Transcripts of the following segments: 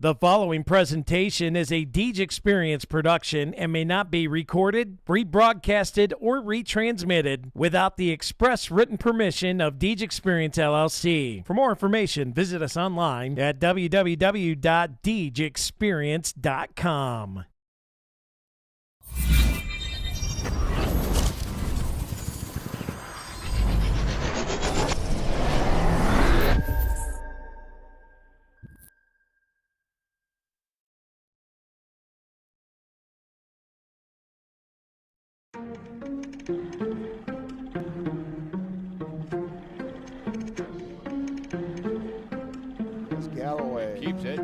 The following presentation is a DeeJ Experience production and may not be recorded, rebroadcasted, or retransmitted without the express written permission of DeeJ Experience LLC. For more information, visit us online at www.deejexperience.com. Galloway keeps it.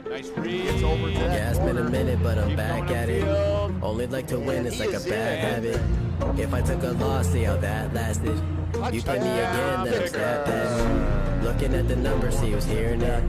Nice read. gets over to that Yeah, it's been a corner. minute, but I'm Keep back going at it. upfield. Only like to win, it's He like a is bad in. habit. If I took a loss, see how that lasted. You play me again, then I'm stat pass. Looking at the numbers, see who's hearing it.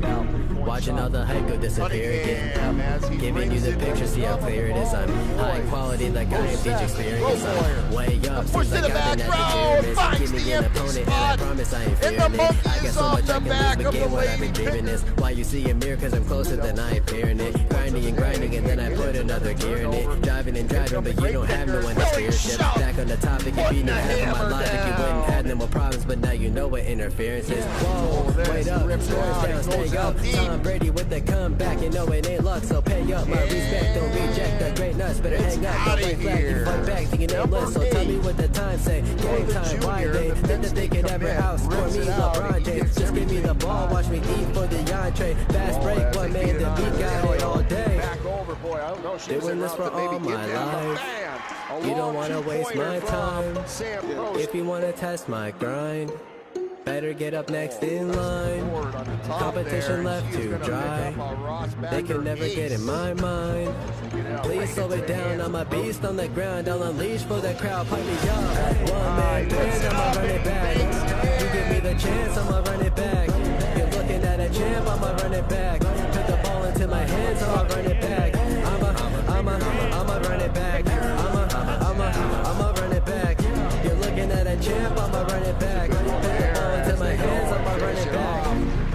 Watching all the hype go disappear again. Giving you the picture, see how clear it is. I'm high quality, like I am DeeJ Experience. I'm way up, Push seems to like the I've been back at the row, pyramids. finds Give me the an empty opponent, and I spot. promise I ain't And fearing the it. monkey I got is so on much the I can back lose, of but the get what I've been Lady dreaming this. Why you see a mirror, cause I'm closer than I ain't fearing it. Grinding and grinding, and then I put another gear in it. Driving and driving, but you don't have no one to steer shit. Back on the topic, if you didn't have my logic, you wouldn't have no more problems, but now you know what interference is. Whoa, wait up, scores down, stay up. Tom Brady with the comeback, you know it ain't luck, so pay up. My respect, don't reject the great nuts, better hang up. Don't fight back, you fight back, thinking nameless. So tell me what the time say. Game time, why they think that they could ever outscore me, LeBron James. Just give me the ball, watch me eat for the entree. Fast break, what made the beat got it all day. Back over, boy. I don't know. She was Doing in this route for to maybe all give my him a life. bang. A You don't long wanna waste two-pointer my from time. Sam Prost. If you wanna test my grind, better get up next in line. Forward on the top Competition there. left She is to gonna pick dry. up a Ross They Bagger can never get in ace. my mind. Please Right slow into it the down, hands I'm a of beast Prost. on the ground. I'll unleash for the crowd, pipe me up. One man band, I'ma run it back. You give me the chance, I'ma run it back. You're looking at a champ, I'ma run it back. Put the ball into my hands, I'ma run it back. I'ma run it back. I'ma run it back. You're looking at a champ, I'ma run it back. Put the ball into my hands, I'ma run it back.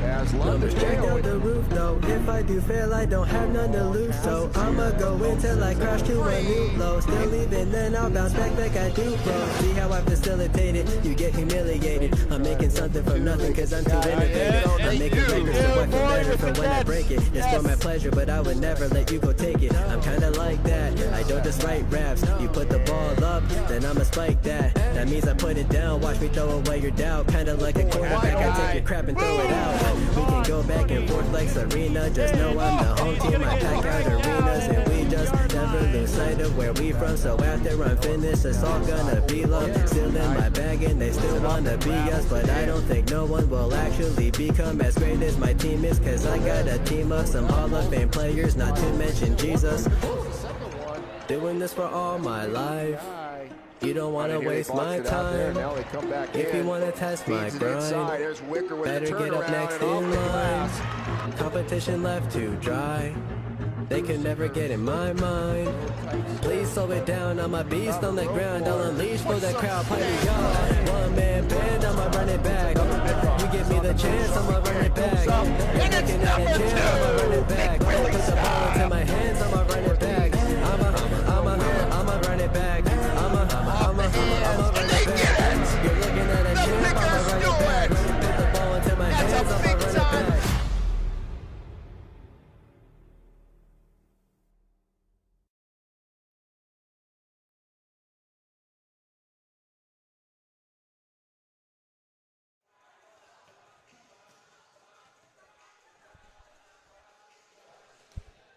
As Numbers London checked out the roof though. If I do fail, I don't have none to lose. So I'ma go until I crash to a new low. Still even then I'll bounce back like I do, bro. See how I facilitate it? You get humiliated. I'm making something from nothing cause I'm too innovative. I'm making records so I feel better for when I break it. It's for my pleasure, but I would never let you go take it. I'm kinda like that. I don't just write raps. You put the ball up, then I'ma spike that. That means I put it down. Watch me throw away your doubt. Kinda like a quarterback. I take your crap and throw it out. We can go back and forth like Serena. Just know I'm the home team. I pack out arenas and we just never lose sight of where we from. So after I'm finished, it's all gonna be love. Still in my bag and they still wanna be us, but I don't think no one will actually become as great as my team is. Cause I got a team of some Hall of Fame players, not to mention Jesus. Doing this for all my life. You don't wanna waste my time. If you wanna test my grind, better get up next in line. Competition left to dry. They can never get in my mind. Please slow it down, I'm a beast on the ground. I'll unleash for the crowd, pipe me up. One man band, I'ma run it back. You give me the chance, I'ma run it back. You're looking at a chance, I'ma run it back. Put the ball into my hands, I'ma run it back. I'ma run it back. I'ma run it back. You're looking at a champ, I'ma run it back. Put the ball into my hands, I'ma run it back.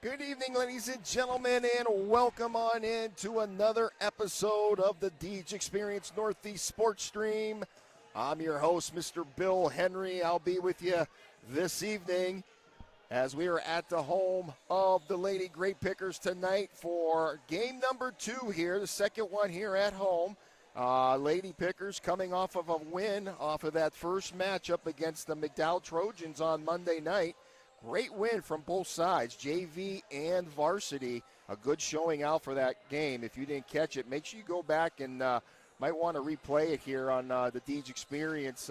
Good evening, ladies and gentlemen, and welcome on in to another episode of the DeeJ Experience Northeast Sports Stream. I'm your host, Mr. Bill Henry. I'll be with you this evening as we are at the home of the Lady Grape Pickers tonight for game number 2 here, the second one here at home. Lady Pickers coming off of a win off of that first matchup against the McDowell Trojans on Monday night. Great win from both sides, JV and Varsity. A good showing out for that game. If you didn't catch it, make sure you go back and might want to replay it here on the DeeJ Experience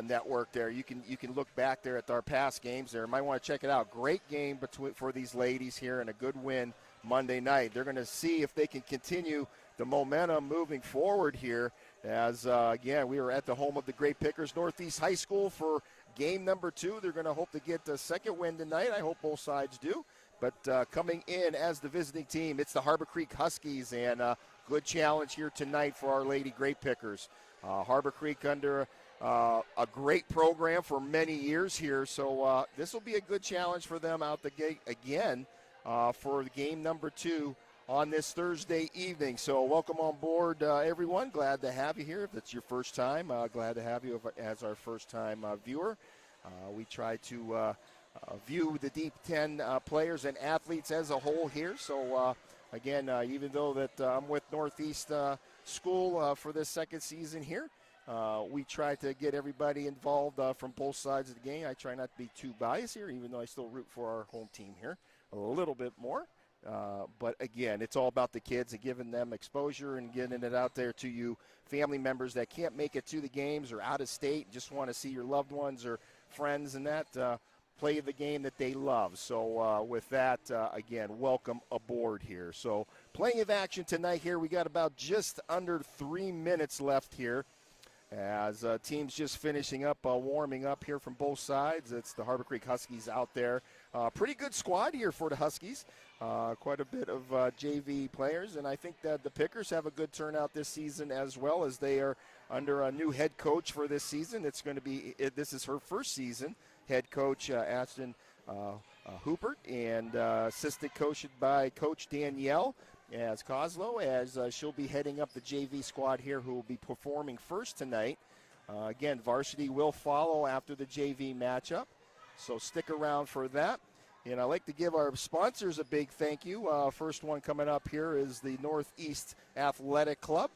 network there. You can look back there at our past games there. Might want to check it out. Great game for these ladies here and a good win Monday night. They're going to see if they can continue the momentum moving forward here as, again, we were at the home of the Grape Pickers Northeast High School for game number 2. They're going to hope to get a second win tonight. I hope both sides do. But coming in as the visiting team, it's the Harbor Creek Huskies, and good challenge here tonight for our Lady Grape Pickers. Harbor Creek under a great program for many years here, so this will be a good challenge for them out the gate again for game number 2 on this Thursday evening. So welcome on board, everyone. Glad to have you here. If it's your first time, glad to have you as our first-time viewer. We try to view the D-10 players and athletes as a whole here. So, again, even though that I'm with Northeast School for this second season here, we try to get everybody involved from both sides of the game. I try not to be too biased here, even though I still root for our home team here a little bit more. But, again, it's all about the kids and giving them exposure and getting it out there to you family members that can't make it to the games or out of state, just want to see your loved ones or friends and that play the game that they love. So with that, again, welcome aboard here. So plenty of action tonight here. We got about just under 3 minutes left here as teams just finishing up, warming up here from both sides. It's the Harbor Creek Huskies out there. Pretty good squad here for the Huskies. Quite a bit of JV players, and I think that the Pickers have a good turnout this season as well, as they are under a new head coach for this season. It's going to be, this is her first season, head coach Ashton Hoopert, and assistant coached by Coach Danielle as Coslow, as she'll be heading up the JV squad here, who will be performing first tonight. Again, Varsity will follow after the JV matchup, so stick around for that. And I'd like to give our sponsors a big thank you. First one coming up here is the Northeast Athletic Club.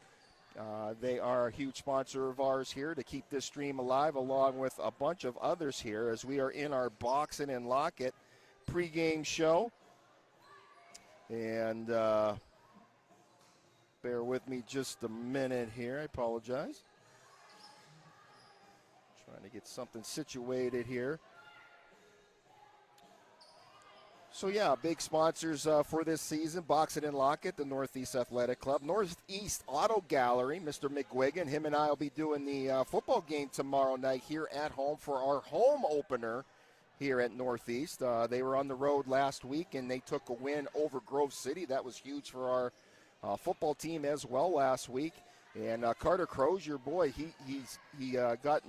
They are a huge sponsor of ours here to keep this stream alive, along with a bunch of others here as we are in our Box It and Lock It pregame show. And bear with me just a minute here. I apologize. Trying to get something situated here. So, yeah, big sponsors for this season, Box It and Lock It, the Northeast Athletic Club. Northeast Auto Gallery, Mr. McGuigan, him and I will be doing the football game tomorrow night here at home for our home opener here at Northeast. They were on the road last week, and they took a win over Grove City. That was huge for our football team as well last week. And Carter Crozier, boy, he got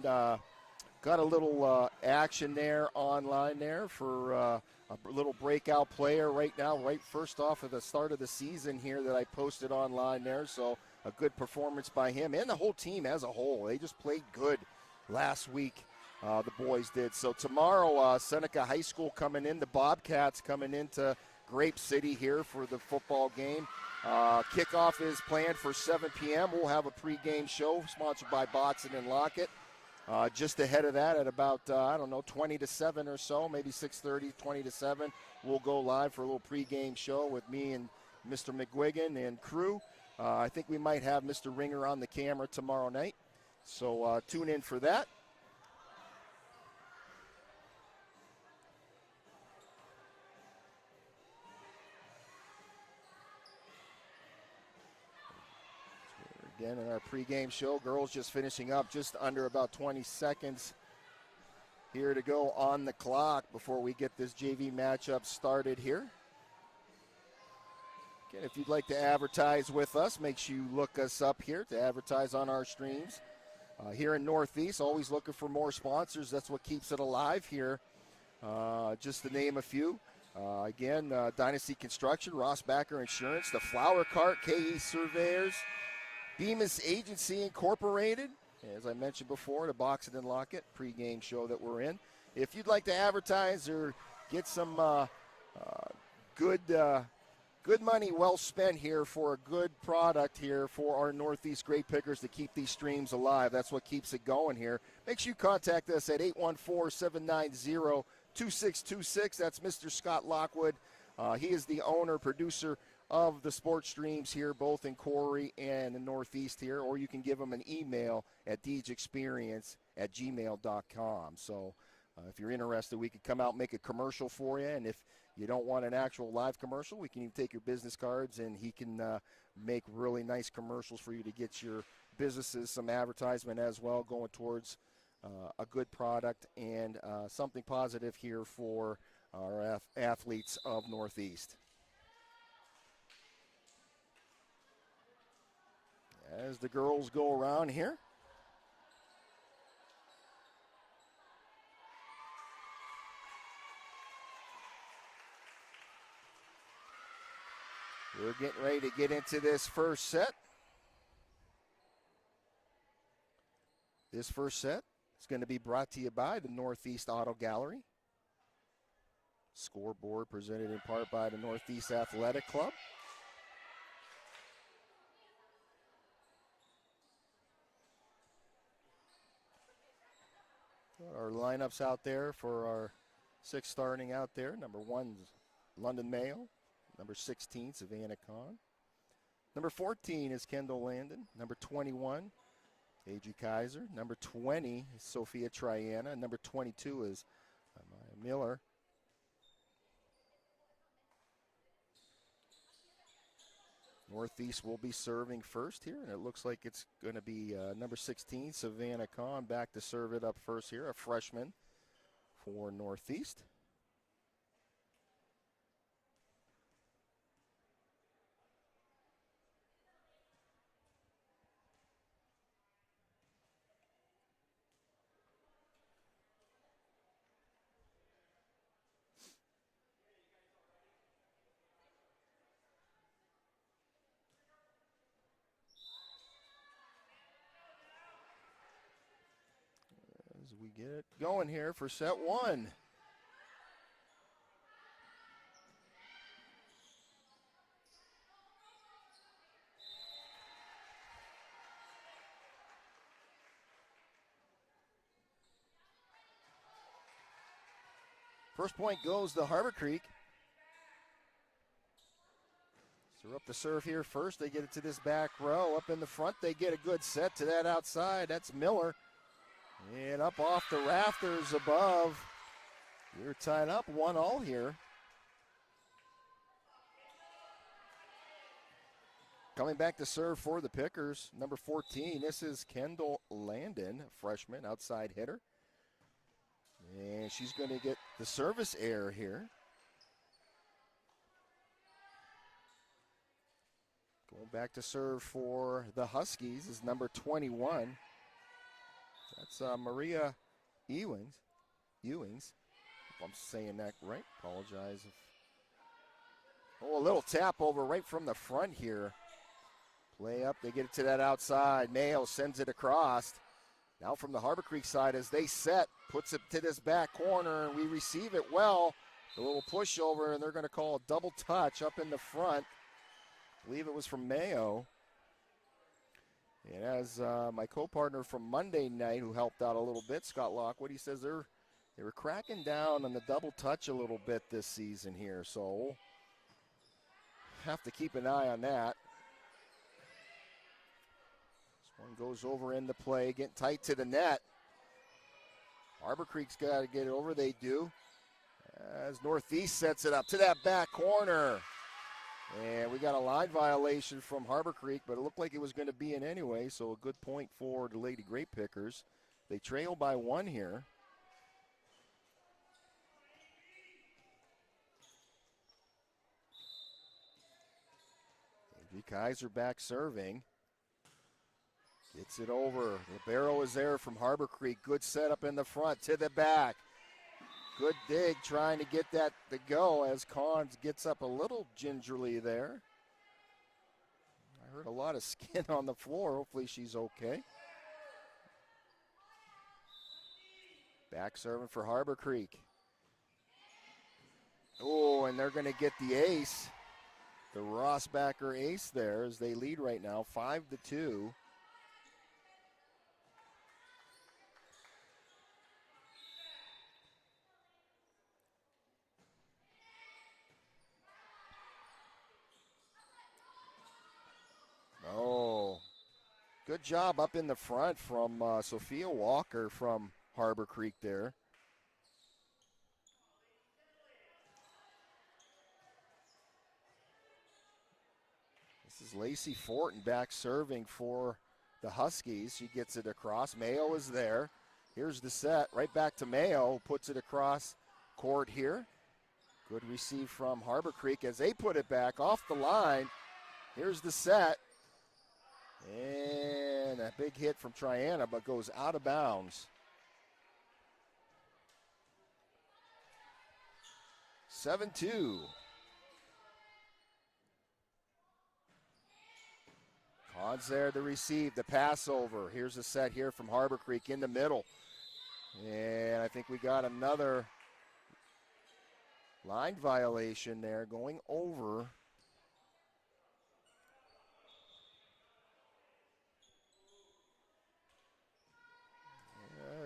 a little action there online there for a little breakout player right now, right first off at the start of the season here that I posted online there. So a good performance by him and the whole team as a whole. They just played good last week, the boys did. So tomorrow, Seneca High School coming in, the Bobcats coming into Grape City here for the football game. Kickoff is planned for 7 p.m. We'll have a pregame show sponsored by Box It and Lock It. Just ahead of that at about, 20 to 7 or so, maybe 6:30, 20 to 7. We'll go live for a little pregame show with me and Mr. McGuigan and crew. I think we might have Mr. Ringer on the camera tomorrow night. So tune in for that. Again, in our pregame show, girls just finishing up, just under about 20 seconds here to go on the clock before we get this JV matchup started here. Again, if you'd like to advertise with us, make sure you look us up here to advertise on our streams. Here in Northeast, always looking for more sponsors. That's what keeps it alive here. Just to name a few. Again, Dynasty Construction, Ross Backer Insurance, the Flower Cart, KE Surveyors, Bemis Agency Incorporated, as I mentioned before, the Box It and Lock It pregame show that we're in. If you'd like to advertise or get some good money well spent here for a good product here for our Northeast Grape Pickers to keep these streams alive, that's what keeps it going here. Make sure you contact us at 814-790-2626. That's Mr. Scott Lockwood. He is the owner, producer of the sports streams here, both in Corey and the Northeast here, or you can give them an email at deejexperience@gmail.com. So if you're interested, we could come out and make a commercial for you, and if you don't want an actual live commercial, we can even take your business cards, and he can make really nice commercials for you to get your businesses some advertisement as well, going towards a good product and something positive here for our athletes of Northeast. As the girls go around here. We're getting ready to get into this first set. This first set is going to be brought to you by the Northeast Auto Gallery. Scoreboard presented in part by the Northeast Athletic Club. Our lineups out there for our 6 starting out there. Number 1, London Mayo. Number 16, Savannah Kahn. Number 14 is Kendall Landon. Number 21, A.G. Kaiser. Number 20 is Sophia Triana. Number 22 is Maya Miller. Northeast will be serving first here, and it looks like it's going to be number 16, Savannah Kahn, back to serve it up first here, a freshman for Northeast. As we get it going here for set 1. First point goes to Harbor Creek. So up to serve here first. They get it to this back row. Up in the front, they get a good set to that outside. That's Miller. And up off the rafters above. We're tied up 1-1 here. Coming back to serve for the Pickers, number 14. This is Kendall Landon, freshman, outside hitter. And she's going to get the service error here. Going back to serve for the Huskies is number 21. That's Maria Ewings. If I'm saying that right, apologize. A little tap over right from the front here. Play up, they get it to that outside. Mayo sends it across. Now from the Harbor Creek side as they set, puts it to this back corner, and we receive it well. A little pushover, and they're going to call a double touch up in the front. I believe it was from Mayo. And as my co-partner from Monday night, who helped out a little bit, Scott Lockwood, he says they were cracking down on the double touch a little bit this season here. So we'll have to keep an eye on that. This one goes over into play, getting tight to the net. Harbor Creek's got to get it over. They do. As Northeast sets it up to that back corner. And we got a line violation from Harbor Creek, but it looked like it was going to be in anyway, so a good point for the Lady Grape Pickers. They trail by 1 here. A.G. Kaiser back serving. Gets it over. Libero is there from Harbor Creek. Good setup in the front to the back. Good dig trying to get that to go as Collins gets up a little gingerly there. I heard a lot of skin on the floor. Hopefully she's okay. Back serving for Harbor Creek. Oh, and they're going to get the ace. The Rossbacher ace there as they lead right now, 5-2. Good job up in the front from Sophia Walker from Harbor Creek there. This is Lacey Fortin back serving for the Huskies. She gets it across. Mayo is there. Here's the set. Right back to Mayo. Puts it across court here. Good receive from Harbor Creek as they put it back off the line. Here's the set. And a big hit from Triana, but goes out of bounds. 7-2. Con's there to receive, the pass over. Here's a set here from Harbor Creek in the middle. And I think we got another line violation there going over.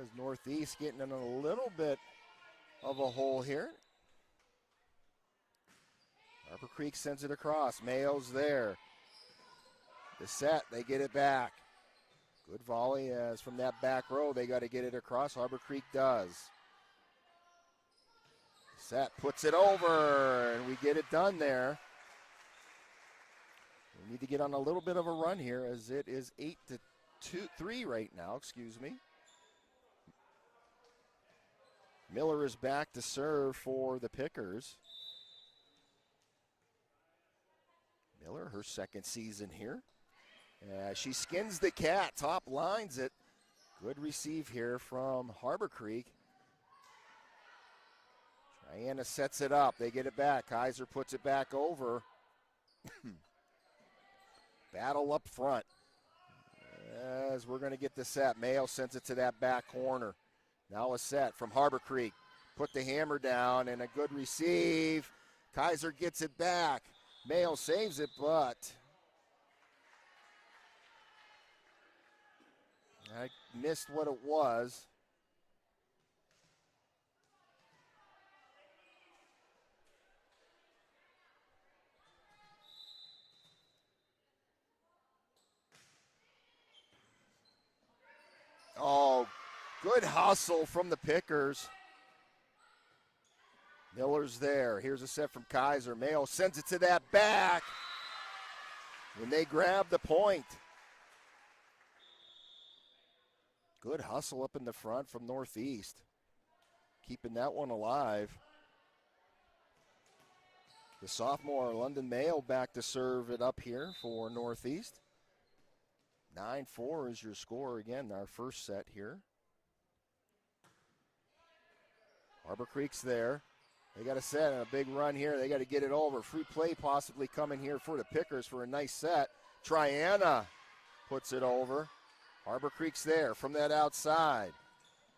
As Northeast getting in a little bit of a hole here. Harbor Creek sends it across. Mayo's there. The set, they get it back. Good volley as from that back row, they got to get it across. Harbor Creek does. Set puts it over, and we get it done there. We need to get on a little bit of a run here as it is 8-3 right now, excuse me. Miller is back to serve for the Pickers. Miller, her second season here. She skins the cat, top lines it. Good receive here from Harbor Creek. Triana sets it up. They get it back. Kaiser puts it back over. Battle up front. As we're going to get the set. Mayo sends it to that back corner. Now a set from Harbor Creek. Put the hammer down and a good receive. Kaiser gets it back. Mayo saves it, but I missed what it was. Oh, good hustle from the Pickers. Miller's there. Here's a set from Kaiser. Mayo sends it to that back. And they grab the point. Good hustle up in the front from Northeast. Keeping that one alive. The sophomore London Mayo back to serve it up here for Northeast. 9-4 is your score again, our first set here. Harbor Creek's there. They got a set and a big run here. They got to get it over. Free play possibly coming here for the Pickers for a nice set. Triana puts it over. Harbor Creek's there from that outside.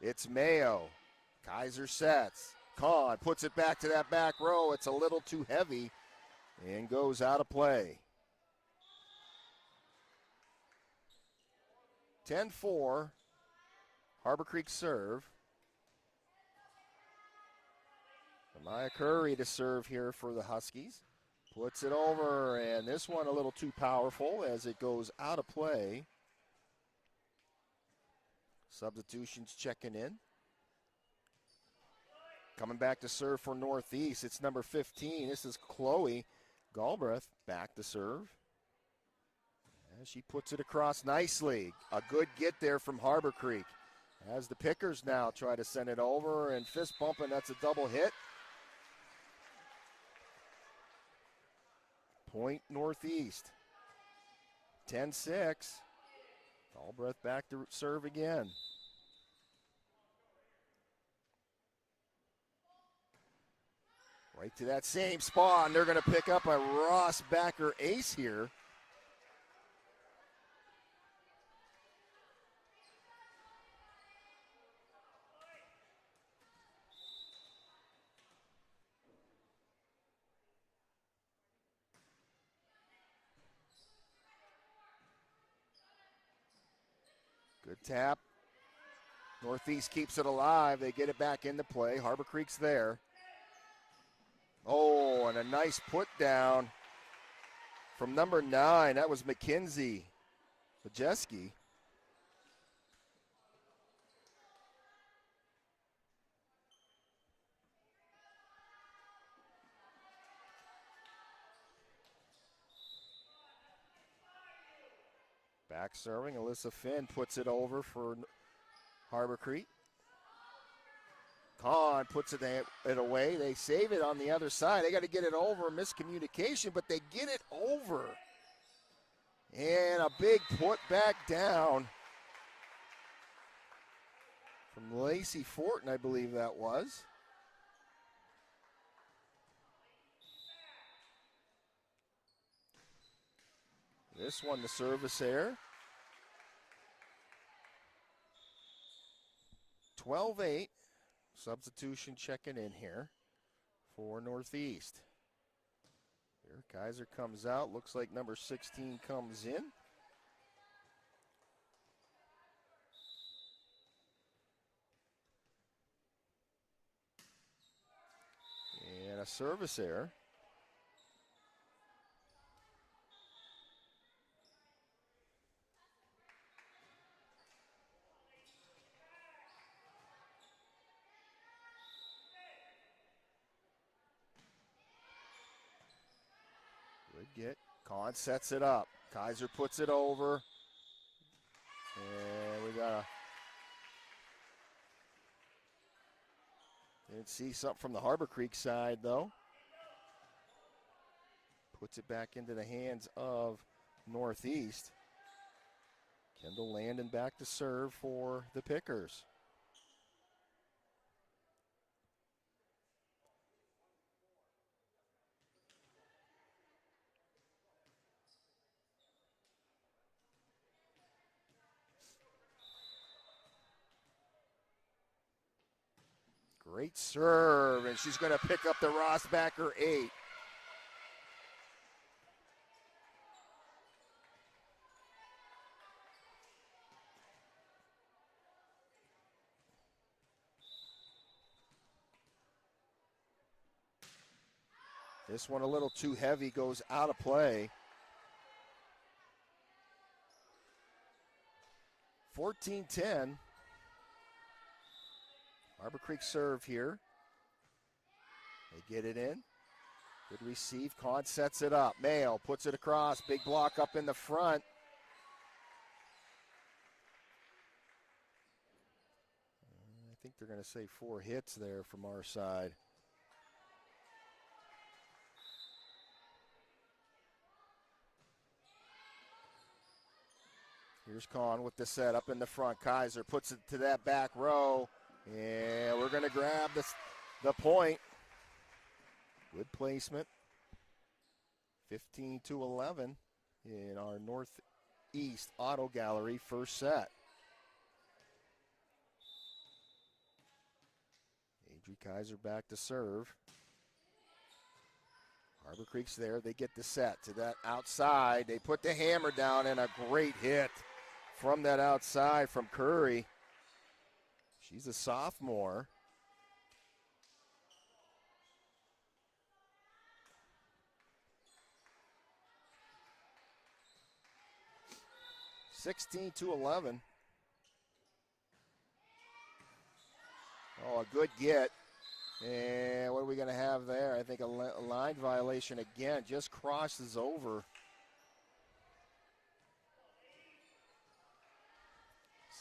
It's Mayo. Kaiser sets. Con puts it back to that back row. It's a little too heavy and goes out of play. 10-4. Harbor Creek serve. Maya Curry to serve here for the Huskies. Puts it over, and this one a little too powerful as it goes out of play. Substitutions checking in. Coming back to serve for Northeast, it's number 15. This is Chloe Galbraith back to serve. And she puts it across nicely. A good get there from Harbor Creek. As the Pickers now try to send it over, and fist bumping, that's a double hit. Point Northeast. 10-6. Galbraith back to serve again. Right to that same spot, and they're going to pick up a Ross Backer ace here. Good tap. Northeast keeps it alive. They get it back into play. Harbor Creek's there. Oh, and a nice put down from number 9. That was Mackenzie Majeski. Back serving, Alyssa Finn puts it over for Harbor Creek. Kahn puts it away. They save it on the other side. They got to get it over. Miscommunication, but they get it over. And a big put back down from Lacey Fortin, I believe that was. This one, the service error. 12-8. Substitution checking in here for Northeast. Here, Kaiser comes out. Looks like number 16 comes in. And a service error. Get. Kahn sets it up. Kaiser puts it over. And we got didn't see something from the Harbor Creek side, though. Puts it back into the hands of Northeast. Kendall Landon back to serve for the Pickers. Great serve, and she's going to pick up the Rossbacher 8. This one a little too heavy, goes out of play. 14-10. Harbor Creek serve here. They get it in. Good receive. Kahn sets it up. Mayo puts it across. Big block up in the front. I think they're going to say 4 hits there from our side. Here's Kahn with the set up in the front. Kaiser puts it to that back row. And we're going to grab the point. Good placement. 15-11 in our Northeast Auto Gallery first set. Adri Kaiser back to serve. Harbor Creek's there. They get the set to that outside. They put the hammer down, and a great hit from that outside from Curry. She's a sophomore. (16-11). Oh, a good get. And what are we going to have there? I think a line violation again. Just crosses over.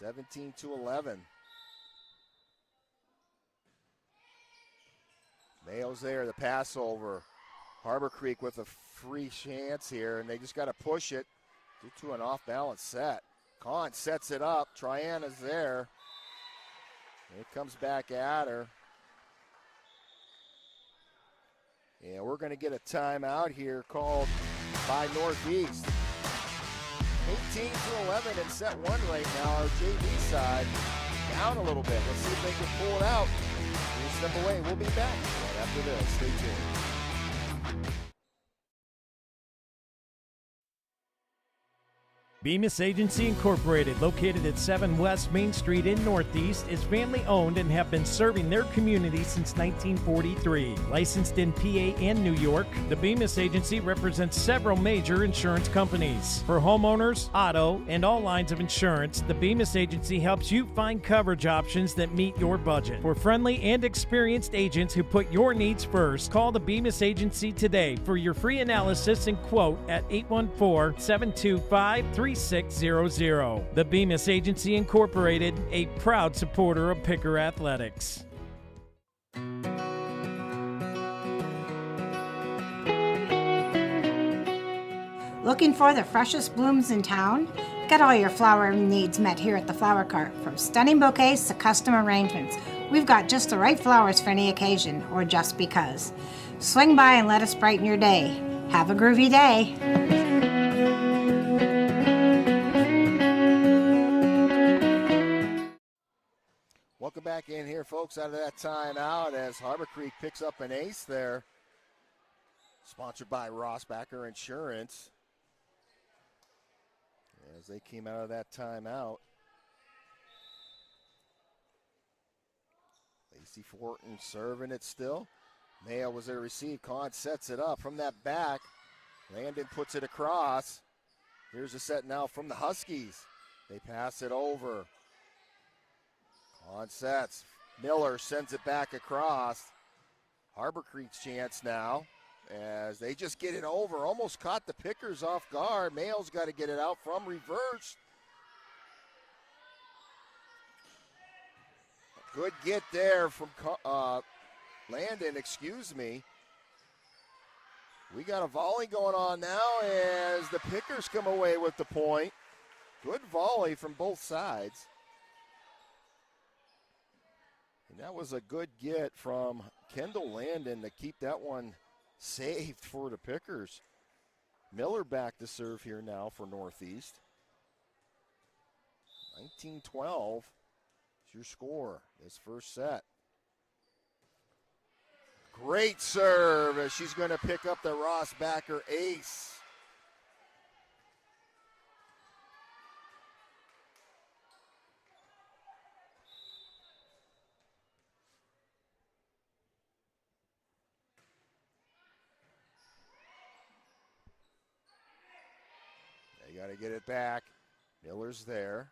17-11. Mayo's there, the pass over. Harbor Creek with a free chance here, and they just got to push it due to an off-balance set. Kahn sets it up. Triana's there. It comes back at her. And we're going to get a timeout here called by Northeast. 18-11 in set 1 right now. Our JV side down a little bit. Let's see if they can pull it out. We'll step away. We'll be back right after this. Stay tuned. Bemis Agency Incorporated, located at 7 West Main Street in Northeast, is family-owned and have been serving their community since 1943. Licensed in PA and New York, the Bemis Agency represents several major insurance companies. For homeowners, auto, and all lines of insurance, the Bemis Agency helps you find coverage options that meet your budget. For friendly and experienced agents who put your needs first, call the Bemis Agency today for your free analysis and quote at 814-725-3600. 3600. The Bemis Agency Incorporated, a proud supporter of Picker Athletics. Looking for the freshest blooms in town? Get all your flower needs met here at the Flower Cart. From stunning bouquets to custom arrangements, we've got just the right flowers for any occasion or just because. Swing by and let us brighten your day. Have a groovy day. Welcome back in here, folks, out of that timeout as Harbor Creek picks up an ace there. Sponsored by Rossbacher Insurance. As they came out of that timeout. Lacey Fortin serving it still. Mayo was there to receive. Kahn sets it up from that back. Landon puts it across. Here's a set now from the Huskies. They pass it over. Kahn sets. Miller sends it back across. Harbor Creek's chance now as they just get it over. Almost caught the Pickers off guard. Mayo's got to get it out from reverse. Good get there from Landon, excuse me. We got a volley going on now as the Pickers come away with the point. Good volley from both sides. And that was a good get from Kendall Landon to keep that one saved for the Pickers. Miller back to serve here now for Northeast. 19-12 is your score this first set. Great serve as she's going to pick up the Rossbacher ace. They got to get it back. Miller's there.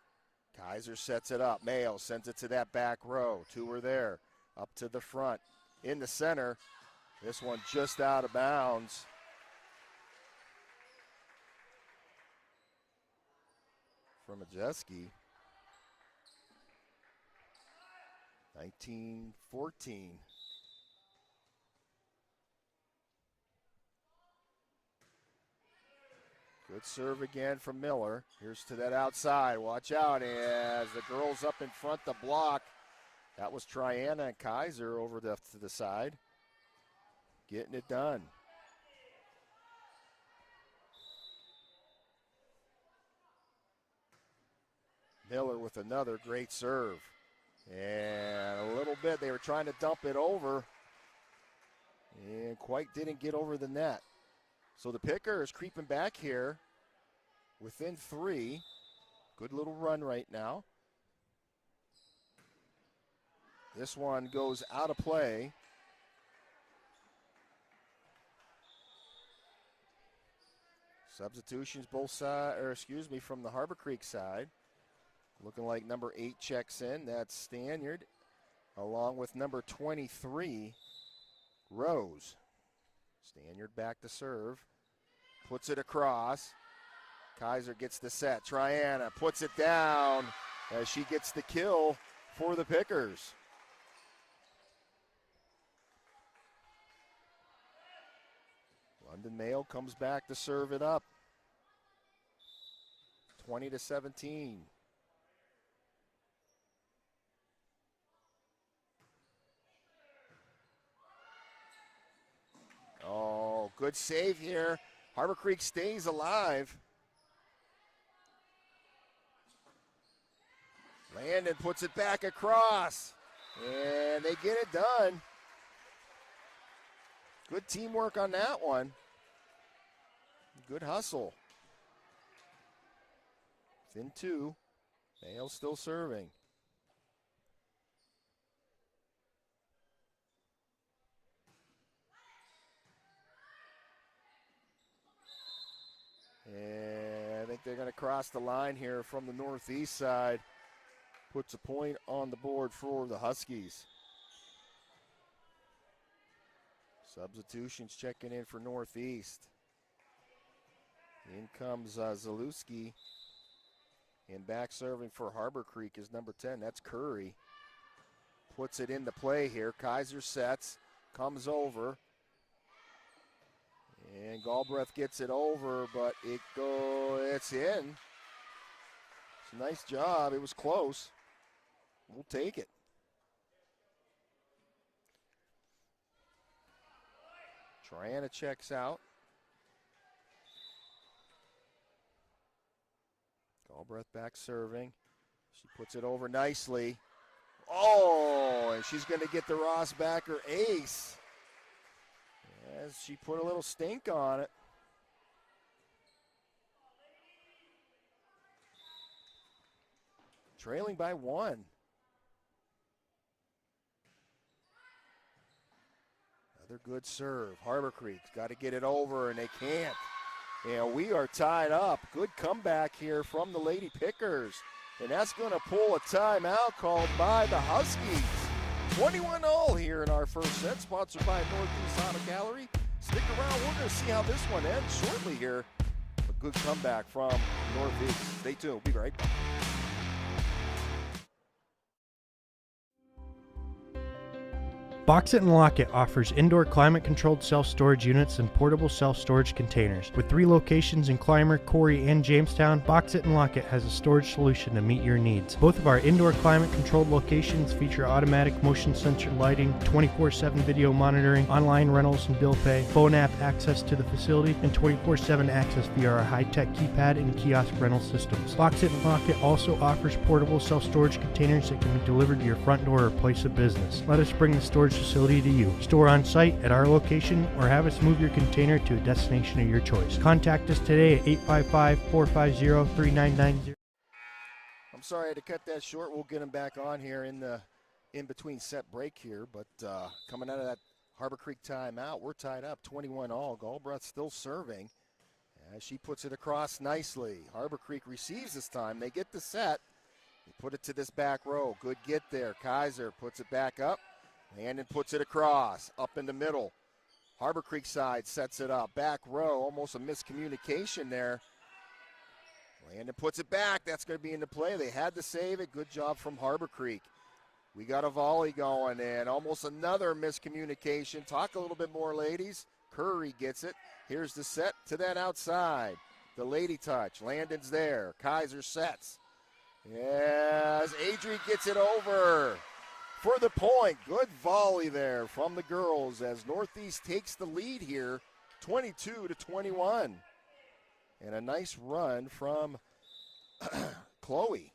Kaiser sets it up. Mayo sends it to that back row. Two are there. Up to the front. In the center. This one just out of bounds. From Majeski. 19-14. Good serve again from Miller. Here's to that outside. Watch out as the girls up in front the block. That was Triana and Kaiser over to the side. Getting it done. Miller with another great serve. And a little bit, they were trying to dump it over. And quite didn't get over the net. So the Picker is creeping back here within three. Good little run right now. This one goes out of play. Substitutions both sides, or excuse me, from the Harbor Creek side. Looking like number 8 checks in. That's Stanyard, along with number 23, Rose. Stanyard back to serve. Puts it across. Kaiser gets the set. Triana puts it down as she gets the kill for the Pickers. London Mayo comes back to serve it up. 20-17. Oh, good save here. Harbor Creek stays alive. Landon puts it back across. And they get it done. Good teamwork on that one. Good hustle. Within two. Mayo still serving. And I think they're going to cross the line here from the northeast side. Puts a point on the board for the Huskies. Substitutions checking in for Northeast. In comes Zalewski And back serving for Harbor Creek is number 10. That's Curry. Puts it into play here. Kaiser sets, comes over. And Galbraith gets it over, but it's in. It's a nice job. It was close. We'll take it. Triana checks out. Galbraith back serving. She puts it over nicely. Oh, and she's going to get the Rossbacker ace. As she put a little stink on it. Trailing by 1. Another good serve. Harbor Creek's got to get it over, and they can't. And we are tied up. Good comeback here from the Lady Pickers. And that's going to pull a timeout called by the Huskies. 21-all here in our first set, sponsored by Northeast Auto Gallery. Stick around. We're going to see how this one ends shortly here. A good comeback from Northeast. Stay tuned. We'll be right back. Box It and Lock It offers indoor climate-controlled self-storage units and portable self-storage containers. With 3 locations in Clymer, Corey, and Jamestown, Box It and Lock It has a storage solution to meet your needs. Both of our indoor climate-controlled locations feature automatic motion sensor lighting, 24/7 video monitoring, online rentals and bill pay, phone app access to the facility, and 24/7 access via our high-tech keypad and kiosk rental systems. Box It and Lock It also offers portable self-storage containers that can be delivered to your front door or place of business. Let us bring the storage facility to you. Store on site at our location or have us move your container to a destination of your choice. Contact us today at 855-450-3990. I'm sorry I had to cut that short. We'll get him back on here in between set break here, but coming out of that Harbor Creek timeout, we're tied up 21-all. Galbraith still serving as she puts it across nicely. Harbor Creek receives this time. They get the set. They put it to this back row. Good get there. Kaiser puts it back up. Landon puts it across, up in the middle. Harbor Creek side sets it up. Back row, almost a miscommunication there. Landon puts it back. That's going to be into play. They had to save it. Good job from Harbor Creek. We got a volley going, and almost another miscommunication. Talk a little bit more, ladies. Curry gets it. Here's the set to that outside. The lady touch. Landon's there. Kaiser sets. Yes, Adri gets it over for the point. Good volley there from the girls as Northeast takes the lead here, 22-21. And a nice run from Chloe.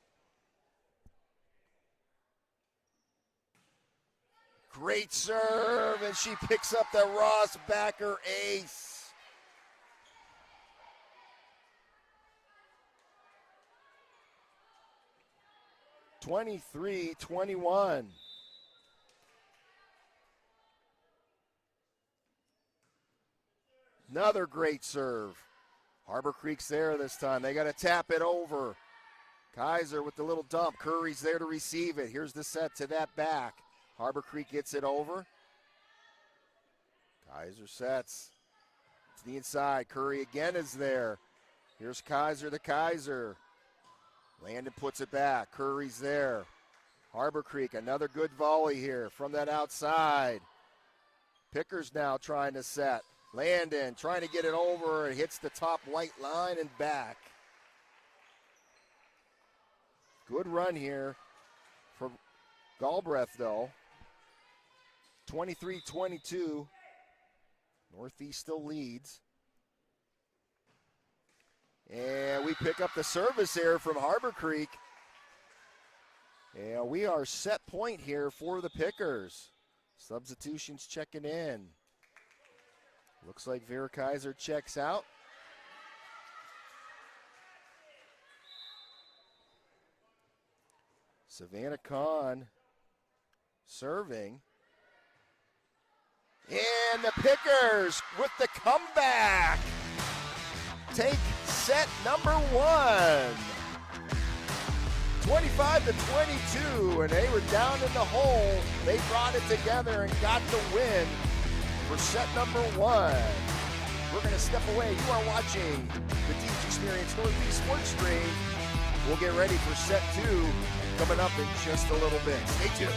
Great serve, and she picks up the Rossbacker ace. (23-21). Another great serve. Harbor Creek's there this time. They got to tap it over. Kaiser with the little dump. Curry's there to receive it. Here's the set to that back. Harbor Creek gets it over. Kaiser sets. To the inside. Curry again is there. Here's Kaiser to Kaiser. Landon puts it back. Curry's there. Harbor Creek, another good volley here from that outside. Pickers now trying to set. Landon trying to get it over. It hits the top white line and back. Good run here for Galbraith, though. 23-22. Northeast still leads. And we pick up the service here from Harbor Creek. And we are set point here for the Pickers. Substitutions checking in. Looks like Vera Kaiser checks out. Savannah Kahn serving. And the Pickers with the comeback take set number 1. 25-22, and they were down in the hole. They brought it together and got the win for set number 1. We're going to step away. You are watching the DeeJ Experience Northeast Sports Stream We'll get ready for set 2 coming up in just a little bit. Stay tuned.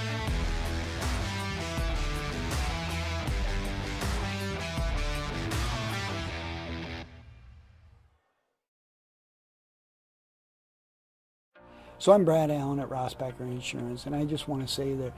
So I'm Brad Allen at Rossbacker Insurance, and I just want to say that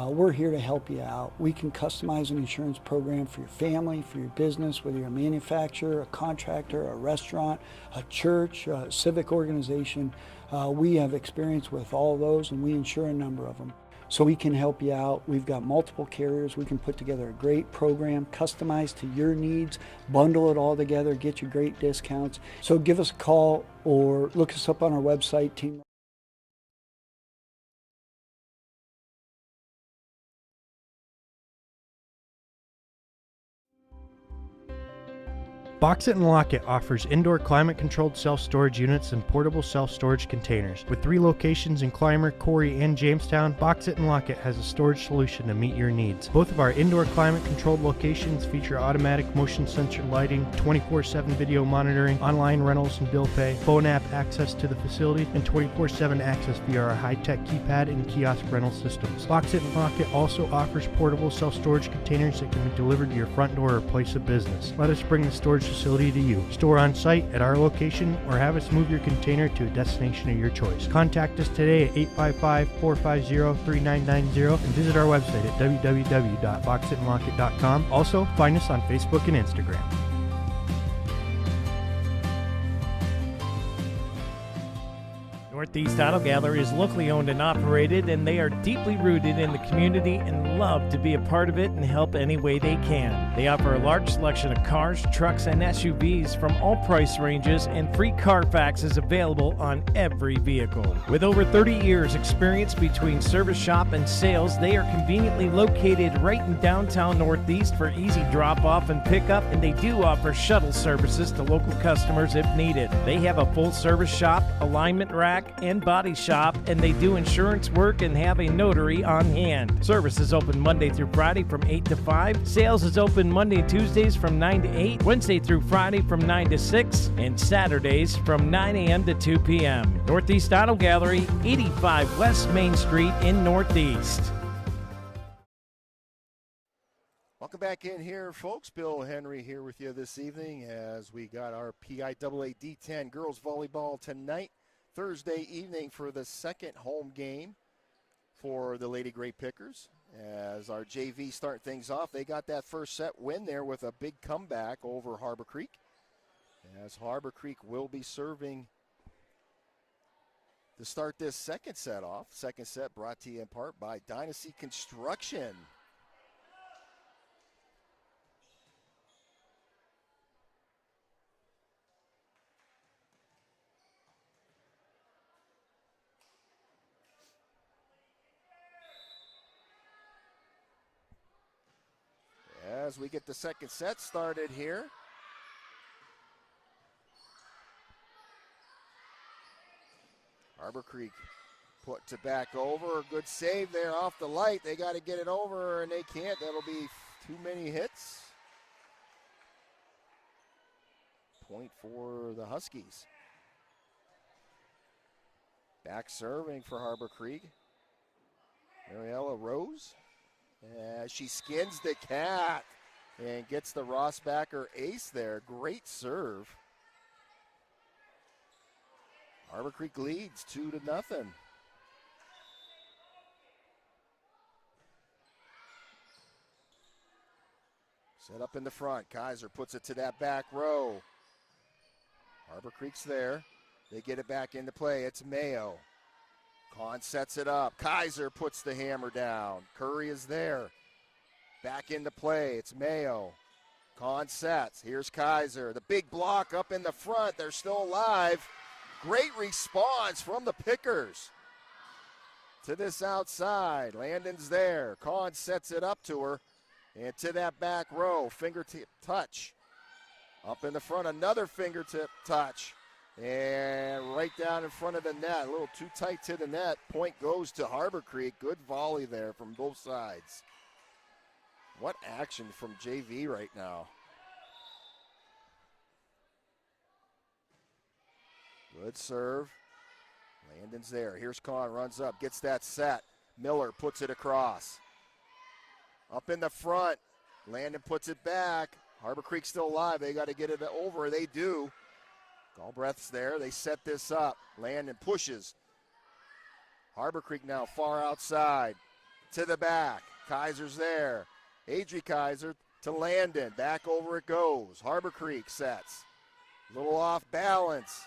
we're here to help you out. We can customize an insurance program for your family, for your business, whether you're a manufacturer, a contractor, a restaurant, a church, a civic organization. We have experience with all those, and we insure a number of them. So we can help you out. We've got multiple carriers. We can put together a great program, customized to your needs, bundle it all together, get you great discounts. So give us a call or look us up on our website, Team. Box It and Lock It offers indoor climate-controlled self-storage units and portable self-storage containers. With 3 locations in Clymer, Corry, and Jamestown, Box It and Lock It has a storage solution to meet your needs. Both of our indoor climate-controlled locations feature automatic motion sensor lighting, 24/7 video monitoring, online rentals and bill pay, phone app access to the facility, and 24/7 access via our high-tech keypad and kiosk rental systems. Box It and Lock It also offers portable self-storage containers that can be delivered to your front door or place of business. Let us bring the storage facility to you. Store on site at our location or have us move your container to a destination of your choice. Contact us today at 855-450-3990 and visit our website at www.boxitandlockit.com. Also, find us on Facebook and Instagram. Northeast Auto Gallery is locally owned and operated, and they are deeply rooted in the community and love to be a part of it and help any way they can. They offer a large selection of cars, trucks, and SUVs from all price ranges, and free Carfax is available on every vehicle. With over 30 years experience between service shop and sales, they are conveniently located right in downtown Northeast for easy drop-off and pickup, and they do offer shuttle services to local customers if needed. They have a full-service shop, alignment rack, and body shop, and they do insurance work and have a notary on hand. Service is open Monday through Friday from 8 to 5. Sales is open Monday and Tuesdays from 9 to 8, Wednesday through Friday from 9 to 6, and Saturdays from 9 a.m. to 2 p.m. Northeast Auto Gallery, 85 West Main Street in Northeast. Welcome back in here, folks. Bill Henry here with you this evening as we got our PIAA D-10 girls volleyball tonight. Thursday evening for the second home game for the Lady Grape Pickers. As our JV start things off, they got that first set win there with a big comeback over Harbor Creek. As Harbor Creek will be serving to start this second set off. Second set brought to you in part by Dynasty Construction. As we get the second set started here. Harbor Creek put to back over. Good save there off the light. They got to get it over, and they can't. That'll be too many hits. Point for the Huskies. Back serving for Harbor Creek. Mariella Rose. She skins the cat and gets the Rossbacker ace there. Great serve. Harbor Creek leads 2-0. Set up in the front. Kaiser puts it to that back row. Harbor Creek's there. They get it back into play. It's Mayo. Kahn sets it up. Kaiser puts the hammer down. Curry is there. Back into play. It's Mayo. Kahn sets. Here's Kaiser. The big block up in the front. They're still alive. Great response from the Pickers to this outside. Landon's there. Kahn sets it up to her. And to that back row. Fingertip touch. Up in the front. Another fingertip touch. And right down in front of the net, a little too tight to the net. Point goes to Harbor Creek. Good volley there from both sides. What action from JV right now. Good serve. Landon's there. Here's Kahn, runs up, gets that set. Miller puts it across. Up in the front. Landon puts it back. Harbor Creek still alive. They got to get it over. They do. Galbraith's there. They set this up. Landon pushes. Harbor Creek now far outside. To the back. Kaiser's there. Adri Kaiser to Landon. Back over it goes. Harbor Creek sets. Little off balance.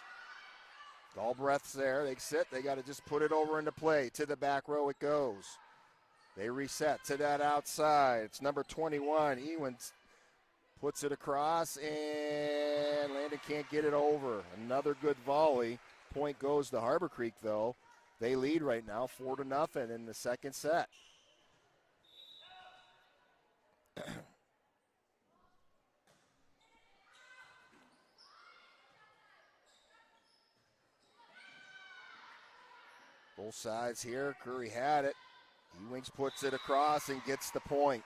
Galbraith's there. They sit. They got to just put it over into play. To the back row it goes. They reset to that outside. It's number 21. Ewens puts it across, and Landon can't get it over. Another good volley. Point goes to Harbor Creek, though. They lead right now 4-0 in the second set. Both sides here. Curry had it. Ewings puts it across and gets the point.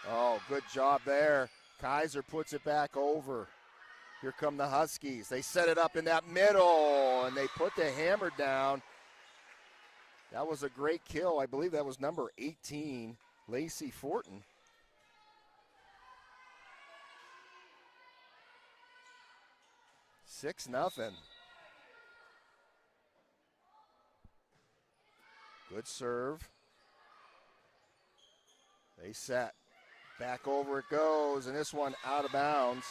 Oh, good job there. Kaiser puts it back over. Here come the Huskies. They set it up in that middle, and they put the hammer down. That was a great kill. I believe that was number 18, Lacey Fortin. Six nothing. Good serve. They set. Back over it goes, and this one out of bounds.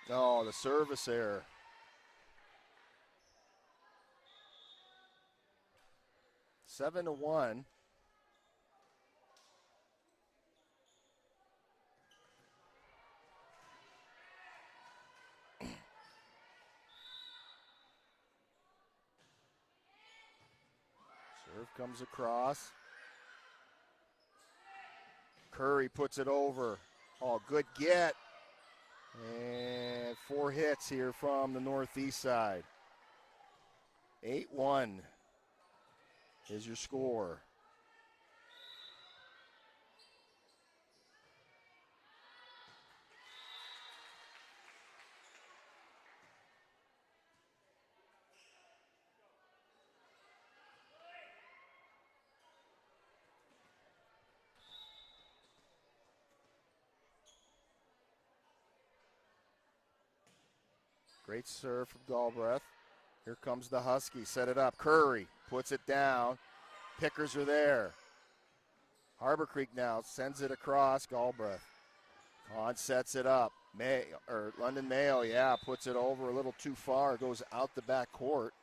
Oh, the service error. Seven to 1. Serve comes across. Curry puts it over. Oh, good get. And 4 hits here from the northeast side. 8-1 is your score. Great serve from Galbraith. Here comes the Huskies. Set it up. Curry puts it down. Pickers are there. Harbor Creek now sends it across. Galbraith. Kahn sets it up. London Mayo, puts it over a little too far. Goes out the back court.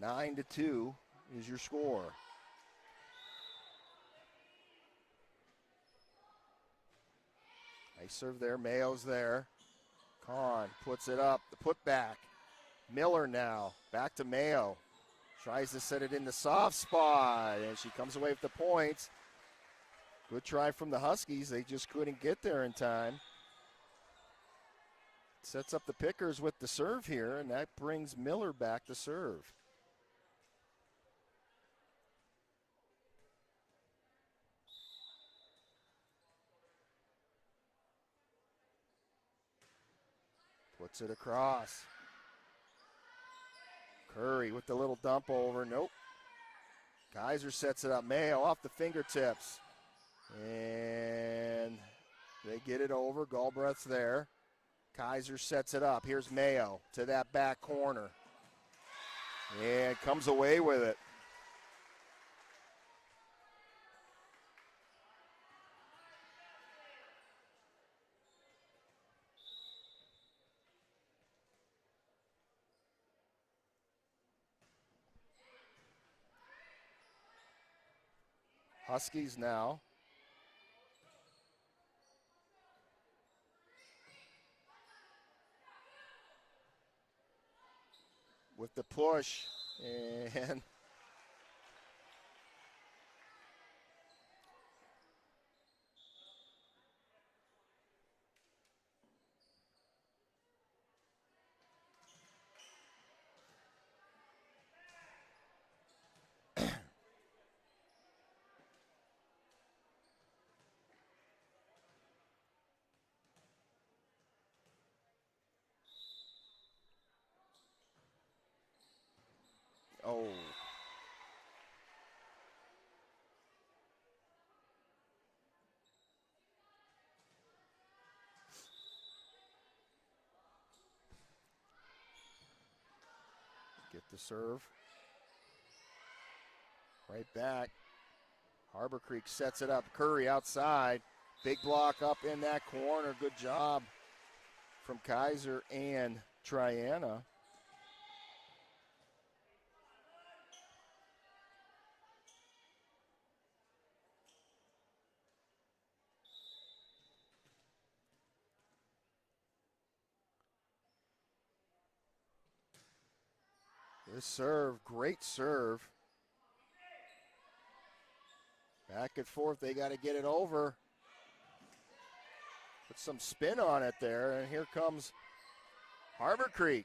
9-2 is your score. Nice serve there. Mayo's there. Kahn puts it up. The putback. Miller now. Back to Mayo. Tries to set it in the soft spot, and she comes away with the points. Good try from the Huskies. They just couldn't get there in time. Sets up the Pickers with the serve here, and that brings Miller back to serve. Puts it across. Curry with the little dump over. Nope. Kaiser sets it up. Mayo off the fingertips. And they get it over. Galbraith's there. Kaiser sets it up. Here's Mayo to that back corner. And comes away with it. Huskies now. with the push. And oh. Get the serve. Right back. Harbor Creek sets it up. Curry outside. Big block up in that corner. Good job from Kaiser and Triana. This serve, great serve. Back and forth, they got to get it over. Put some spin on it there, and here comes Harbor Creek.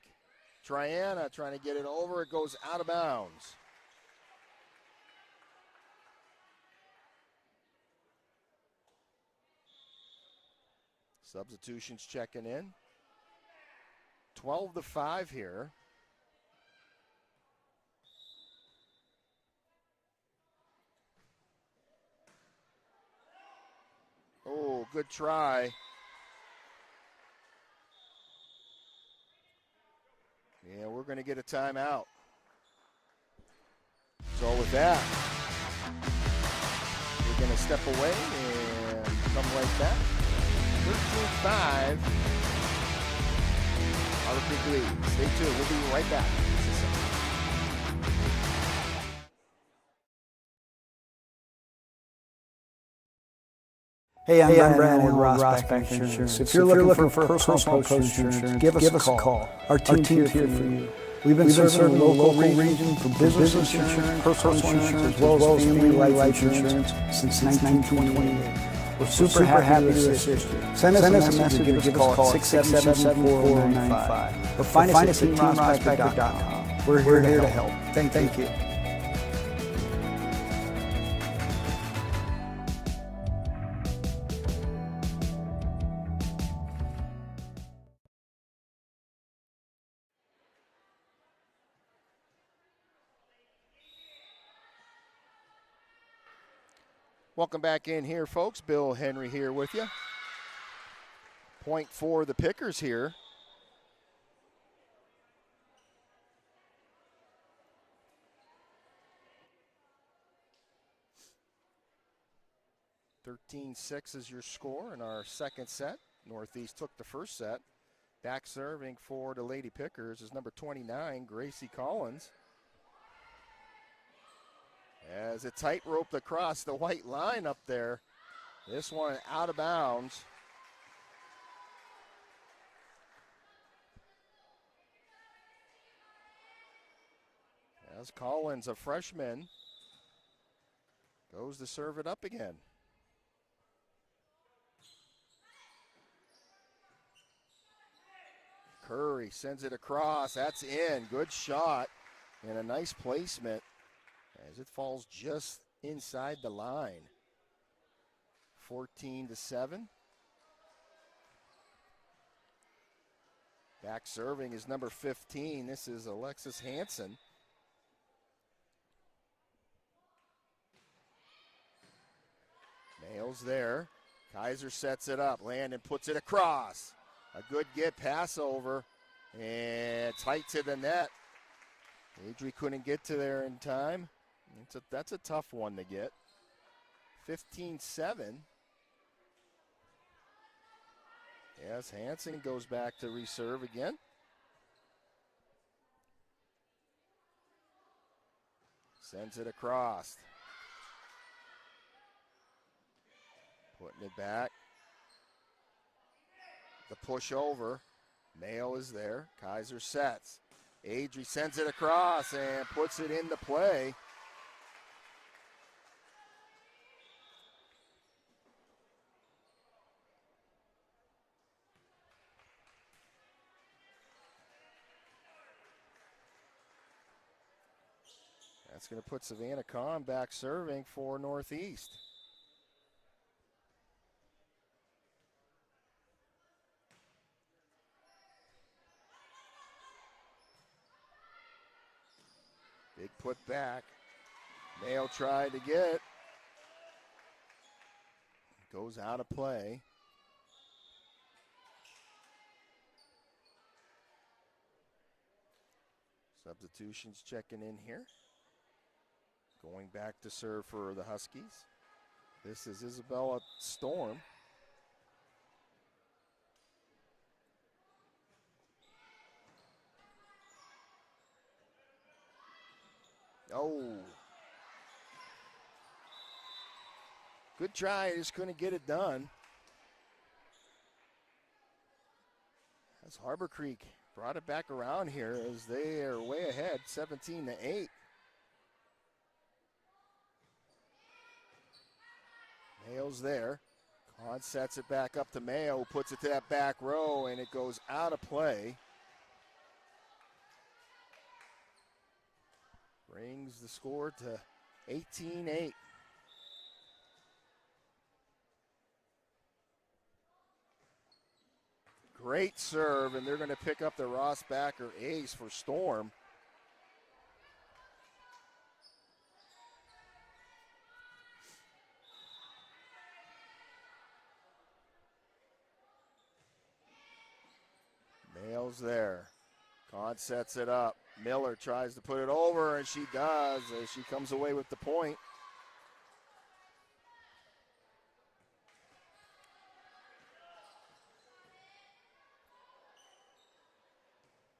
Triana trying to get it over. It goes out of bounds. Substitutions checking in. 12-5 here. Oh, good try. Yeah, we're going to get a timeout. So with that, we're going to step away and come right back. 13-5. Harbor Creek lead. Stay tuned. We'll be right back. Hey, I'm Brad with Rossback Insurance. If you're looking for personal post insurance, give us a call. Our team's here for you. We've been serving the local region for business insurance, personal insurance, as well as family life insurance since 1928. We're super happy to assist you. Send us a message or give us a call at 677-4095. Or find us at teamrossbacker.com. We're here to help. Thank you. Welcome back in here, folks. Bill Henry here with you. Point for the Pickers here. (13-6) is your score in our second set. Northeast took the first set. Back serving for the Lady Pickers is number 29, Gracie Collins. As it tight-roped across the white line up there. This one out of bounds. As Collins, a freshman, goes to serve it up again. Curry sends it across. That's in. Good shot and a nice placement as it falls just inside the line. 14-7. Back serving is number 15. This is Alexis Hansen. Nails there. Kaiser sets it up. Landon puts it across. A good get pass over. And tight to the net. Adri couldn't get to there in time. That's a tough one to get. 15-7. Yes, Hansen goes back to reserve again. Sends it across. Putting it back. The push over. Mayo is there. Kaiser sets. Adri sends it across and puts it into play. That's going to put Savannah Kahn back serving for Northeast. Big put back. Mayo tried to get. Goes out of play. Substitutions checking in here. Going back to serve for the Huskies. This is Isabella Storm. Oh. Good try, just couldn't get it done. As Harbor Creek brought it back around here as they are way ahead, 17-8. Mayo's there. Kahn sets it back up to Mayo, puts it to that back row, and it goes out of play. Brings the score to 18-8. Great serve, and they're going to pick up the Rossbacher ace for Storm. Mayo's there. Kahn sets it up. Miller tries to put it over, and she does as she comes away with the point.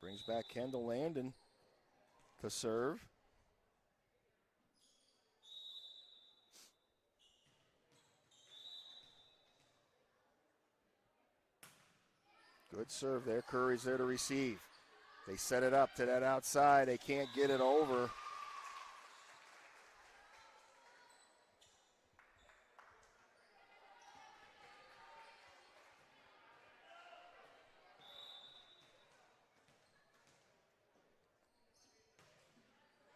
Brings back Kendall Landon to serve. Good serve there. Curry's there to receive. They set it up to that outside. They can't get it over.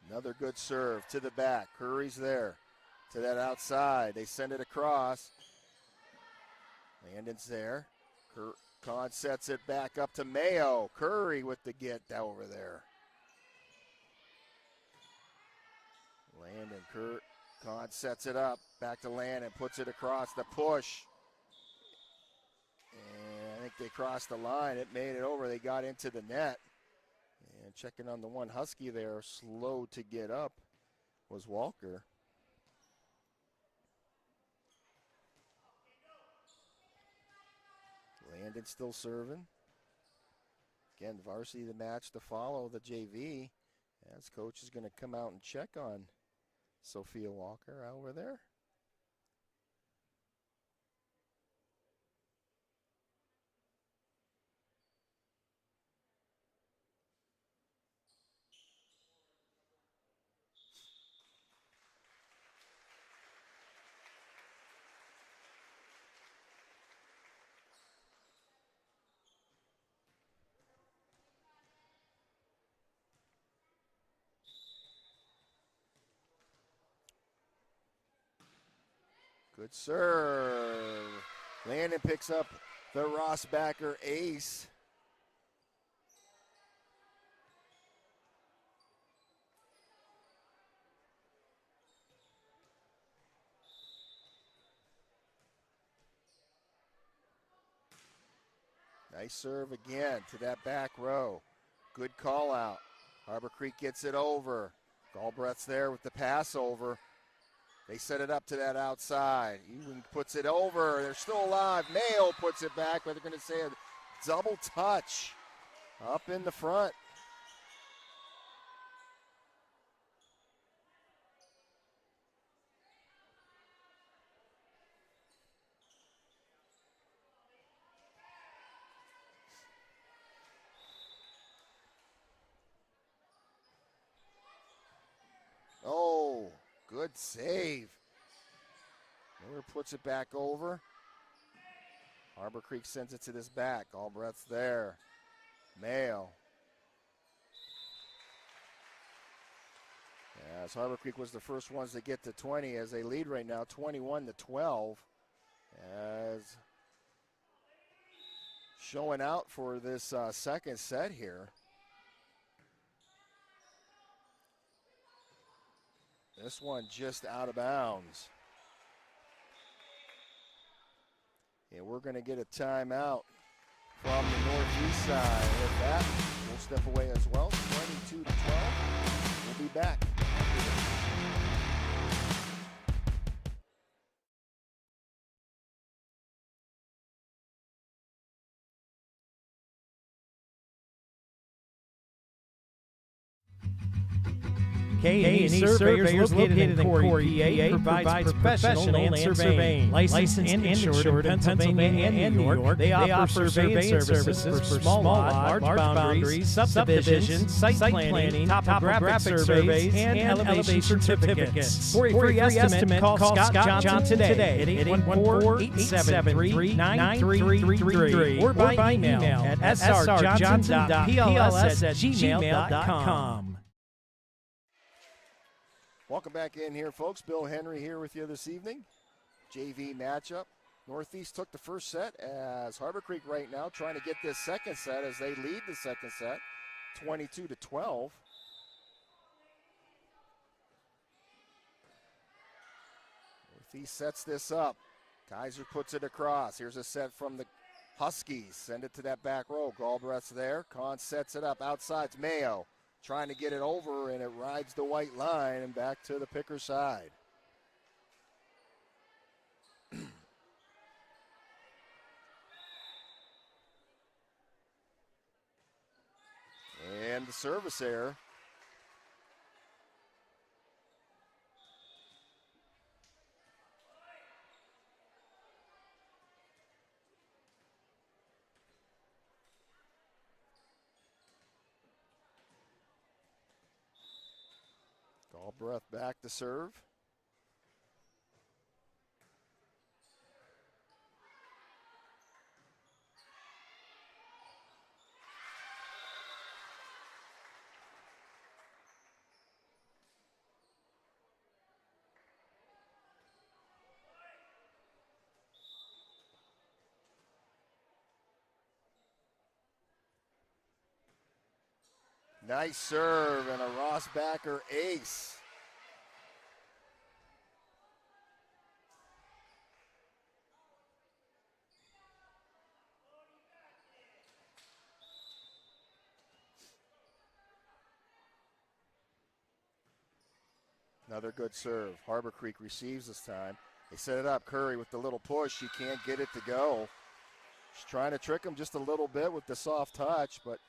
Another good serve to the back. Curry's there to that outside. They send it across. Landon's there. Kahn sets it back up to Mayo. Curry with the get over there. Kahn sets it up. Back to Landon. Puts it across the push. And I think they crossed the line. It made it over. They got into the net. And checking on the one Husky there, slow to get up, was Walker. Landon still serving. Again, Varsity the match to follow the JV. As coach is going to come out and check on Sophia Walker over there. Good serve. Landon picks up the Rossbacher ace. Nice serve again to that back row. Good call out. Harbor Creek gets it over. Galbraith's there with the pass over. They set it up to that outside. Ewing puts it over. They're still alive. Mayo puts it back, but they're going to say a double touch up in the front. good save. Miller puts it back over. Harbor Creek sends it to this back. Galbraith's there. Mayo. As Harbor Creek was the first ones to get to 20 as they lead right now 21-12. As showing out for this second set here. This one just out of bounds. And we're going to get a timeout from the northeast side. With that, we'll step away as well. 22-12. We'll be back. K&E Surveyors located in Corey, PA, provides professional land surveying. Licensed and insured in Pennsylvania and New York. They offer surveying services for small lot, large boundaries, subdivisions, site planning, topographic surveys, and elevation certificates. For a free estimate, call Scott Johnson today at 814-873-9333 or by email at srjohnson.pls@gmail.com. Welcome back in here, folks. Bill Henry here with you this evening. JV matchup. Northeast took the first set as Harbor Creek right now trying to get this second set as they lead the second set, 22-12. Northeast sets this up. Kaiser puts it across. Here's a set from the Huskies. Send it to that back row. Galbraith's there. Kahn sets it up. Outside's Mayo. Trying to get it over, and it rides the white line and back to the picker side. And the service error. Galbraith back to serve. Nice serve and a Rossbacker ace. Another good serve. Harbor Creek receives this time. They set it up. Curry with the little push. She can't get it to go. She's trying to trick him just a little bit with the soft touch, but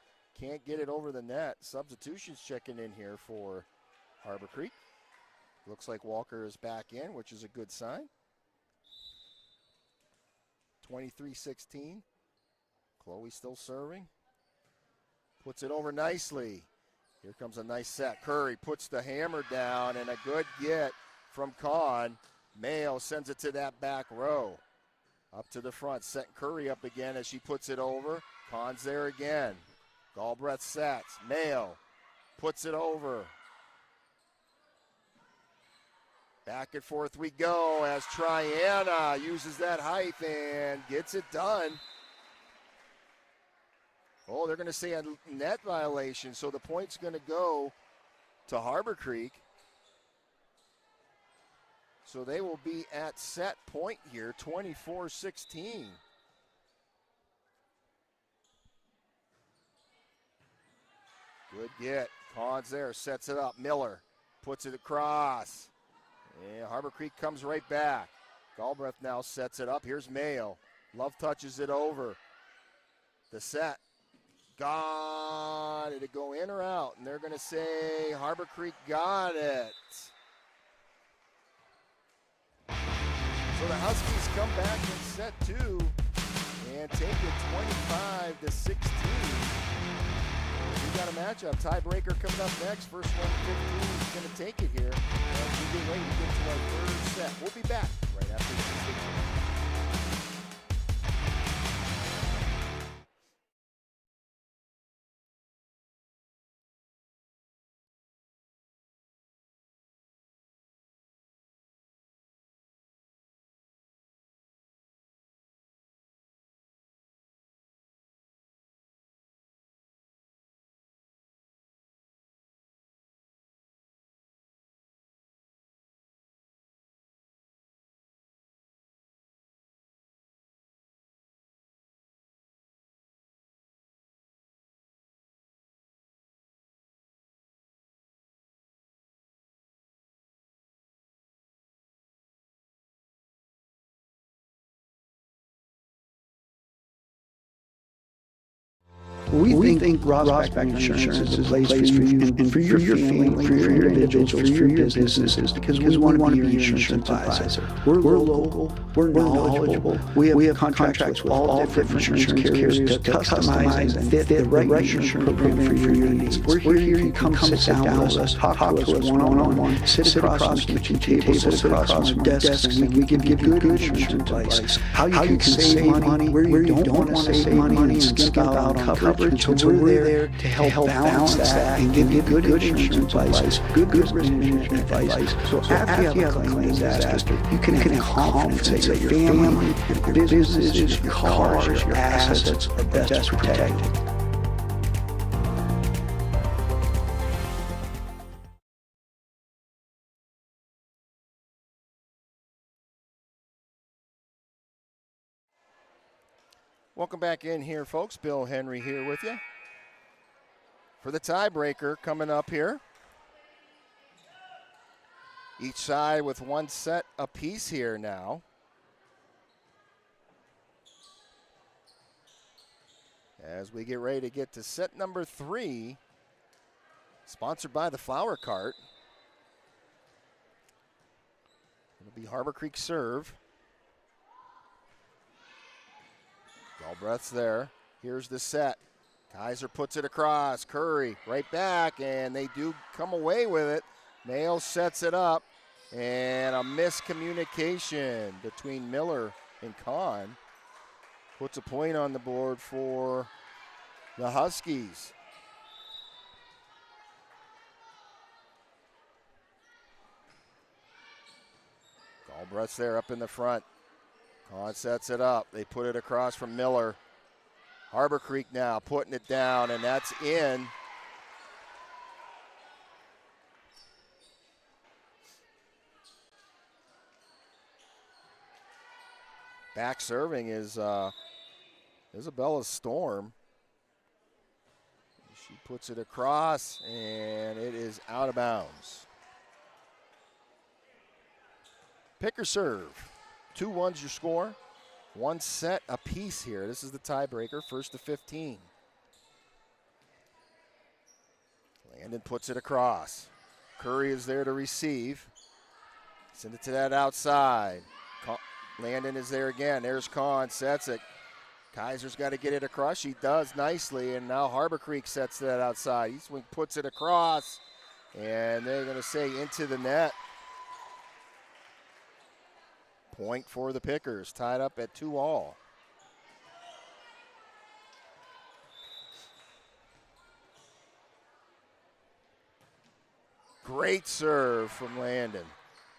can't get it over the net. Substitutions checking in here for Harbor Creek. Looks like Walker is back in, which is a good sign. 23-16. Chloe still serving. Puts it over nicely. Here comes a nice set. Curry puts the hammer down and a good get from Kahn. Mayo sends it to that back row. Up to the front. Set Curry up again as she puts it over. Kahn's there again. Galbraith sets. Mayo puts it over. Back and forth we go as Triana uses that height and gets it done. Oh, they're going to say a net violation, so the point's going to go to Harbor Creek. So they will be at set point here, 24-16. Good get. Kahn's there, sets it up. Miller puts it across. And Harbor Creek comes right back. Galbraith now sets it up. Here's Mayo. Love touches it over. The set. Gone. Did it go in or out? And they're going to say Harbor Creek got it. So the Huskies come back in set two and take it 25-16. we've got a matchup. Tiebreaker coming up next. First one, 15 is going to take it here. And we get ready to get to our third set. We'll be back right after this. We think Prospect Insurance is a place for you and for your family, for your individuals, for your businesses, because we want to be your insurance advisor. We're local, we're knowledgeable, we have contracts with all different insurance carriers to customize and fit the right insurance program for your needs. We're here, you can come sit down with us, talk to us one-on-one, sit across from the kitchen table, sit across from desks, and we give you good insurance advice. How you can save money, where you don't want to save money and skimp out on coverage. So we're there to help balance that and give you good insurance advice, good risk management advice. So after you have a claim disaster, you can have confidence that your family, your businesses, your cars, your assets are best protected. Welcome back in here, folks. Bill Henry here with you for the tiebreaker coming up here. Each side with one set apiece here now. As we get ready to get to set number 3, sponsored by the Flower Cart. It'll be Harbor Creek serve. Galbraith's there. Here's the set. Kaiser puts it across. Curry right back, and they do come away with it. Mayo sets it up, and a miscommunication between Miller and Kahn puts a point on the board for the Huskies. Galbraith's there up in the front. Kahn sets it up. They put it across from Miller. Harbor Creek now putting it down, and that's in. Back serving is Isabella Storm. She puts it across, and it is out of bounds. Pick or serve. 2-1's your score. One set apiece here. This is the tiebreaker, first to 15. Landon puts it across. Curry is there to receive. Send it to that outside. Landon is there again. There's Kahn, sets it. Kaiser's got to get it across. She does nicely, and now Harbor Creek sets that outside. Eastwing puts it across, and they're going to say into the net. Point for the Pickers, tied up at 2-all. Great serve from Landon.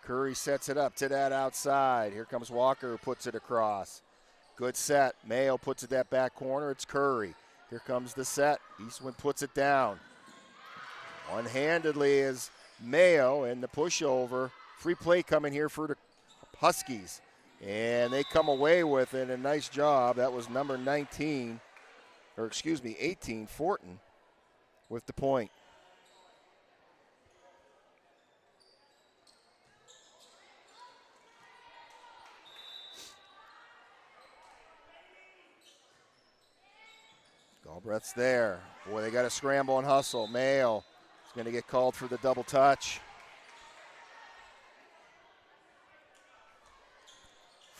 Curry sets it up to that outside. Here comes Walker, who puts it across. Good set. Mayo puts it that back corner. It's Curry. Here comes the set. Eastwind puts it down. One-handedly is Mayo, and the pushover. Free play coming here for the Huskies, and they come away with it. A nice job. That was number 18, Fortin, with the point. Galbraith's there. Boy, they got to scramble and hustle. Mayo is going to get called for the double touch.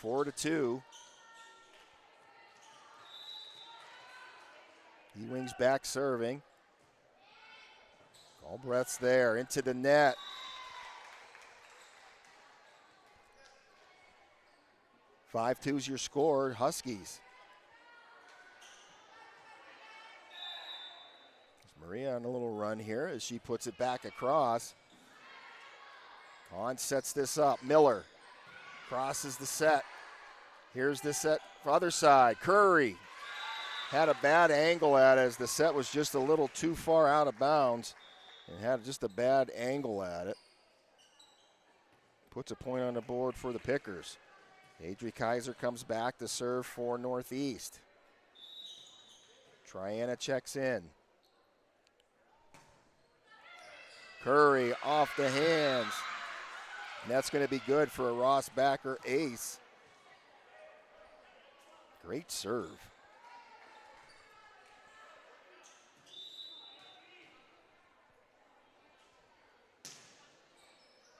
4-2. He wings back serving. Galbraith's there, into the net. Five two's your score, Huskies. Maria on a little run here as she puts it back across. Kahn sets this up. Miller crosses the set. Here's the set for other side. Curry had a bad angle at it as the set was just a little too far out of bounds and had just a bad angle at it. Puts a point on the board for the Pickers. Adri Kaiser comes back to serve for Northeast. Triana checks in. Curry off the hands. And that's going to be good for a Ross Backer ace. Great serve.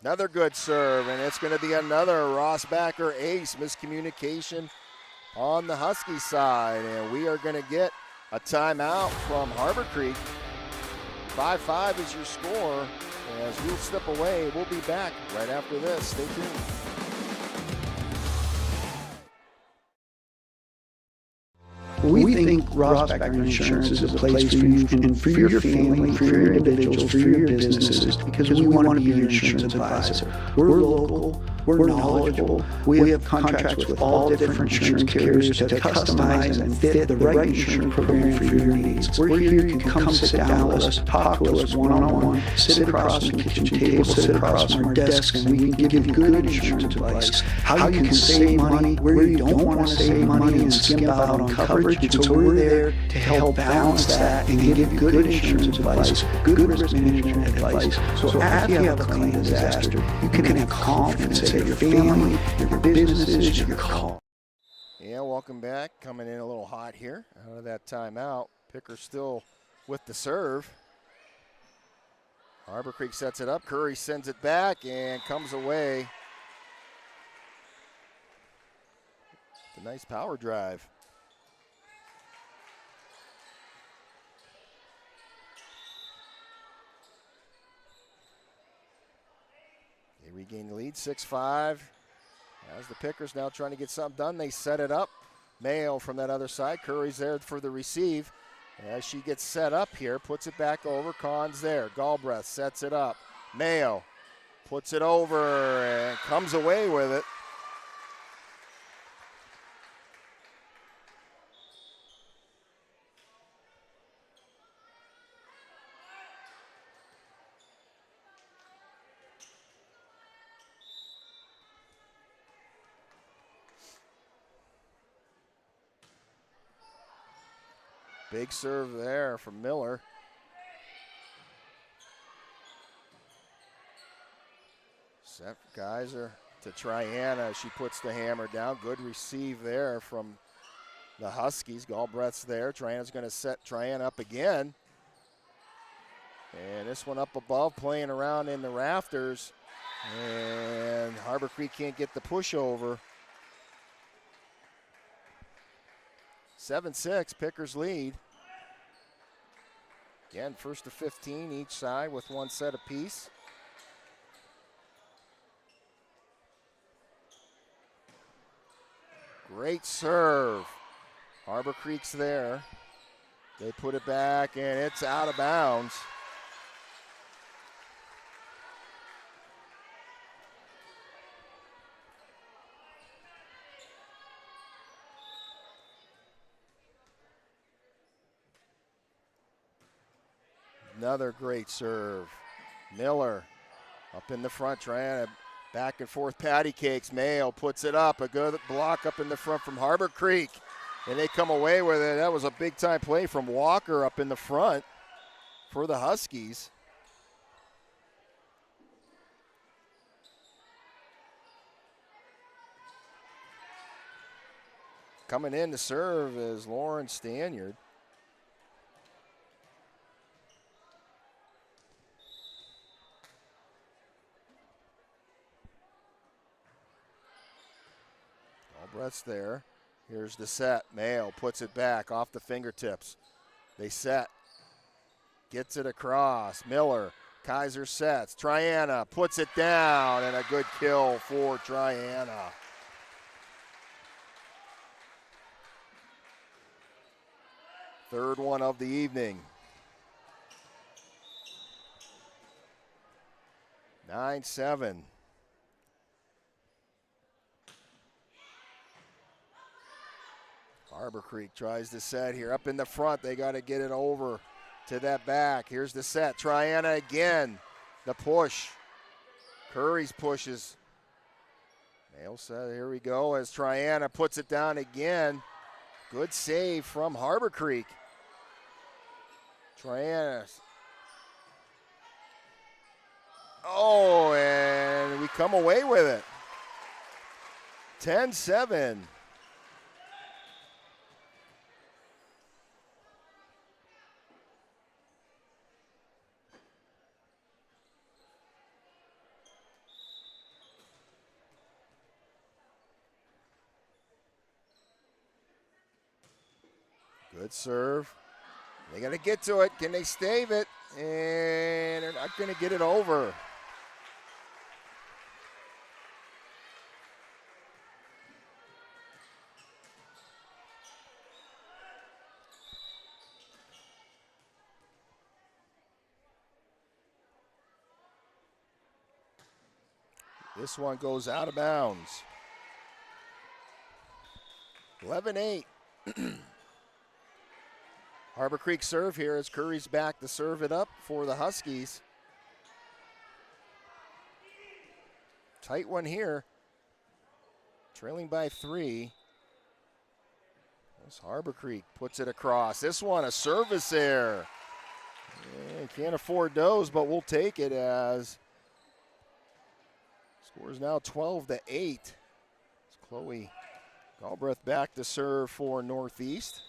Another good serve, and it's going to be another Ross Backer ace. Miscommunication on the Husky side, and we are going to get a timeout from Harbor Creek. 5-5 is your score. As we'll step away, we'll be back right after this. Stay tuned. We think Rossbacker Insurance is a place for you and for your family, for your individuals, for your businesses, because we want to be your insurance advisor. We're local, we're knowledgeable, we have contracts with all different insurance carriers to customize and fit the right insurance program for your needs. We're here, you can come sit down with us, talk to us one-on-one, sit across from the kitchen table, sit across from our desks, and we can give you good insurance advice. How you can save money, where you don't want to save money and skimp out on coverage. And so we're there to help balance that and give you good insurance advice, good risk management advice. So after you have a claim disaster, you can have confidence that your family, your businesses, your call. Yeah, welcome back. Coming in a little hot here out of that timeout. Picker still with the serve. Harbor Creek sets it up. Curry sends it back and comes away. It's a nice power drive. They regain the lead, 6-5. As the Pickers now trying to get something done, they set it up. Mayo from that other side. Curry's there for the receive. As she gets set up here, puts it back over. Kahn's there. Galbraith sets it up. Mayo puts it over and comes away with it. Big serve there from Miller. Set Geyser to Triana. She puts the hammer down. Good receive there from the Huskies. Galbraith's there. Triana's going to set Triana up again. And this one up above, playing around in the rafters. And Harbor Creek can't get the pushover. 7-6, Pickers lead. Again, first to 15 each side with one set apiece. Great serve. Harbor Creek's there. They put it back and it's out of bounds. Another great serve. Miller up in the front, trying to back and forth patty cakes. Mayo puts it up. A good block up in the front from Harbor Creek. And they come away with it. That was a big time play from Walker up in the front for the Huskies. Coming in to serve is Lauren Stanyard. Brett's there. Here's the set. Mayo puts it back off the fingertips. They set. gets it across. Miller, Kaiser sets. Triana puts it down, and a good kill for Triana. Third one of the evening. 9-7. Harbor Creek tries to set here. Up in the front, they got to get it over to that back. Here's the set. Triana again. The push. Curry's pushes. Nail set. Here we go as Triana puts it down again. Good save from Harbor Creek. Triana. Oh, and we come away with it. 10-7. Good serve. They got to get to it. Can they stave it? And they're not going to get it over. This one goes out of bounds. 11-8. Harbor Creek serve here as Curry's back to serve it up for the Huskies. Tight one here. Trailing by 3. As Harbor Creek puts it across. This one, a service error. Yeah, can't afford those, but we'll take it as score is now 12-8. It's Chloe Galbraith back to serve for Northeast.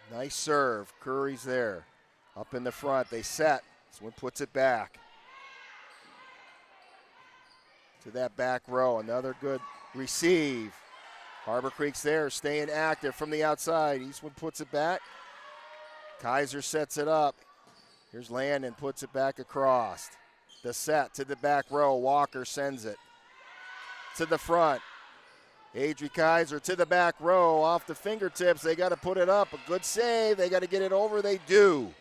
Nice serve. Curry's there. Up in the front. They set. This one puts it back to that back row. Another good receive. Harbor Creek's there, staying active from the outside. Eastwood puts it back. Kaiser sets it up. Here's Landon, puts it back across. The set to the back row. Walker sends it to the front. Adri Kaiser to the back row, off the fingertips. They got to put it up. A good save. They got to get it over. They do.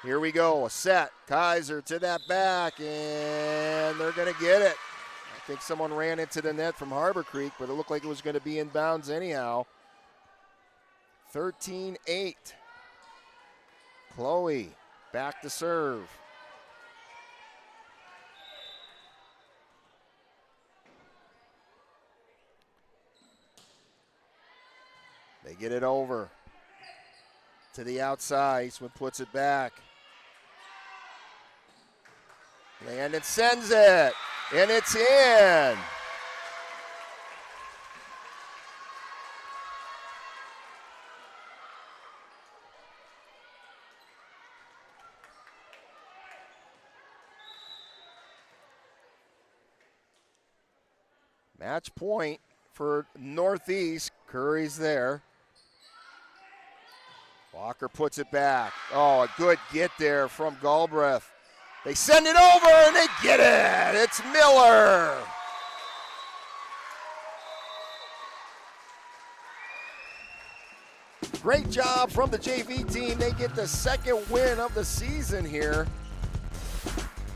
Here we go. A set. Kaiser to that back, and they're going to get it. I think someone ran into the net from Harbor Creek, but it looked like it was going to be in bounds anyhow. 13-8. Chloe back to serve. They get it over to the outside. Eastwood puts it back. Landon sends it, and it's in. Match point for Northeast. Curry's there. Walker puts it back. Oh, a good get there from Galbraith. They send it over and they get it. It's Miller. Great job from the JV team. They get the second win of the season here.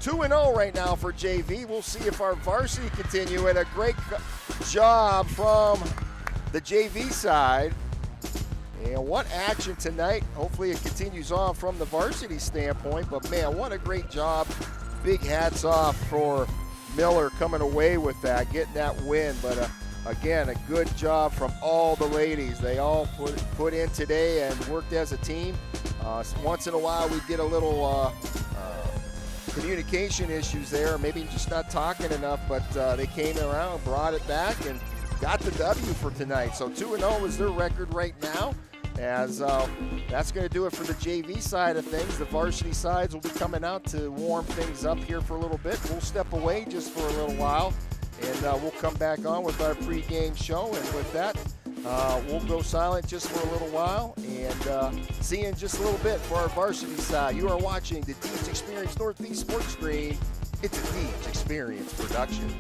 2-0 right now for JV. We'll see if our varsity continue. And a great job from the JV side. And what action tonight. Hopefully it continues on from the varsity standpoint. But, man, what a great job. Big hats off for Miller coming away with that, getting that win. But, again, a good job from all the ladies. They all put in today and worked as a team. Once in a while we get a little communication issues there, maybe just not talking enough, but they came around, brought it back, and got the W for tonight. So 2-0 is their record right now, as that's going to do it for the JV side of things. The varsity sides will be coming out to warm things up here for a little bit. We'll step away just for a little while, and we'll come back on with our pregame show. And with that, We'll go silent just for a little while and see you in just a little bit for our varsity side. You are watching the DeeJ Experience Northeast Sports Stream. It's a DeeJ Experience production.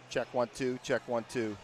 Check 1 2, check 1 2.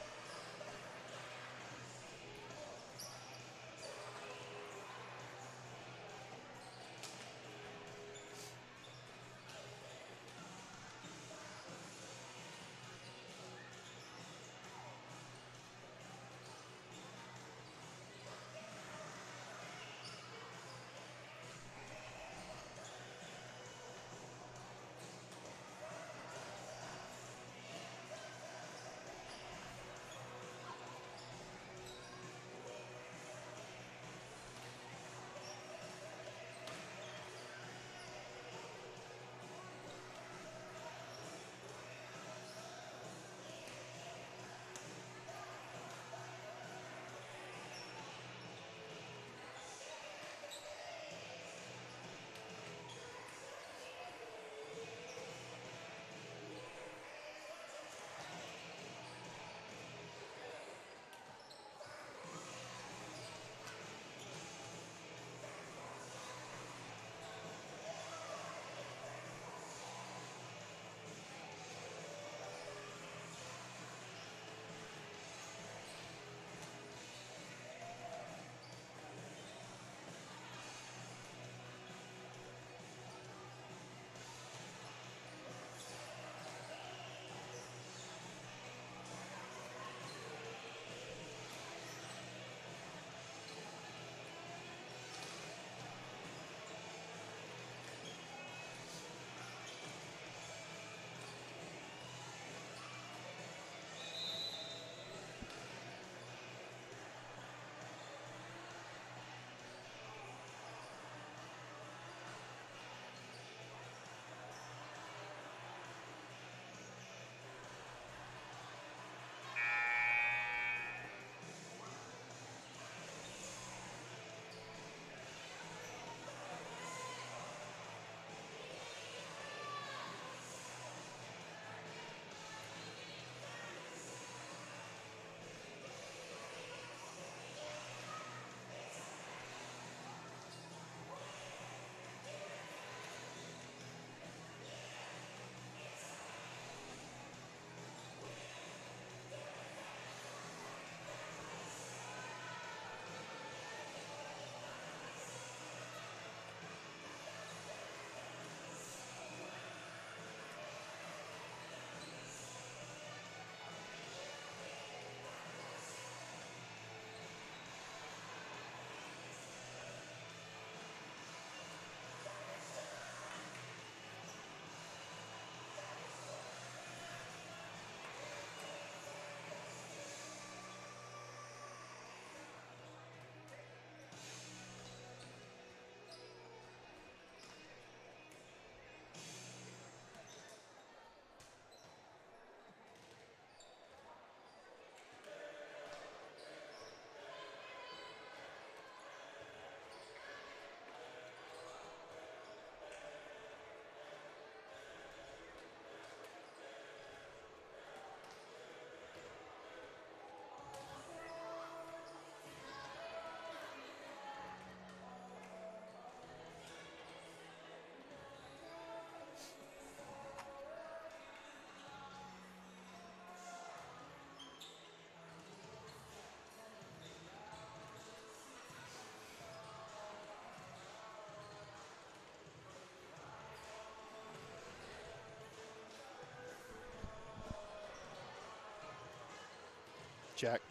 check.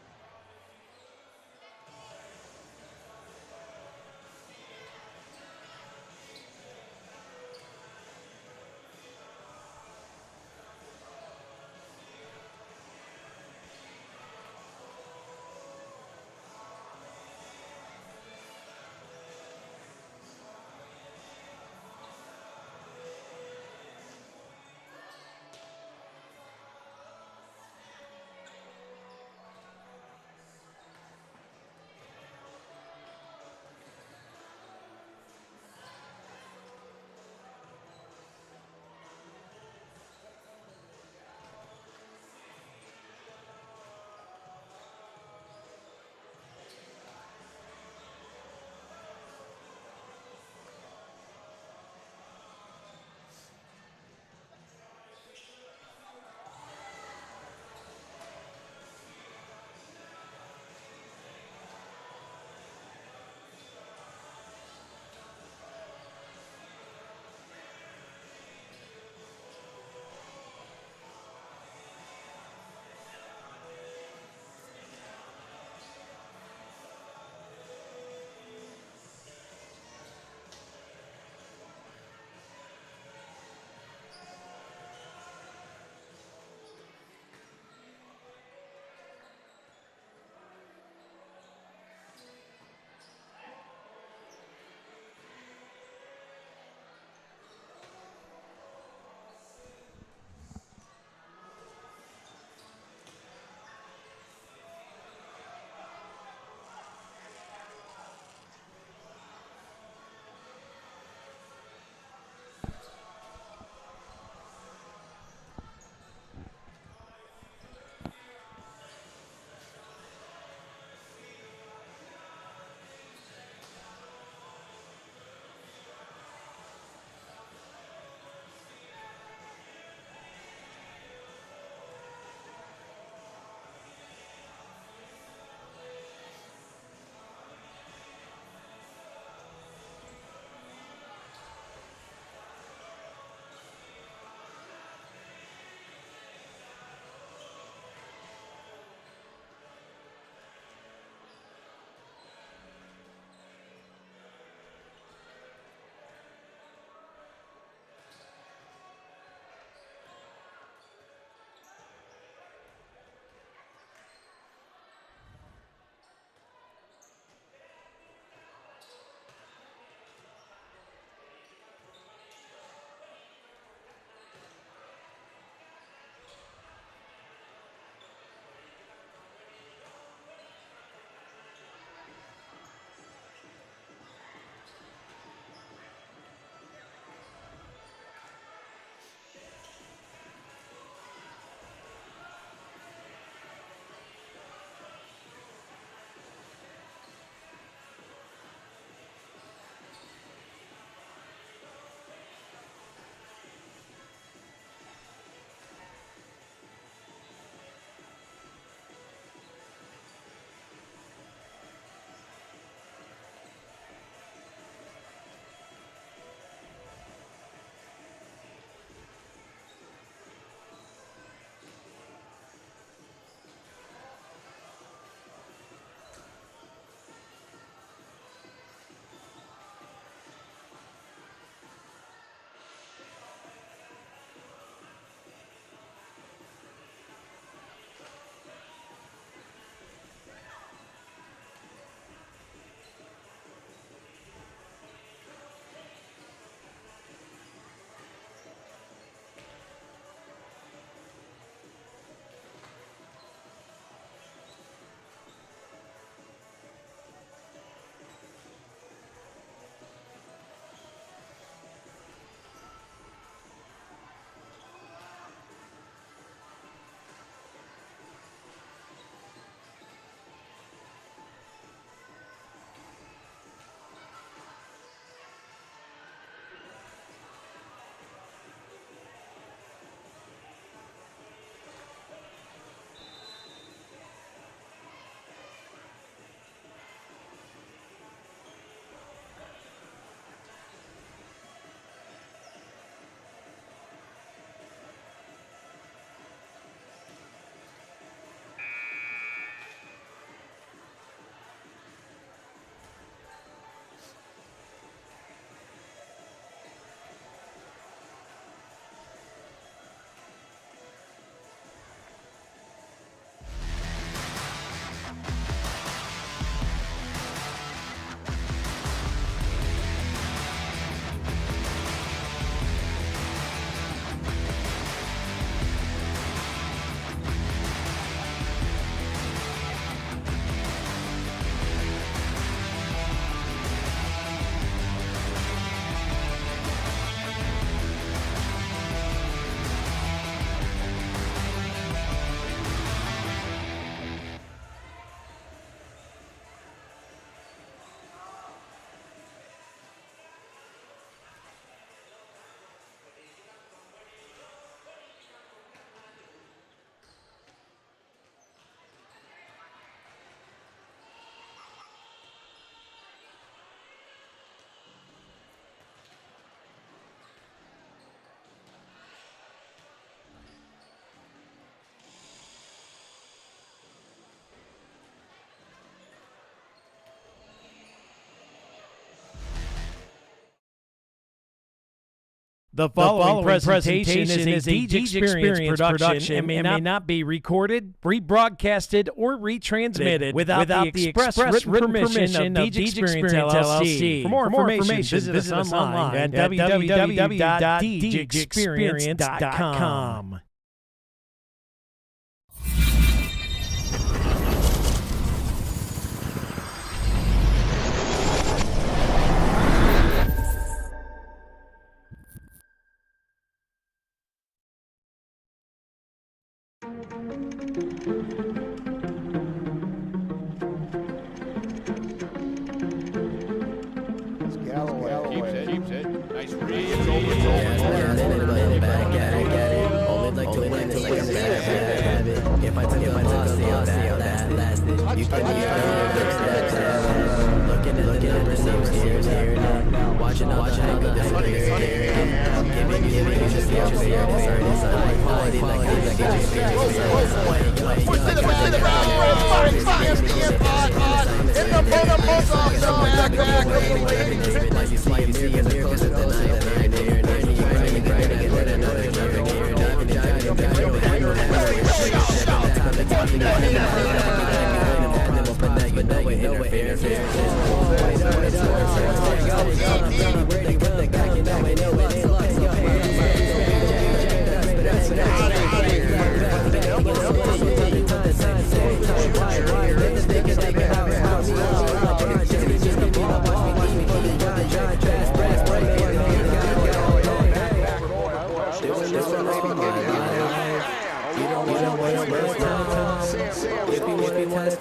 The following presentation is a DeeJ Experience production and may not be recorded, rebroadcasted, or retransmitted without the express written permission of DeeJ Experience LLC. For more information, visit us online at www.deejexperience.com. Keeps it. Nice read. If I took a loss, see how that lasted. You can be looking at the numbers, here now. Watching how the hype giving you just the opposite. High quality like DeeJ Experience. Push to the ground for a fire, in the bottom, Like you see in miracles at the night.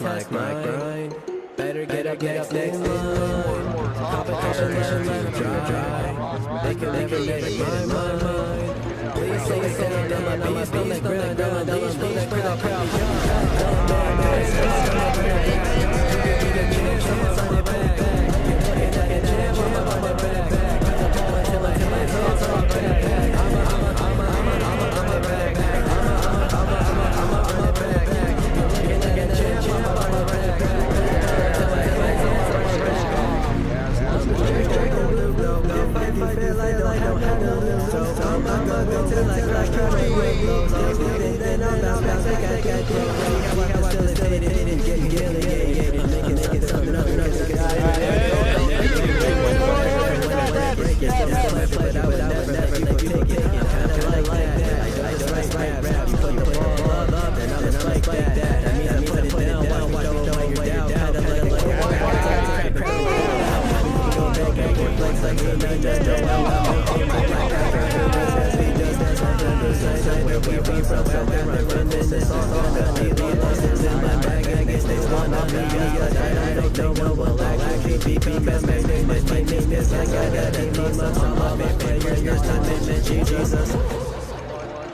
Like my grind, better get up next line. Competition learn to dry. They can make it my mind. Please say down my beast on the ground, down the leash, please for the crowd.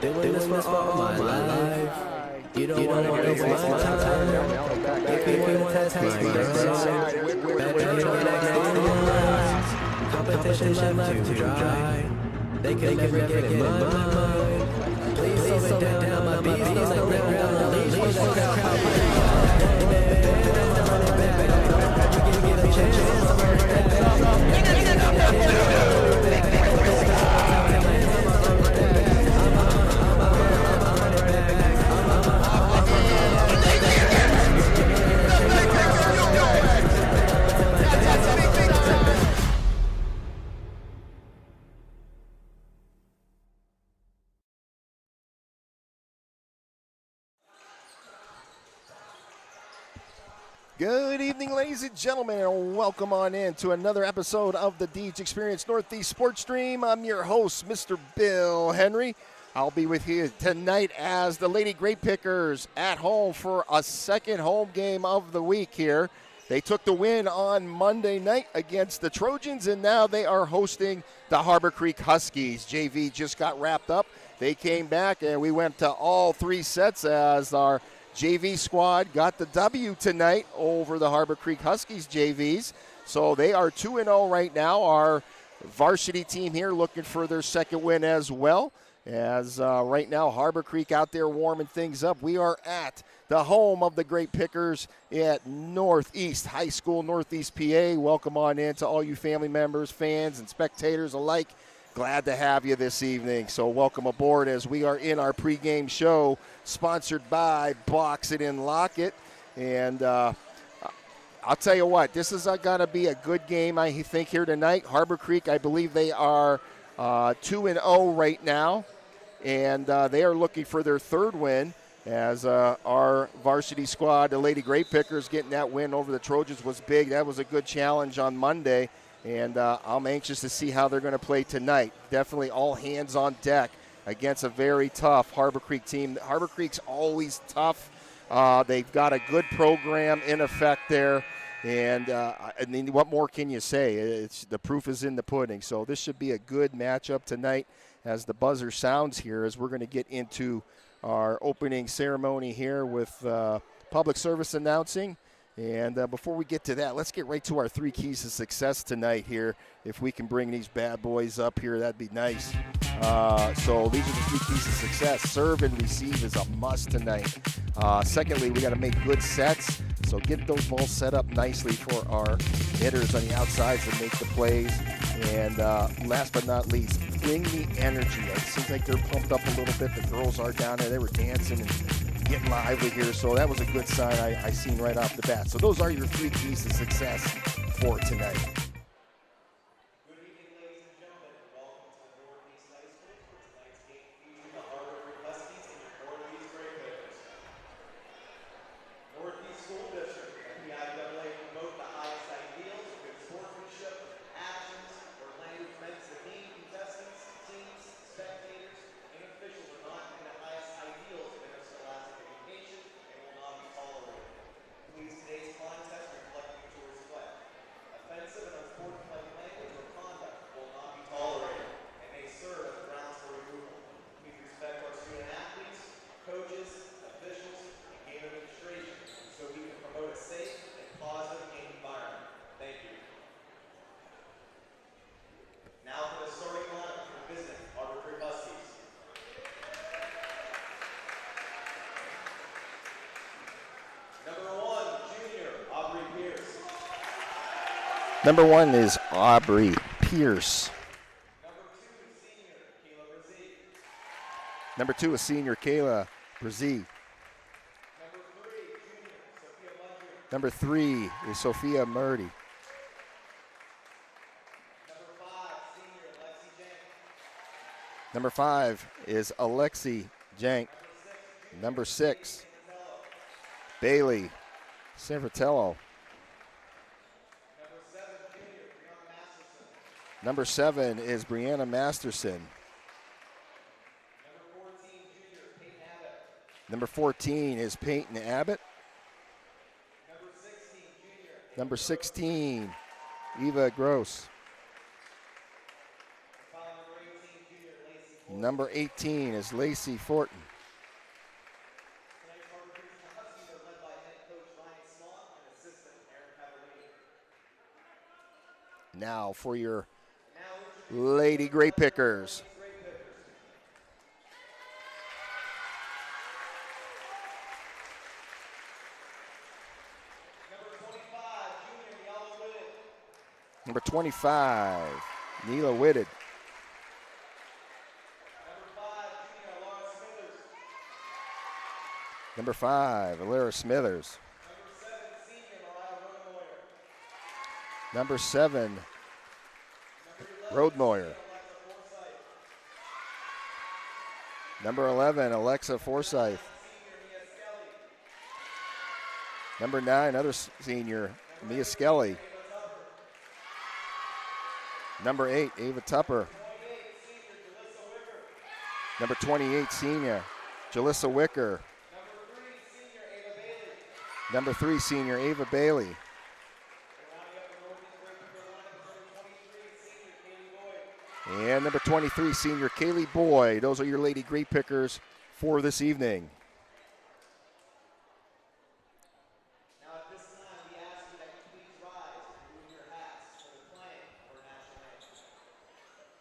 Doing this for all my life. You don't want to waste my time. If you want to test my grind, better get on next line. Competition left to dry. They can never get in my mind. Please slow it down, my beast on the ground. Leash for the crowd. Good evening, ladies and gentlemen, and welcome on in to another episode of the DeeJ Experience Northeast Sports Stream. I'm your host, Mr. Bill Henry. I'll be with you tonight as the Lady Grape Pickers at home for a second home game of the week here. They took the win on Monday night against the Trojans, and now they are hosting the Harbor Creek Huskies. JV just got wrapped up. They came back, and we went to all three sets as our JV squad got the W tonight over the Harbor Creek Huskies JVs. So they are 2-0 right now. Our varsity team here looking for their second win as well. As right now Harbor Creek out there warming things up. We are at the home of the Grape Pickers at Northeast High School, Northeast PA. Welcome on in to all you family members, fans, and spectators alike Glad to have you this evening. So welcome aboard as we are in our pregame show sponsored by Box It and Lock It. And I'll tell you what, this is going to be a good game, I think, here tonight. Harbor Creek, I believe they are 2-0 right now. And they are looking for their third win as our varsity squad, the Lady Grape Pickers, getting that win over the Trojans was big. That was a good challenge on Monday. And I'm anxious to see how they're going to play tonight. Definitely all hands on deck against a very tough Harbor Creek team. Harbor Creek's always tough. They've got a good program in effect there. And I mean, what more can you say? The proof is in the pudding. So this should be a good matchup tonight as the buzzer sounds here, as we're going to get into our opening ceremony here with public service announcing. And before we get to that, let's get right to our 3 keys to success tonight here. If we can bring these bad boys up here, that'd be nice. So these are the 3 keys to success. Serve and receive is a must tonight. Secondly, we got to make good sets. So get those balls set up nicely for our hitters on the outsides to make the plays. And last but not least, bring the energy. It seems like they're pumped up a little bit. The girls are down there. They were dancing and getting lively here. So that was a good sign I seen right off the bat. So those are your 3 keys to success for tonight. Good evening, ladies and gentlemen. Welcome to the Northeast High School for tonight's game featuring the Harbor Creek Huskies and your Northeast Grape Pickers. Northeast School District and PIAA promote the highest ideals of good sportsmanship, actions, or language meant to deem contestants, teams, spectators, and officials are not in the highest ideals of interscholastic education and will not be tolerated. Please today's contest reflecting towards play. Offensive and unsportsmanlike language or conduct will not be tolerated and may serve as grounds for removal. Please respect our student athletes, coaches, officials, and game administration so we can promote a safe and positive game environment. Thank you. Now for the starting lineup for visiting Harbor Creek Huskies. Number 1, junior, Aubrey Pierce. Number 1 is Aubrey Pierce. Number 2, senior, Kayla Brazee. Number 2 is senior Kayla Brazee. Number 3, junior, Sophia Mudry. Number 3 is Sophia Murdy. Number 5, senior, Lexi Jank. Number 5 is Alexi Jank. Number 6, Number 6, Bailey Sanfratello. Number 7, junior, Brianna Masterson. Number 7 is Brianna Masterson. Number 14, junior, Peyton Abbott. Number 14 is Peyton Abbott. Number 16, junior, Number 16, Eva Gross. Number 18, is Lacey Fortin. Number 18 is Lacey Fortin. Tonight's Harbor Creek Huskies are led by head coach Ryan Swan and assistant Aaron Cavallini. Now for your Lady Grape Pickers. Number 25, junior, Neela Whitted. Number 25, Neela Whitted. Number 5, junior, Laura Smithers. Number 7, Roadmoyer. Number 11, Alexa Forsyth. Number 9, another senior, Mia Skelly. Number 8, Ava Tupper. Number 28, senior, Jalissa Wicker. Number 3, senior, Ava Bailey. And number 23, senior, Kaylee Boyd. Those are your Lady Grape Pickers for this evening. Now at this time, we ask you that you please rise and remove your hats for the playing of our national anthem.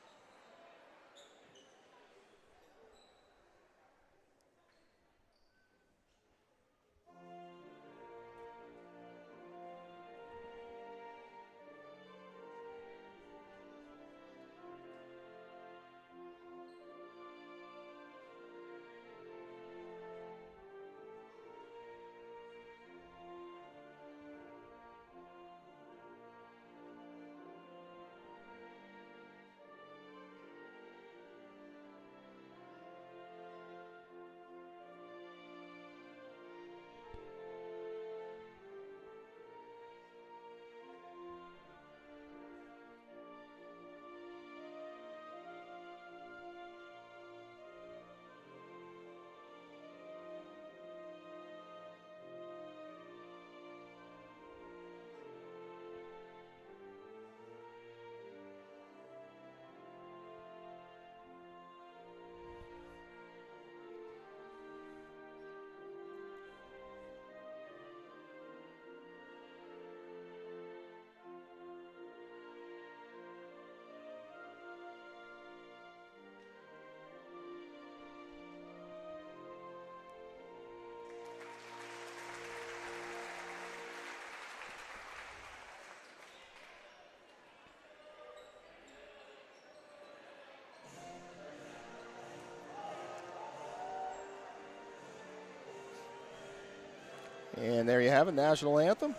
And there you have it, national anthem.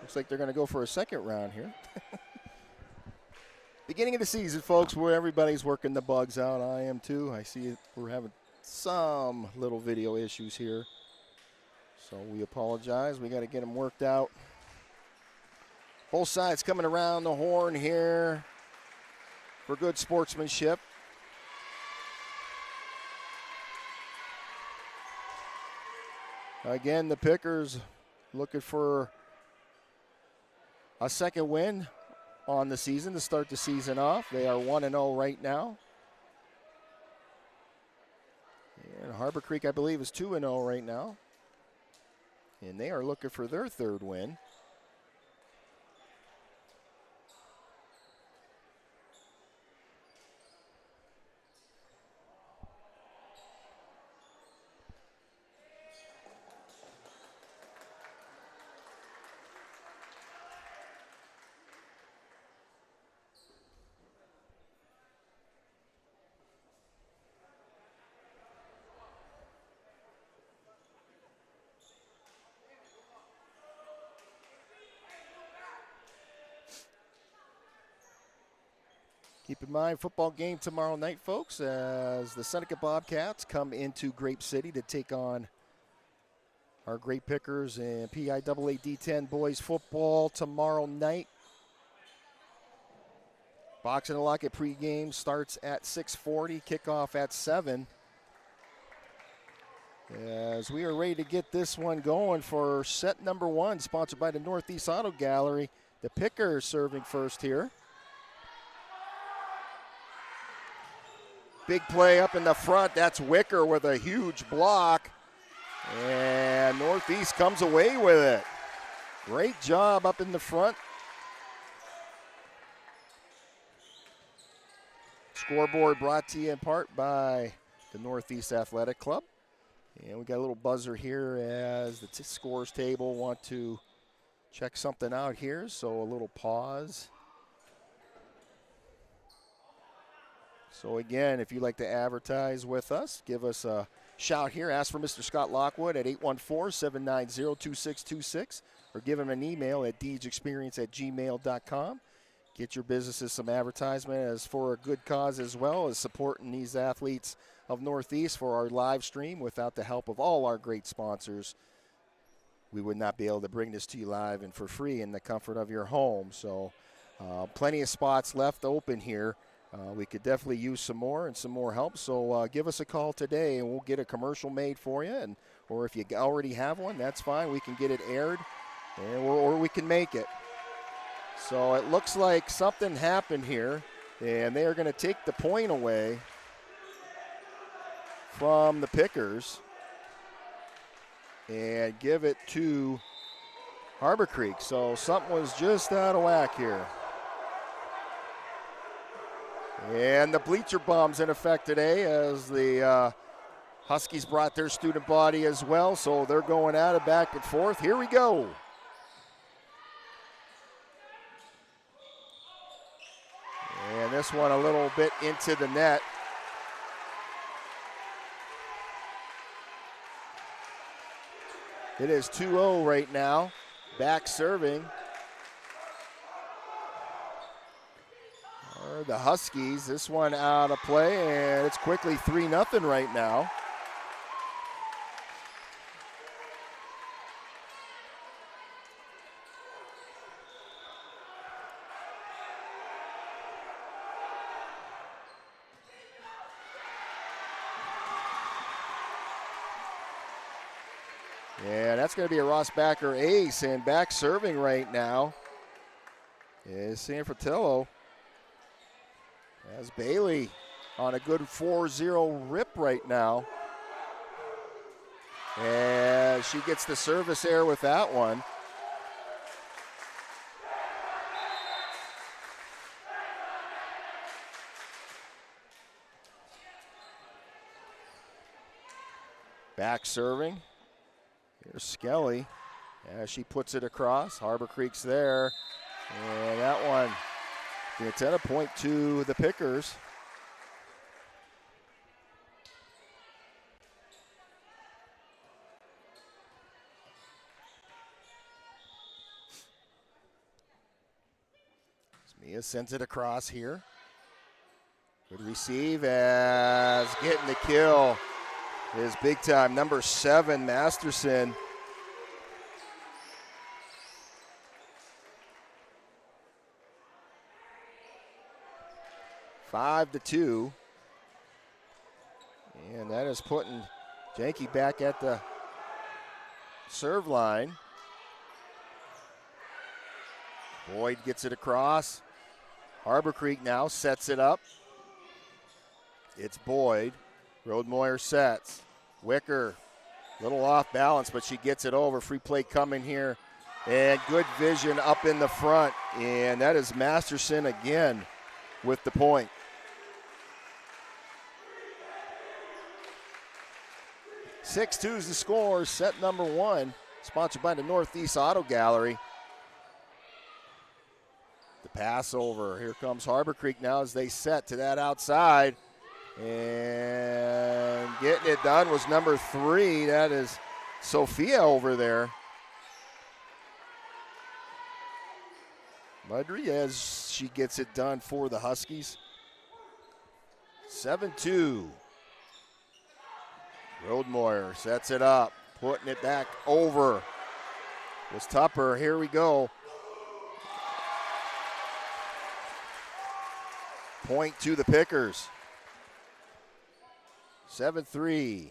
Looks like they're going to go for a second round here. Beginning of the season, folks, where everybody's working the bugs out. I am too. I see we're having some little video issues here. So we apologize. We got to get them worked out. Both sides coming around the horn here for good sportsmanship. Again, the Pickers looking for a second win on the season to start the season off. They are 1-0 right now. And Harbor Creek, I believe, is 2-0 right now. And they are looking for their third win. Keep in mind, football game tomorrow night, folks, as the Seneca Bobcats come into Grape City to take on our Grape Pickers and Piaa D-10 boys football tomorrow night. Boxing and Locket pregame starts at 6:40, kickoff at 7. As we are ready to get this one going for set number 1, sponsored by the Northeast Auto Gallery. The Pickers serving first here. Big play up in the front. That's Wicker with a huge block. And Northeast comes away with it. Great job up in the front. Scoreboard brought to you in part by the Northeast Athletic Club. And we got a little buzzer here as the scores table want to check something out here. So a little pause. So again, if you'd like to advertise with us, give us a shout here. Ask for Mr. Scott Lockwood at 814-790-2626 or give him an email at deejexperience@gmail.com. Get your businesses some advertisement as for a good cause as well as supporting these athletes of Northeast for our live stream. Without the help of all our great sponsors, we would not be able to bring this to you live and for free in the comfort of your home. So plenty of spots left open here. We could definitely use some more and some more help. So give us a call today and we'll get a commercial made for you. And or if you already have one, that's fine. We can get it aired or we can make it. So it looks like something happened here. And they are going to take the point away from the Pickers and give it to Harbor Creek. So something was just out of whack here. And the bleacher bomb's in effect today as the Huskies brought their student body as well. So they're going at it back and forth. Here we go. And this one a little bit into the net. It is 2-0 right now. Back serving. The Huskies, this one out of play, and it's quickly 3-0 right now. And that's going to be a Ross Backer ace, and back serving right now is San Fratello. As Bailey on a good 4-0 rip right now. And she gets the service error with that one. Back serving. Here's Skelly as she puts it across. Harbor Creek's there. And that one, the antenna point to the Pickers. Mia sends it across here. Good receive as getting the kill is big time. Number 7, Masterson. Five to 2. And that is putting Janke back at the serve line. Boyd gets it across. Harbor Creek now sets it up. It's Boyd. Roadmoyer sets. Wicker, little off balance, but she gets it over. Free play coming here. And good vision up in the front. And that is Masterson again with the point. 6-2 is the score. Set number 1. Sponsored by the Northeast Auto Gallery. The pass over. Here comes Harbor Creek now as they set to that outside. And getting it done was number 3. That is Sophia over there. Mudry as she gets it done for the Huskies. 7-2. Roadmoyer sets it up, putting it back over. Was Tupper. Here we go. Point to the Pickers. 7-3.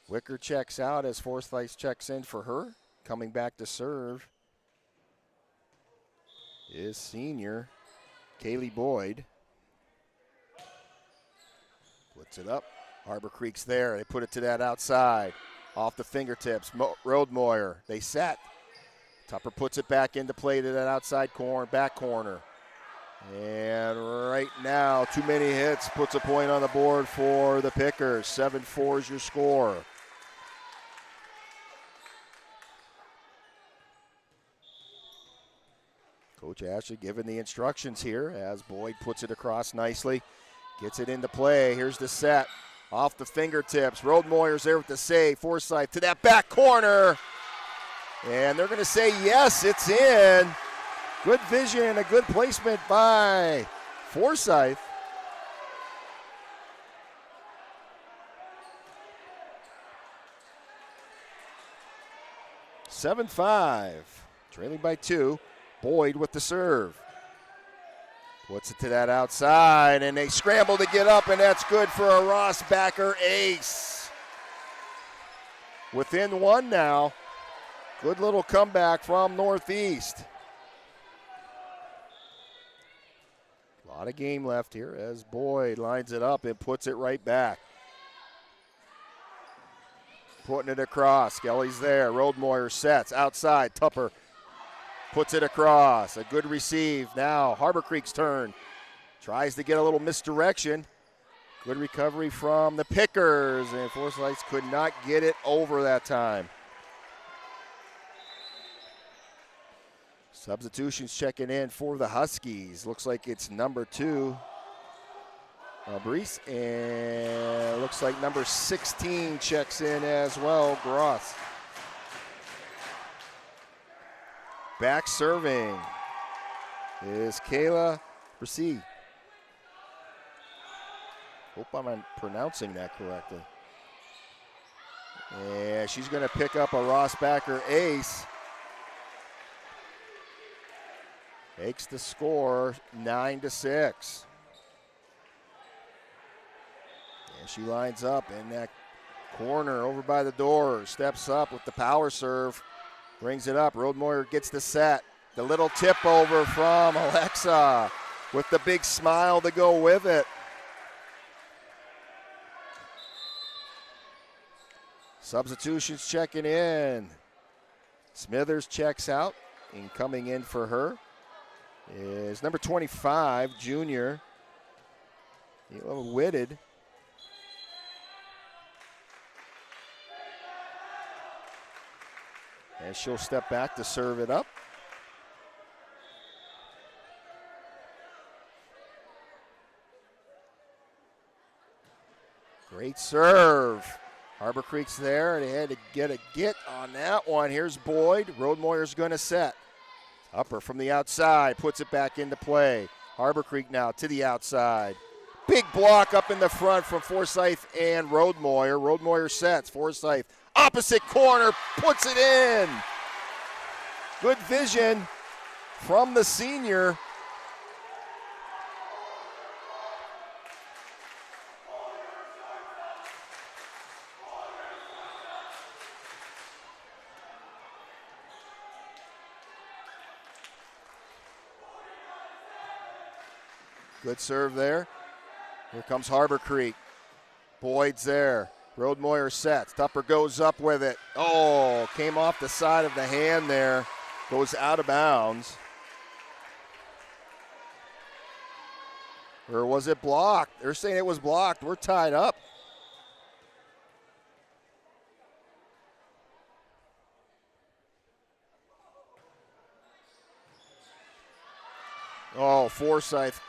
Wicker checks out as Forsyth checks in for her. Coming back to serve is senior Kaylee Boyd. Puts it up. Harbor Creek's there. They put it to that outside. Off the fingertips. Roadmoyer. They set. Tupper puts it back into play to that outside corner, back corner. And right now, too many hits. Puts a point on the board for the Pickers. 7-4 is your score. Coach Ashley giving the instructions here as Boyd puts it across nicely. Gets it into play. Here's the set. Off the fingertips. Roadmoyer's there with the save. Forsyth to that back corner. And they're going to say, yes, it's in. Good vision, a good placement by Forsyth. Seven 5, trailing by 2. Boyd with the serve. Puts it to that outside, and they scramble to get up, and that's good for a Ross Backer ace. Within 1 now. Good little comeback from Northeast. A lot of game left here as Boyd lines it up and puts it right back. Putting it across. Kelly's there. Roadmoyer sets. Outside. Tupper puts it across. A good receive. Now Harbor Creek's turn. Tries to get a little misdirection. Good recovery from the Pickers. And Forsyth could not get it over that time. Substitutions checking in for the Huskies. Looks like it's number 2, Brees, and looks like number 16 checks in as well, Gross. Back serving is Kayla Brissy. Hope I'm pronouncing that correctly. And she's going to pick up a Ross Backer ace. Makes the score 9-6. And she lines up in that corner over by the door. Steps up with the power serve. Brings it up. Roadmoyer gets the set. The little tip over from Alexa with the big smile to go with it. Substitutions checking in. Smithers checks out, and coming in for her is number 25, junior, Whitted. And she'll step back to serve it up. Great serve. Harbor Creek's there. They had to get a get on that one. Here's Boyd. Roadmoyer's going to set. Upper from the outside, puts it back into play. Harbor Creek now to the outside. Big block up in the front from Forsyth and Roadmoyer. Roadmoyer sets. Forsyth, opposite corner, puts it in. Good vision from the senior. Good serve there. Here comes Harbor Creek. Boyd's there. Roadmoyer sets. Tupper goes up with it. Oh, came off the side of the hand there. Goes out of bounds. Or was it blocked? They're saying it was blocked. We're tied up. Oh, Forsyth.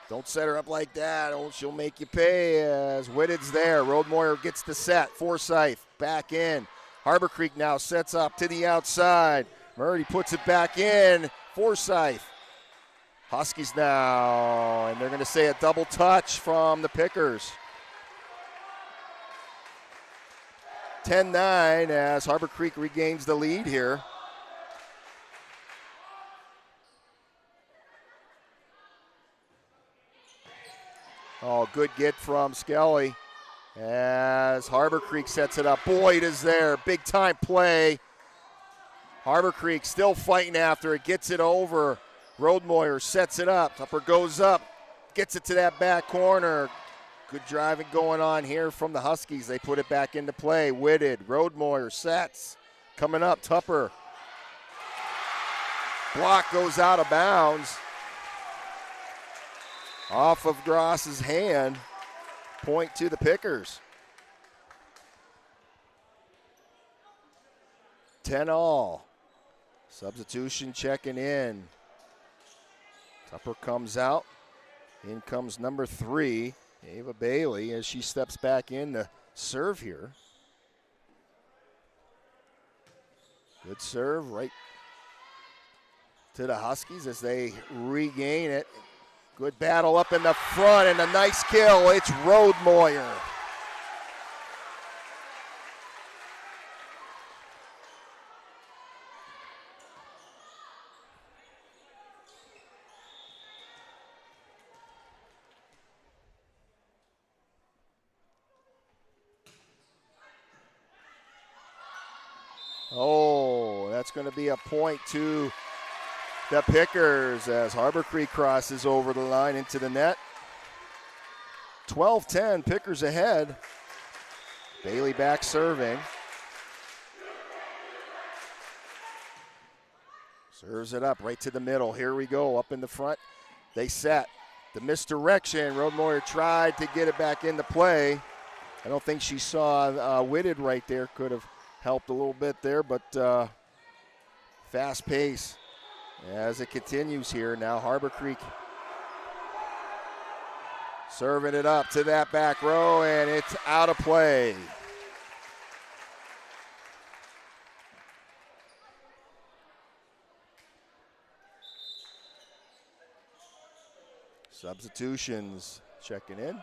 Don't set her up like that. Oh, she'll make you pay as Whitted's there. Roadmoyer gets the set. Forsyth back in. Harbor Creek now sets up to the outside. Murray puts it back in. Forsyth. Huskies now, and they're going to say a double touch from the Pickers. 10-9 as Harbor Creek regains the lead here. Oh, good get from Skelly as Harbor Creek sets it up. Boyd is there, big time play. Harbor Creek still fighting after it, gets it over. Roadmoyer sets it up. Tupper goes up, gets it to that back corner. Good driving going on here from the Huskies. They put it back into play. Whitted, Roadmoyer sets. Coming up, Tupper. Block goes out of bounds. Off of Gross's hand. Point to the Pickers. 10-all. Substitution checking in. Tupper comes out. In comes number 3, Ava Bailey, as she steps back in to serve here. Good serve right to the Huskies as they regain it. Good battle up in the front and a nice kill. It's Roadmoyer. Oh, that's going to be a point to the Pickers as Harbor Creek crosses over the line into the net. 12-10, Pickers ahead. Bailey back serving. Serves it up right to the middle. Here we go, up in the front. They set. The misdirection. Roadmoyer tried to get it back into play. I don't think she saw Whitted right there. Could have helped a little bit there, but fast pace as it continues here. Now Harbor Creek serving it up to that back row, and it's out of play. Substitutions checking in.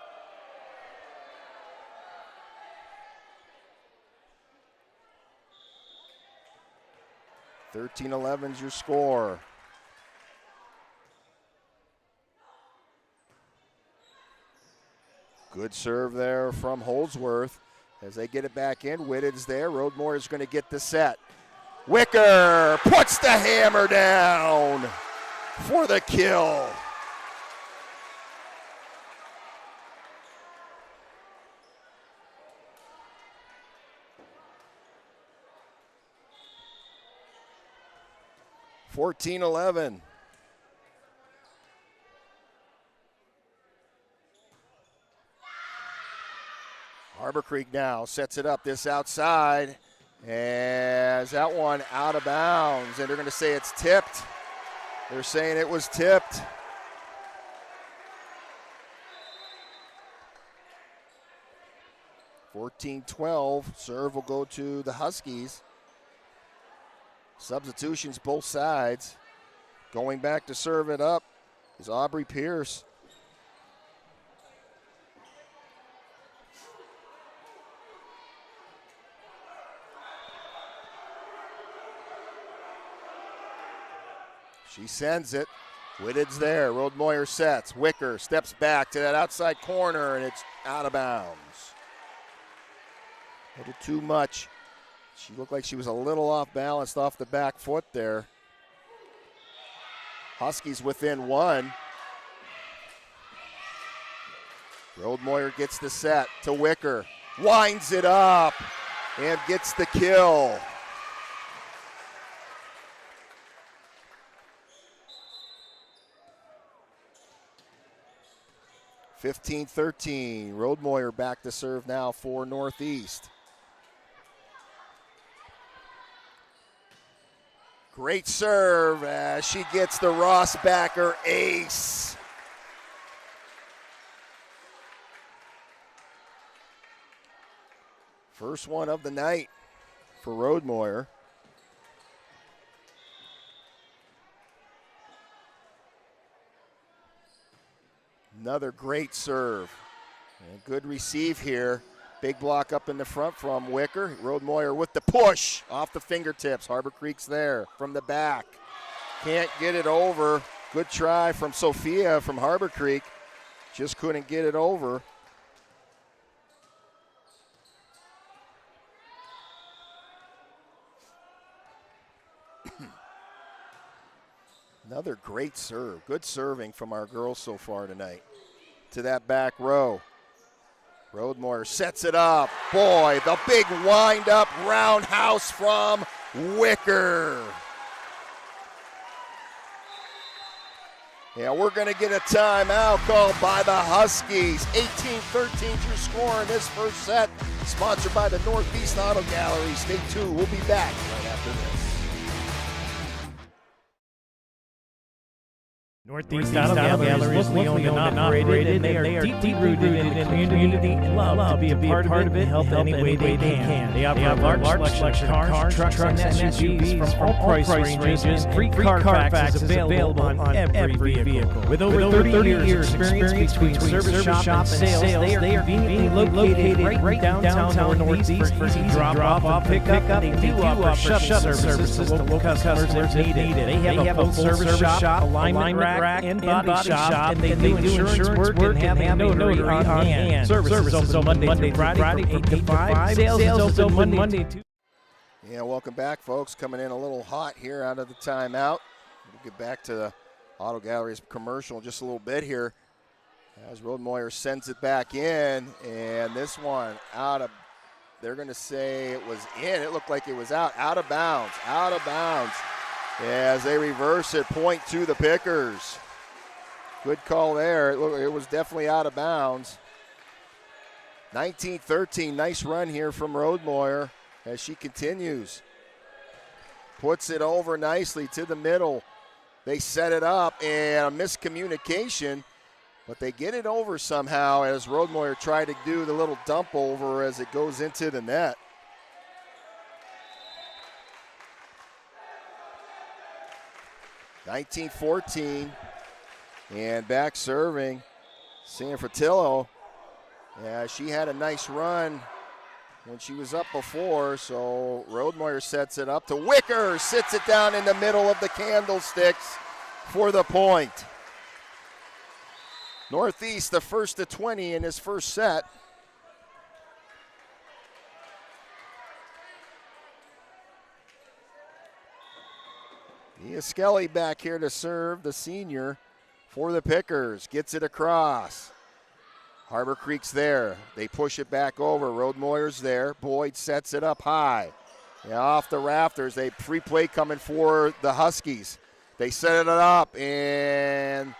$13-11's your score. Good serve there from Holdsworth as they get it back in. Whitted's there. Roadmoyer is going to get the set. Wicker puts the hammer down for the kill. $14-11. Harbor Creek now sets it up this outside as that one out of bounds, and they're going to say it's tipped. They're saying it was tipped. $14-12. Serve will go to the Huskies. Substitutions both sides. Going back to serve it up is Aubrey Pierce. She sends it. Whitted's there. Roadmoyer sets. Wicker steps back to that outside corner, and it's out of bounds. A little too much. She looked like she was a little off balance off the back foot there. Huskies within one. Roadmoyer gets the set to Wicker. Winds it up and gets the kill. 15-13. Roadmoyer back to serve now for Northeast. Great serve as she gets the Rossbacker ace. First one of the night for Roadmoyer. Another great serve. And good receive here. Big block up in the front from Wicker. Roadmoyer with the push off the fingertips. Harbor Creek's there from the back. Can't get it over. Good try from Sophia from Harbor Creek. Just couldn't get it over. Another great serve. Good serving from our girls so far tonight. To that back row. Roadmoyer sets it up. Boy, the big wind-up roundhouse from Wicker. Yeah, we're going to get a timeout called by the Huskies. 18-13 your score in this first set. Sponsored by the Northeast Auto Gallery. Stay tuned. We'll be back right after this. Northeast Auto Gallery is locally owned and operated, and they are deeply rooted in the community and love to be a part of it and help any way they can. They offer a large selection of cars, trucks, and SUVs from all price ranges, and free Carfax is available on every vehicle. With over 30 years experience between service shop and sales, they are conveniently located right downtown Northeast for easy drop-off and pick-up. They do offer shuttle services to local customers if needed. They have a full-service shop, alignment rack, and body shop, and they do insurance work and have a notary on hand. Service is open Monday through Friday from 8 to 5. Sales is open Monday to... Yeah, welcome back, folks. Coming in a little hot here out of the timeout. We'll get back to the Auto Gallery's commercial in just a little bit here as Roadmoyer sends it back in, and this one out of, they're going to say it was in. It looked like it was out of bounds, as they reverse it, point to the Pickers. Good call there. It was definitely out of bounds. 19-13, nice run here from Roadmoyer as she continues. Puts it over nicely to the middle. They set it up, and a miscommunication, but they get it over somehow as Roadmoyer tried to do the little dump over as it goes into the net. 19-14, and back serving San Fratello. Yeah, she had a nice run when she was up before, so Roadmoyer sets it up to Wicker, sits it down in the middle of the candlesticks for the point. Northeast, the first to 20 in his first set. Nia Skelly back here to serve, the senior for the Pickers. Gets it across. Harbor Creek's there. They push it back over. Roadmoyer's there. Boyd sets it up high. Yeah, off the rafters. They free play coming for the Huskies. They set it up and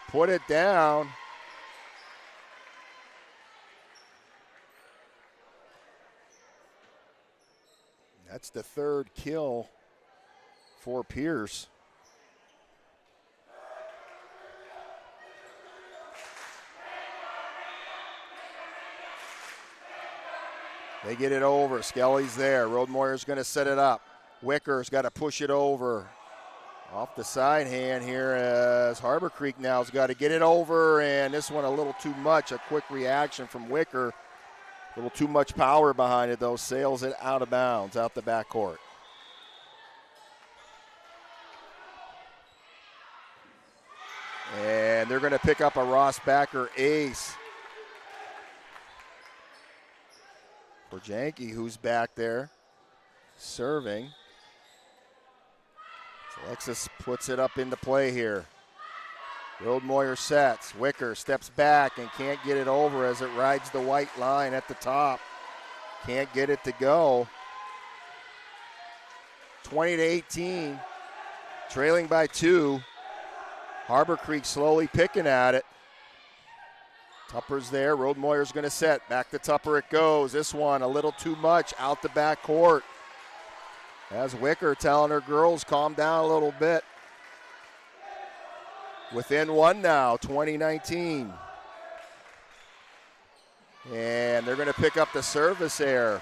put it down. That's the third kill for Pierce. They get it over. Skelly's there. Roadmoyer's going to set it up. Wicker's got to push it over. Off the side hand here as Harbor Creek now has got to get it over, and this one a little too much. A quick reaction from Wicker. A little too much power behind it, though. Sails it out of bounds, out the backcourt. And they're going to pick up a Rossbacher ace. For Janke, who's back there serving. So Alexis puts it up into play here. Roadmoyer sets. Wicker steps back and can't get it over as it rides the white line at the top. Can't get it to go. 20-18. Trailing by 2. Harbor Creek slowly picking at it. Tupper's there. Roadmoyer's going to set. Back to Tupper it goes. This one a little too much out the back court. As Wicker telling her girls, calm down a little bit. Within 1 now, 20-19. And they're going to pick up the service error.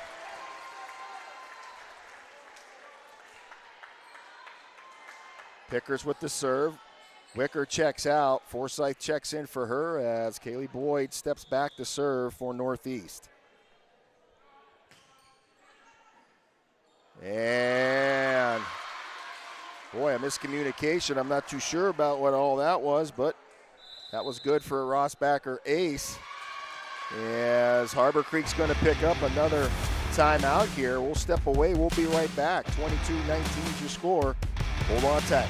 Pickers with the serve. Wicker checks out. Forsyth checks in for her as Kaylee Boyd steps back to serve for Northeast. And, boy, a miscommunication. I'm not too sure about what all that was, but that was good for a Rossbacher ace. As Harbor Creek's going to pick up another timeout here. We'll step away. We'll be right back. 22-19 is your score. Hold on tight.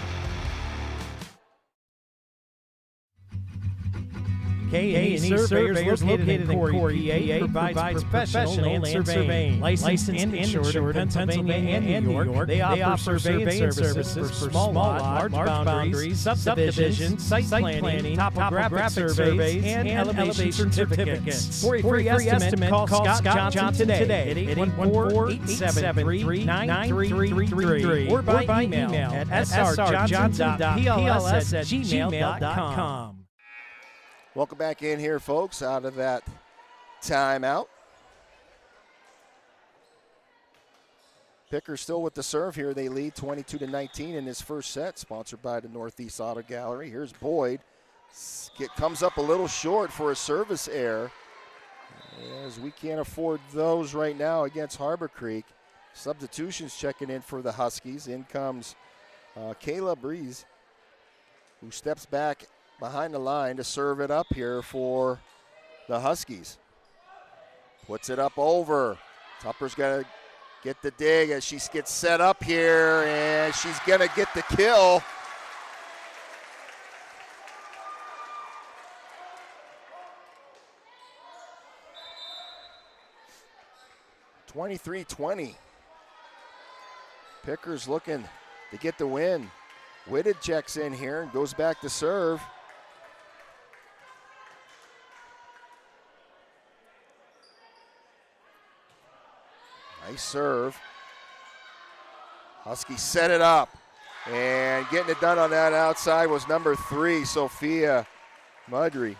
K&E Surveyors located in Corey, PA, provides professional land surveying, licensed and insured in Pennsylvania and New York. They offer surveying services for small lot, large boundaries, subdivisions, site planning, topographic surveys, and elevation certificates. For a free estimate, call Scott Johnson today at 814-873-9333 or by email at srjohnson.pls@gmail.com. Welcome back in here, folks, out of that timeout. Pickers still with the serve here. They lead 22-19 in this first set, sponsored by the Northeast Auto Gallery. Here's Boyd. Comes up a little short for a service error, as we can't afford those right now against Harbor Creek. Substitutions checking in for the Huskies. In comes Kayla Breeze, who steps back behind the line to serve it up here for the Huskies. Puts it up over. Tupper's going to get the dig as she gets set up here, and she's going to get the kill. (23-20). Pickers looking to get the win. Whitted checks in here and goes back to serve. Nice serve. Huskies set it up. And getting it done on that outside was number 3, Sophia Mudry.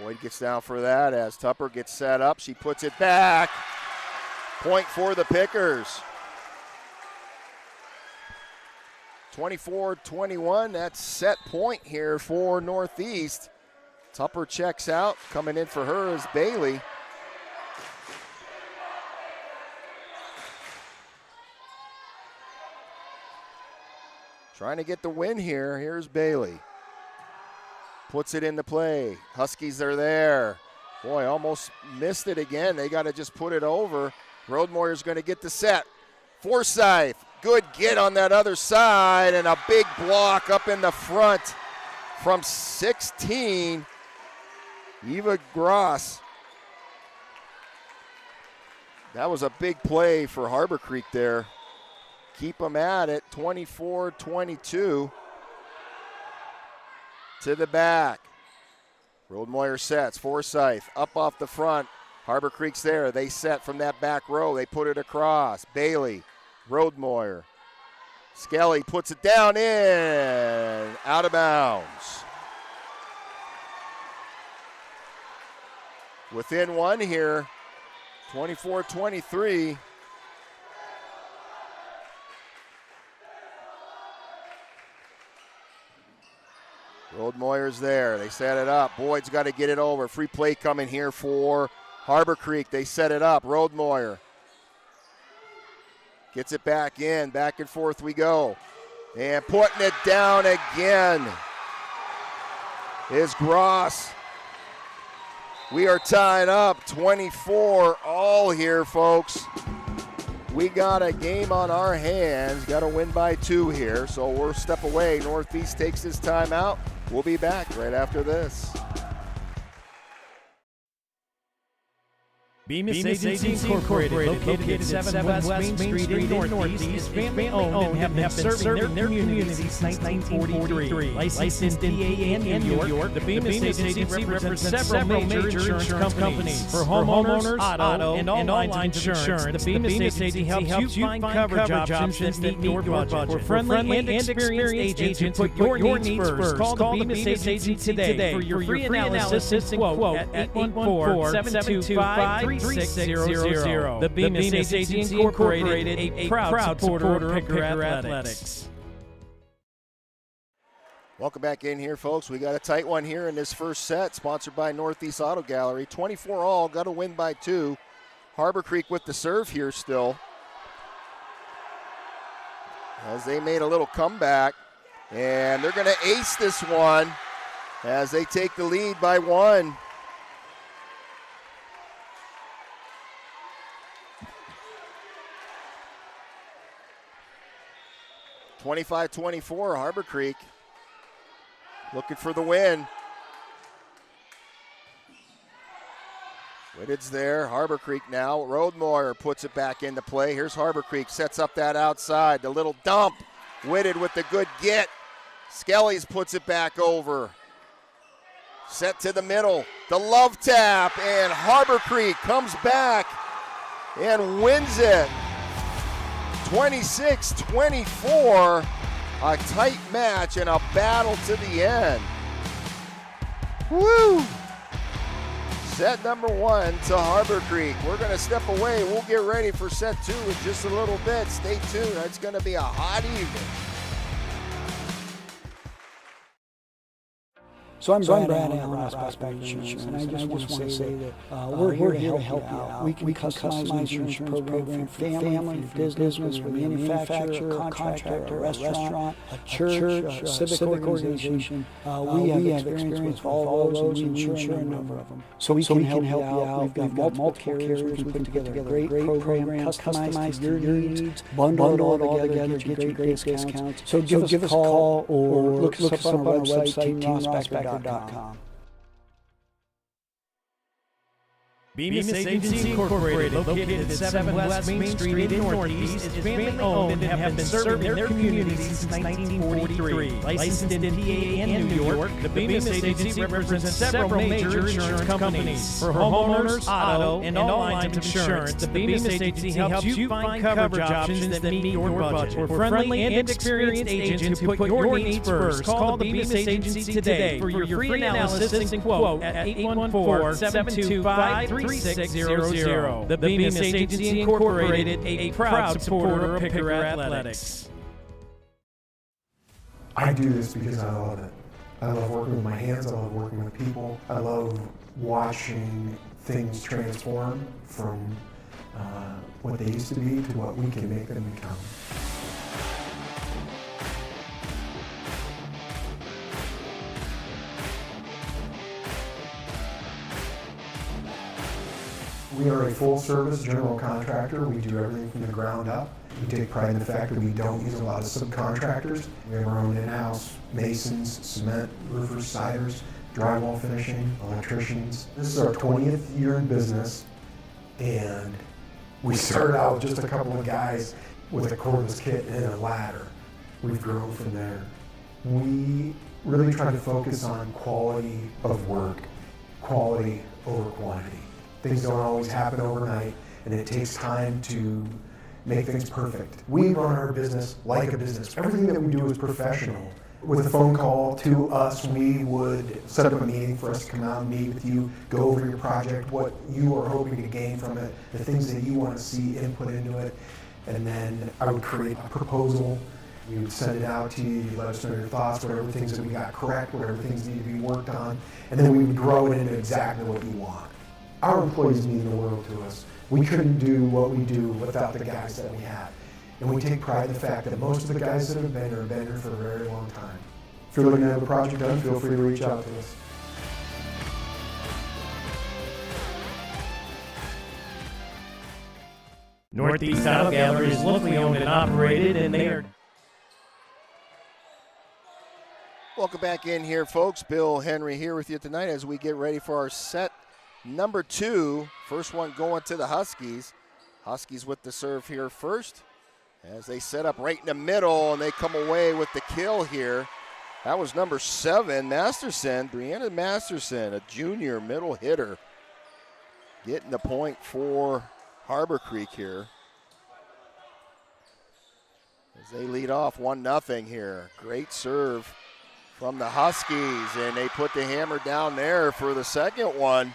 Boyd gets down for that as Tupper gets set up. She puts it back. Point for the Pickers. 24-21, that's set point here for Northeast. Tupper checks out. Coming in for her is Bailey. Trying to get the win here. Here's Bailey. Puts it into play. Huskies are there. Boy, almost missed it again. They got to just put it over. Roadmoyer's going to get the set. Forsyth, good get on that other side, and a big block up in the front from 16. Eva Gross. That was a big play for Harbor Creek there. Keep them at it, 24-22. To the back. Roadmoyer sets. Forsyth up off the front. Harbor Creek's there. They set from that back row. They put it across. Bailey, Roadmoyer. Skelly puts it down in, out of bounds. Within one here, 24-23. Roadmoyer's there. They set it up. Boyd's got to get it over. Free play coming here for Harbor Creek. They set it up. Roadmoyer gets it back in. Back and forth we go. And putting it down again is Gross. We are tied up 24 all here, folks. We got a game on our hands. Got to win by 2 here, so we're a step away. Northeast takes his time out. We'll be back right after this. Bemis Agency Incorporated, located 7 West Main Street in Northeast, is family-owned and have been serving their community since 1943. Licensed in Piaa and New York, the Bemis Agency represents several major insurance companies. For homeowners, auto, and all lines of insurance, the Bemis Agency helps you find coverage options that meet your budget. For friendly and experienced agents who put your needs first, call the Bemis Agency today for your free analysis and quote at 814-725-3600. The Bemis Agency Incorporated, a proud supporter of Picker Athletics. Welcome back in here, folks. We got a tight one here in this first set, sponsored by Northeast Auto Gallery. 24 all, got to win by 2. Harbor Creek with the serve here still, as they made a little comeback, and they're going to ace this one as they take the lead by 1. (25-24) Harbor Creek looking for the win. Whitted's there. Harbor Creek now. Roadmoyer puts it back into play. Here's Harbor Creek, sets up that outside. The little dump. Whitted with the good get. Skelly's puts it back over. Set to the middle. The love tap, and Harbor Creek comes back and wins it. 26-24, a tight match and a battle to the end. Woo! Set number 1 to Harbor Creek. We're going to step away. We'll get ready for set 2 in just a little bit. Stay tuned. It's going to be a hot evening. So I'm Brad Allen, Prospect Insurance, and I just want to say that we're here to help you out. We can customize an insurance program for your family, for business, for a manufacturer, a contractor, a restaurant, a church, a civic organization. We have experience with all those, and we insure a number of them. So we can help you out. We've got multiple carriers. We can put together a great program, customized to your needs, bundle it all together, get you great discounts. So give us a call or look us up on our website, teamprospect.com. Bemis Agency Incorporated, located at 7 West Main Street in Northeast, is family-owned and have been serving their community since 1943. Licensed in Piaa and New York, the Bemis Agency represents several major insurance companies. For homeowners, auto, and all lines of insurance, the Bemis Agency helps you find coverage options that meet your budget. For friendly and experienced agents who put your needs first, call the Bemis Agency today for your free analysis and quote at 814-725-3600. The Bemis Agency Incorporated, a proud supporter of Picker Athletics. I do this because I love it. I love working with my hands. I love working with people. I love watching things transform from what they used to be to what we can make them become. We are a full-service general contractor. We do everything from the ground up. We take pride in the fact that we don't use a lot of subcontractors. We have our own in-house masons, cement, roofers, siders, drywall finishing, electricians. This is our 20th year in business, and we started out with just a couple of guys with a cordless kit and a ladder. We've grown from there. We really try to focus on quality of work, quality over quantity. Things don't always happen overnight, and it takes time to make things perfect. We run our business like a business. Everything that we do is professional. With a phone call to us, we would set up a meeting for us to come out and meet with you, go over your project, what you are hoping to gain from it, the things that you want to see input into it, and then I would create a proposal. We would send it out to you, you let us know your thoughts, whatever things that we got correct, whatever things need to be worked on, and then we would grow it into exactly what you want. Our employees mean the world to us. We couldn't do what we do without the guys that we have. And we take pride in the fact that most of the guys that have been here for a very long time. If you're looking to have a project done, feel free to reach out to us. Northeast Tile Gallery is locally owned and operated, and they are... Welcome back in here, folks. Bill Henry here with you tonight as we get ready for our set number 2. First one going to the Huskies. Huskies with the serve here first as they set up right in the middle, and they come away with the kill here. That was number 7, Masterson, Brianna Masterson, a junior middle hitter, getting the point for Harbor Creek here. As they lead off 1-0 here. Great serve from the Huskies, and they put the hammer down there for the second one.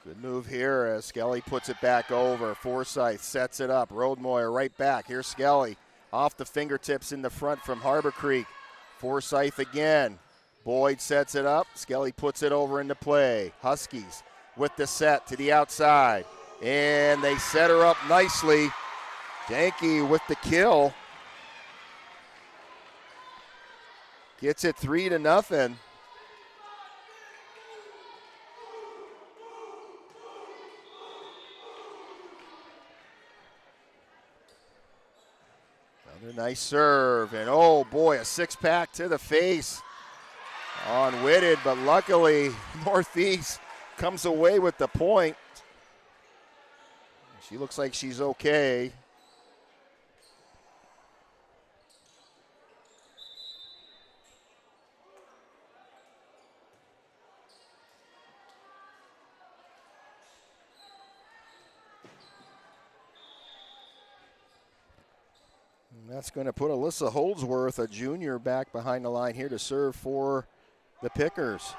Good move here as Skelly puts it back over. Forsyth sets it up. Roadmoyer right back. Here's Skelly off the fingertips in the front from Harbor Creek. Forsyth again. Boyd sets it up. Skelly puts it over into play. Huskies with the set to the outside. And they set her up nicely. Janke with the kill. Gets it 3-0. Another nice serve, and oh boy, a 6-pack to the face on Whitted, but luckily Northeast comes away with the point. She looks like she's okay. That's going to put Alyssa Holdsworth, a junior, back behind the line here to serve for the Pickers.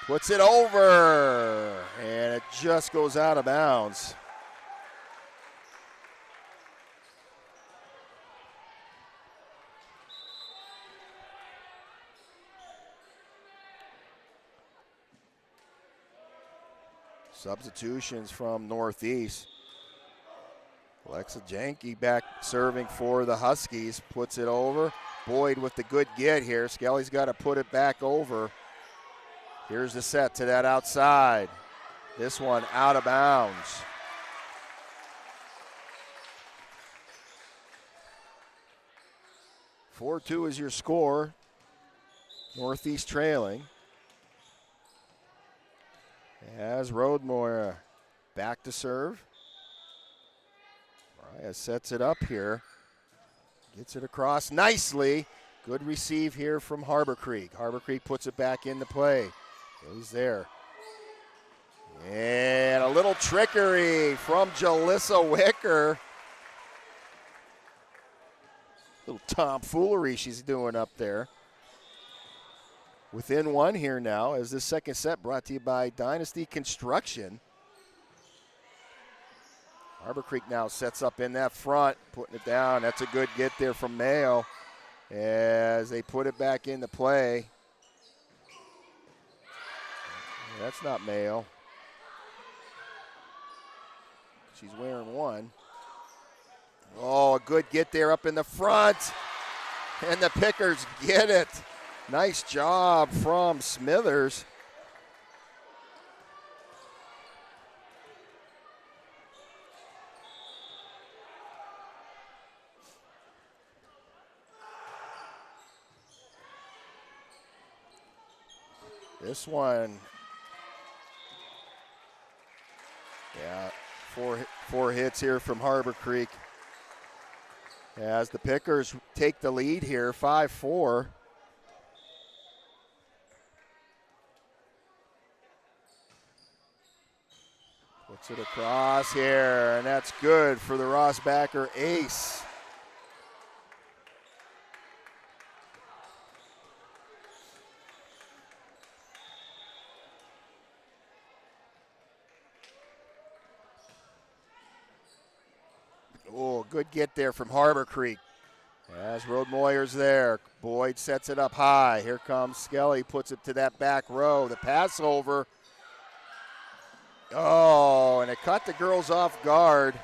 Puts it over, and it just goes out of bounds. Substitutions from Northeast. Alexa Janke back serving for the Huskies. Puts it over. Boyd with the good get here. Skelly's got to put it back over. Here's the set to that outside. This one out of bounds. "4-2 is your score. Northeast trailing. As Roadmoyer back to serve. Mariah sets it up here. Gets it across nicely. Good receive here from Harbor Creek. Harbor Creek puts it back into play. He's there. And a little trickery from Jalissa Wicker. Little tomfoolery she's doing up there. Within one here now as this second set brought to you by Dynasty Construction. Harbor Creek now sets up in that front, putting it down. That's a good get there from Mayo as they put it back into play. That's not Mayo. She's wearing one. Oh, a good get there up in the front. And the Pickers get it. Nice job from Smithers. This one, yeah, 4 hits here from Harbor Creek. As the Pickers take the lead here, 5-4. Puts it across here, and that's good for the Rossbacher ace. Oh, good get there from Harbor Creek. As Roadmoyer's there, Boyd sets it up high. Here comes Skelly, puts it to that back row. The pass over. Oh, and it caught the girls off guard.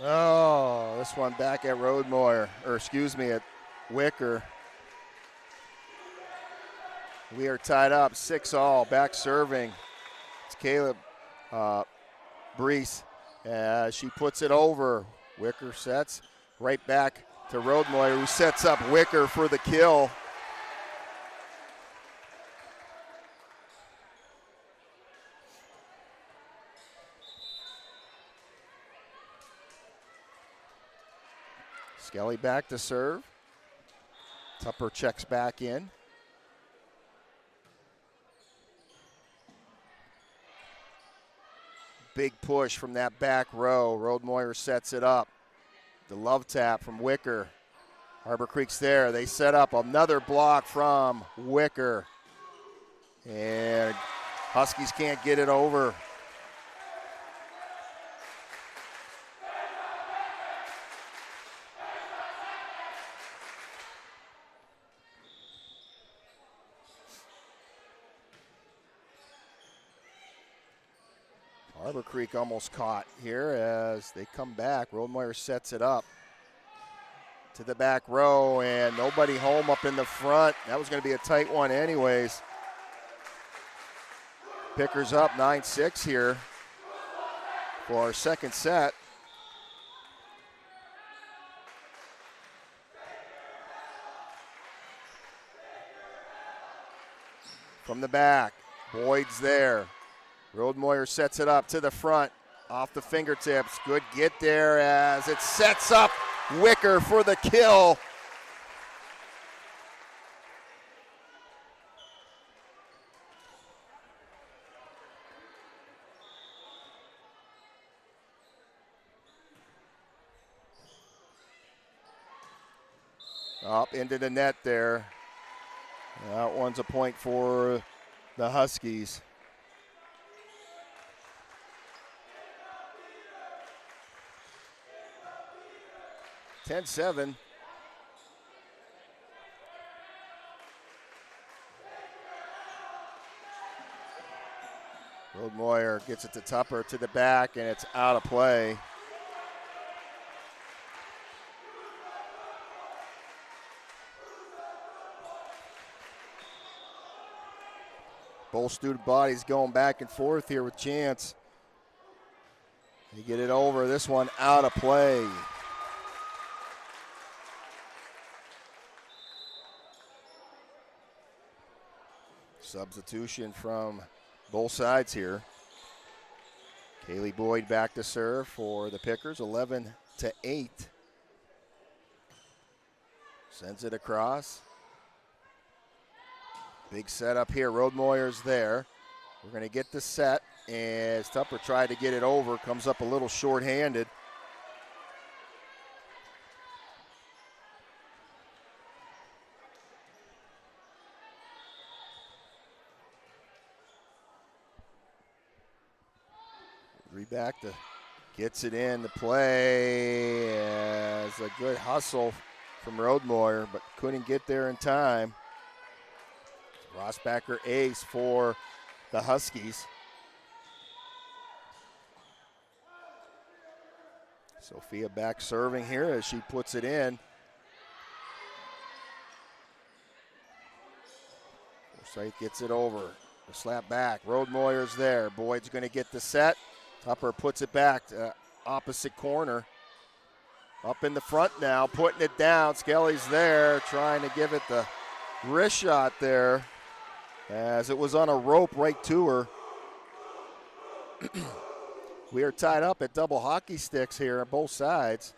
Oh, this one back at Roadmoyer, or excuse me, at Wicker. We are tied up, 6-all, back serving. It's Caleb Brees as she puts it over. Wicker sets right back to Roadmoyer, who sets up Wicker for the kill. Skelly back to serve. Tupper checks back in. Big push from that back row. Roadmoyer sets it up. The love tap from Wicker. Harbor Creek's there. They set up another block from Wicker. And Huskies can't get it over. Harbor Creek almost caught here as they come back. Roadmoyer sets it up to the back row, and nobody home up in the front. That was going to be a tight one anyways. Pickers up 9-6 here for our second set. From the back, Boyd's there. Roadmoyer sets it up to the front, off the fingertips. Good get there as it sets up Wicker for the kill. Up into the net there. That one's a point for the Huskies. (10-7). Roadmoyer gets it to Tupper to the back, and it's out of play. Both student bodies going back and forth here with Chance. They get it over. This one out of play. Substitution from both sides here. Kaylee Boyd back to serve for the Pickers, 11-8. Sends it across. Big setup here. Roadmoyer's there. We're going to get the set as Tupper tried to get it over. Comes up a little short-handed. Back to gets it in the play as a good hustle from Roadmoyer, but couldn't get there in time. Rossbacker ace for the Huskies. Sophia back serving here as she puts it in. Forsythe gets it over. The slap back. Roadmoyer's there. Boyd's going to get the set. Tupper puts it back to opposite corner. Up in the front now, putting it down. Skelly's there, trying to give it the wrist shot there, as it was on a rope right to her. We are tied up at double hockey sticks here on both sides.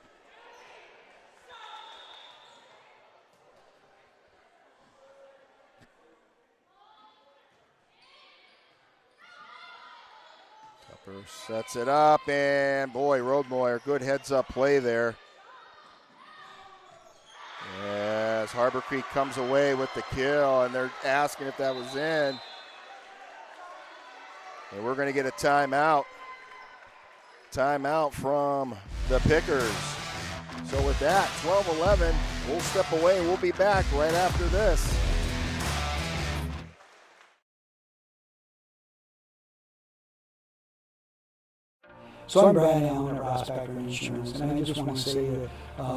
Tupper sets it up, and boy, Roadmoyer, good heads-up play there. As Harbor Creek comes away with the kill, and they're asking if that was in. And we're going to get a timeout. Timeout from the Pickers. So with that, 12-11, we'll step away. We'll be back right after this. So I'm Brian Allen at Rossbacker Insurance, and I just want to say that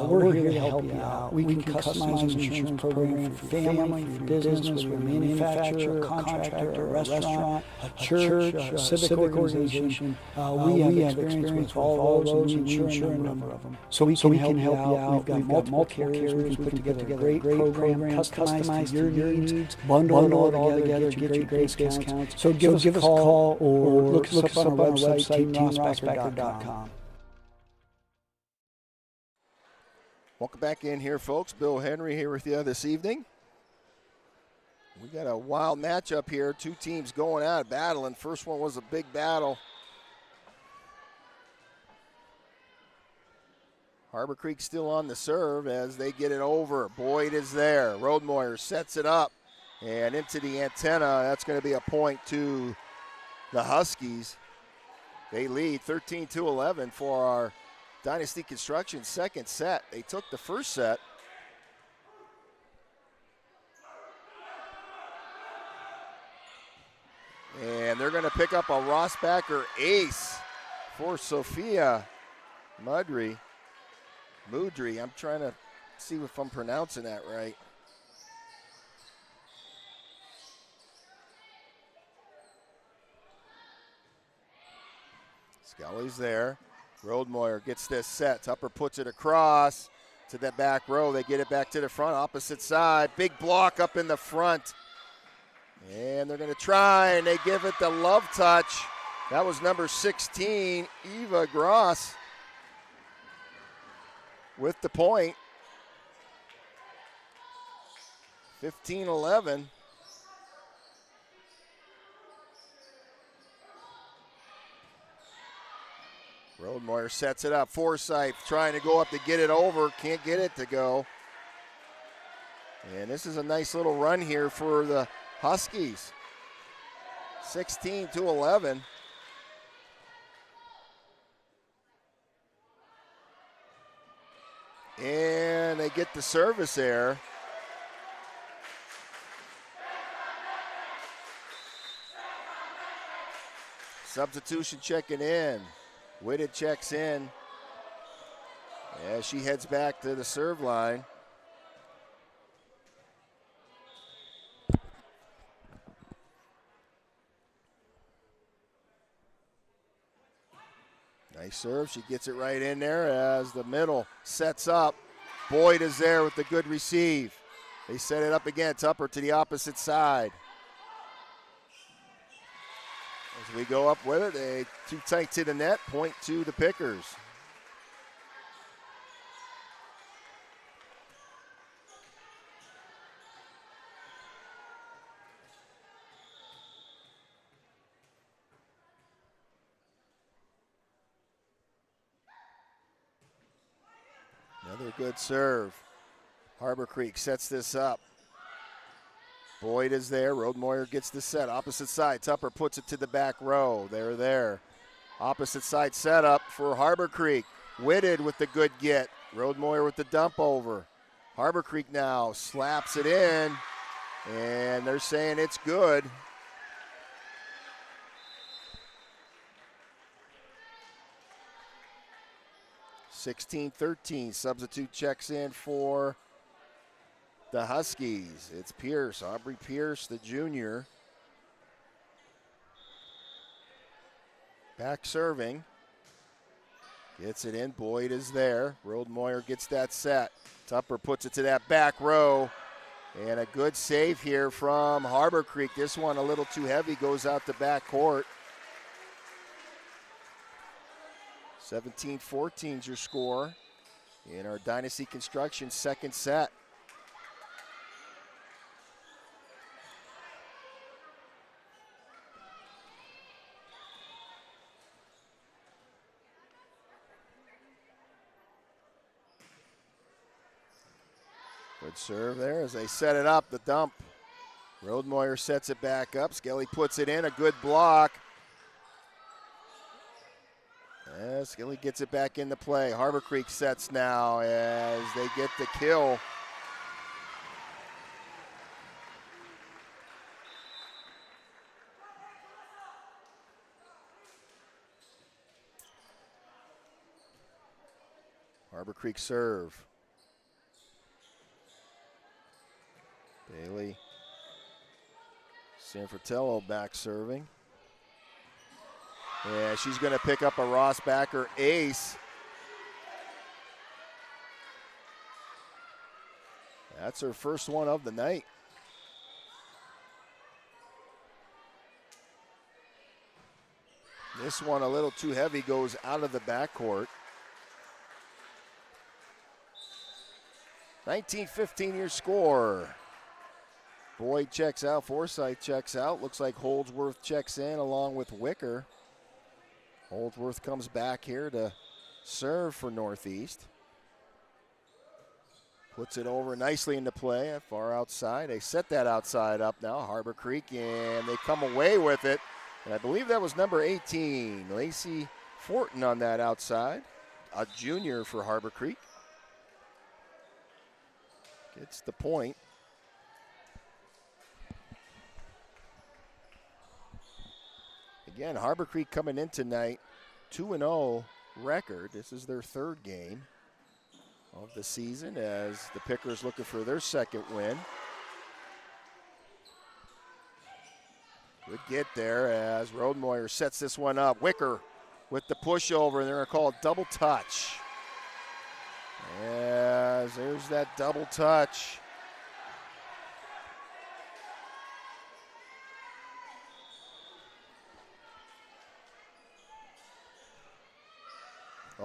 we're here to help you out. We can customize an insurance program for your family, for your business, whether you're a manufacturer, a contractor, a restaurant, a church, a civic organization. We have experience with all of those and we insure a number of them. So we can help you out. We've got multiple carriers. We can put together a great program, customized to your needs, bundle it all together, get you great discounts. So give us a call or look us up on our website, teamrossbacker.com. Welcome back in here, folks. Bill Henry here with you this evening. We got a wild matchup here. Two teams going out battling. First one was a big battle. Harbor Creek still on the serve as they get it over. Boyd is there. Roadmoyer sets it up and into the antenna. That's going to be a point to the Huskies. They lead 13-11 for our Dynasty Construction second set. They took the first set. And they're going to pick up a Rossbacker ace for Sophia Mudry. I'm trying to see if I'm pronouncing that right. Scully's there. Roadmoyer gets this set. Tupper puts it across to that back row. They get it back to the front, opposite side. Big block up in the front. And they're going to try, and they give it the love touch. That was number 16, Eva Gross, with the point. 15-11. Roadmoyer sets it up. Forsythe trying to go up to get it over. Can't get it to go. And this is a nice little run here for the Huskies. 16-11. And they get the service error. Substitution checking in. Whitted checks in as she heads back to the serve line. Nice serve. She gets it right in there as the middle sets up. Boyd is there with the good receive. They set it up again. Tupper to the opposite side. As we go up with it, they too tight to the net, point to the Pickers. Another good serve. Harbor Creek sets this up. Boyd is there. Roadmoyer gets the set. Opposite side. Tupper puts it to the back row. They're there. Opposite side setup for Harbor Creek. Whitted with the good get. Roadmoyer with the dump over. Harbor Creek now slaps it in. And they're saying it's good. (16-13). Substitute checks in for the Huskies. It's Pierce, Aubrey Pierce, the junior. Back serving. Gets it in. Boyd is there. Rodemoyer gets that set. Tupper puts it to that back row. And a good save here from Harbor Creek. This one a little too heavy, goes out the back court. 17-14 is your score in our Dynasty Construction second set. Good serve there as they set it up, the dump. Rodemoyer sets it back up. Skelly puts it in, a good block. Skelly gets it back into play. Harbor Creek sets now as they get the kill. Harbor Creek serve. Bailey. Sanfratello back serving. Yeah, she's going to pick up a Rossbacher ace. That's her first one of the night. This one a little too heavy, goes out of the backcourt. 19-15 your score. Boyd checks out, Forsythe checks out. Looks like Holdsworth checks in along with Wicker. Holdsworth comes back here to serve for Northeast. Puts it over nicely into play, far outside. They set that outside up now, Harbor Creek, and they come away with it. And I believe that was number 18, Lacey Fortin on that outside, a junior for Harbor Creek. Gets the point. Again, Harbor Creek coming in tonight, 2-0 record. This is their third game of the season as the Pickers looking for their second win. Good get there as Rodemoyer sets this one up. Wicker with the pushover, and they're going to call it double touch. As there's that double touch.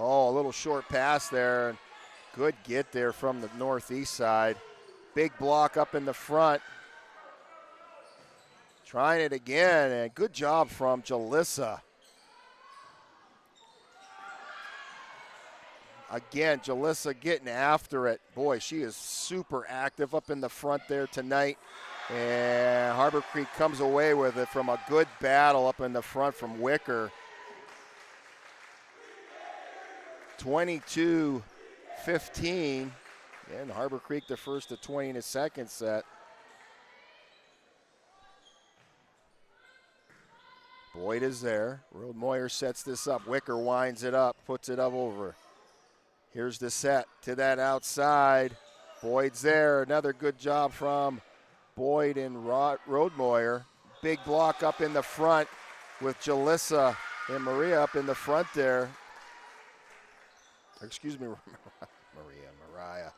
Oh, a little short pass there. Good get there from the Northeast side. Big block up in the front. Trying it again, and good job from Jalissa. Again, Jalissa getting after it. Boy, she is super active up in the front there tonight. And Harbor Creek comes away with it from a good battle up in the front from Wicker. 22-15. And Harbor Creek the first to 20 in the second set. Boyd is there. Rodemoyer sets this up. Wicker winds it up, puts it up over. Here's the set to that outside. Boyd's there. Another good job from Boyd and Rodemoyer. Big block up in the front with Jalissa and Maria up in the front there. Excuse me, Mariah.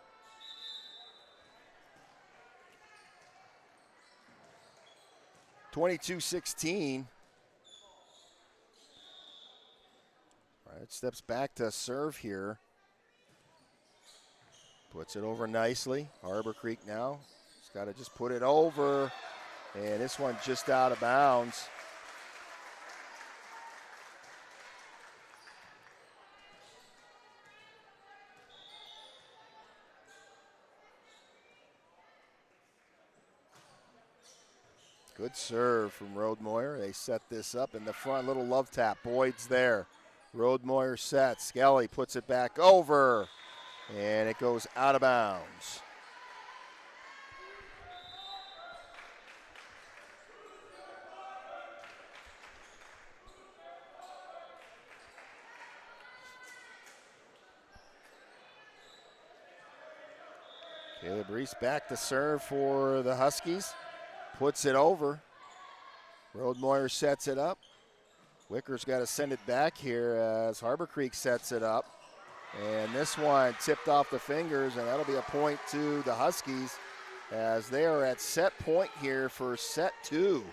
(22-16). All right, steps back to serve here. Puts it over nicely. Harbor Creek now. He's got to just put it over. And this one just out of bounds. Good serve from Rodemoyer. They set this up in the front. Little love tap. Boyd's there. Rodemoyer sets. Skelly puts it back over. And it goes out of bounds. Caleb Reese back to serve for the Huskies. Puts it over. Roadmoyer sets it up. Wicker's got to send it back here as Harbor Creek sets it up. And this one tipped off the fingers, and that'll be a point to the Huskies as they are at set point here for set 2,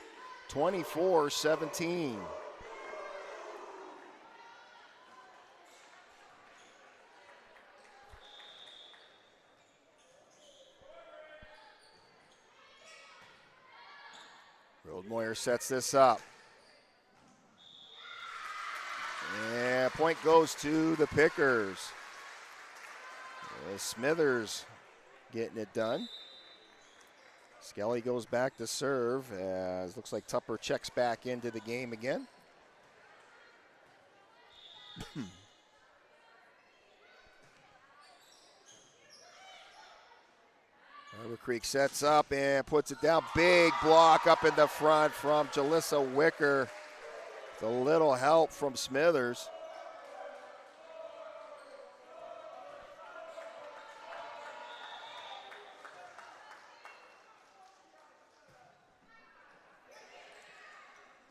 24-17. Roadmoyer sets this up. And point goes to the Pickers. Smithers getting it done. Skelly goes back to serve as looks like Tupper checks back into the game again. Harbor Creek sets up and puts it down. Big block up in the front from Jalissa Wicker. With a little help from Smithers.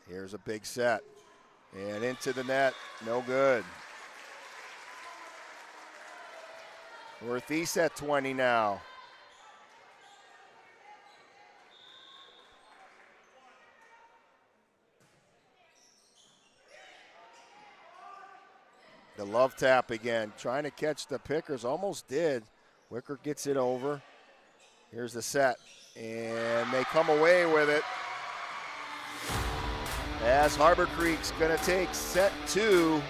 Here's a big set. And into the net, no good. Northeast at 20 now. The love tap again, trying to catch the Pickers, almost did. Wicker gets it over. Here's the set, and they come away with it. As Harbor Creek's gonna take set 2.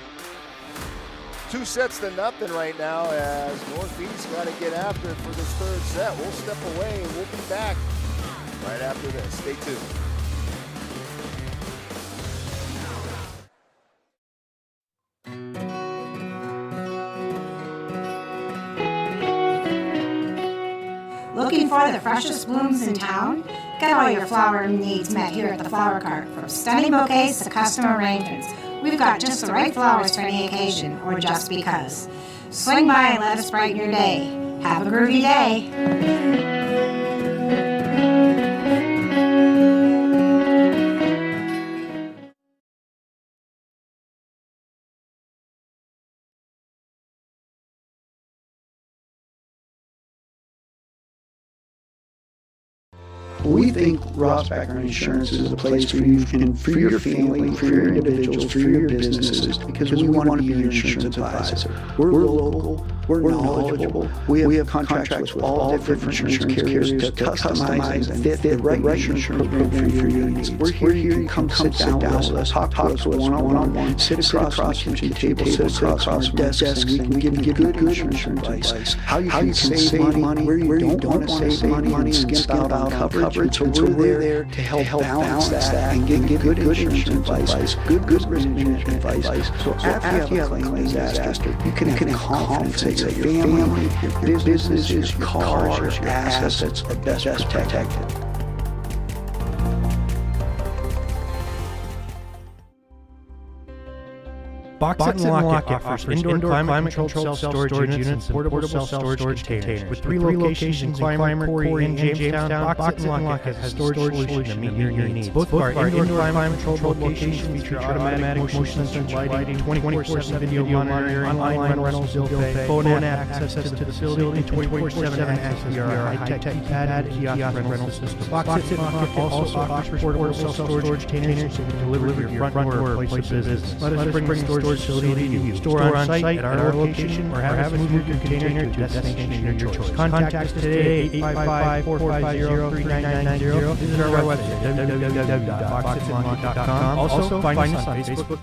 2 sets to nothing right now as Northeast got to get after it for this third set. We'll step away, we'll be back right after this. Stay tuned. Looking for the freshest blooms in town? Get all your flower needs met here at the Flower Cart. From stunning bouquets to custom arrangements, we've got just the right flowers for any occasion or just because. Swing by and let us brighten your day. Have a groovy day. We think Ross Background Insurance is a place for you and for your family, for your individuals, for your businesses, because we want to be your insurance advisor. We're local, we're knowledgeable, we have contracts with all different insurance carriers to customize and fit the right insurance program for your needs. We're here, you can come sit down with us, talk to us one-on-one, sit across the kitchen table, sit across from desks, and we can give you good insurance advice. How you can save money, where you don't want to save money and skimp out on coverage. So we're there to help balance that and give good insurance advice, good risk management advice. So after you have a claim disaster, you can have confidence that your family, your business, your cars, your assets are best protected. Box It and Lock It offers indoor climate-controlled self-storage units and portable self-storage containers. With 3 locations in Clymer, Corey, and Jamestown, Box It and Lock It has a storage solution to meet your needs. Both of our indoor climate-controlled locations feature automatic motion-sensor lighting, 24/7 video monitoring, online rentals, bill pay, phone app access to the facility, and 24/7 access to our high-tech keypad kiosk rental system. Box It and Lock It also offers portable self-storage containers that can deliver to your front door or place of business. Let us bring storage facility to you. Store on site at our location or have us move your container to a destination of your choice. Contact us today at 855-450-3990. Visit our website www.boxitandlock.com. Also find us on Facebook.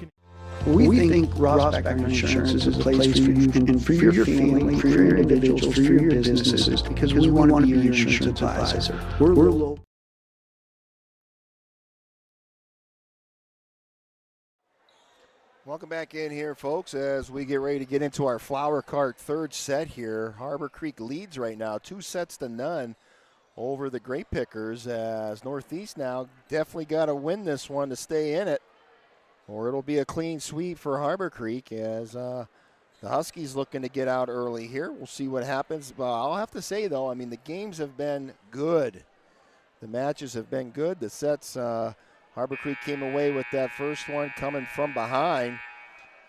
We think Ross Background Insurance is a place for you and for your family, for your individuals, for your businesses, because we want to be your insurance advisor. We're local. Welcome back in here, folks, as we get ready to get into our Flower Cart third set here. Harbor Creek leads right now, 2 sets to none over the Grape Pickers, as Northeast now definitely got to win this one to stay in it, or it'll be a clean sweep for Harbor Creek, as The Huskies looking to get out early here. We'll see what happens. But I'll have to say, though, I mean, the games have been good. The matches have been good. The sets, Harbor Creek came away with that first one coming from behind.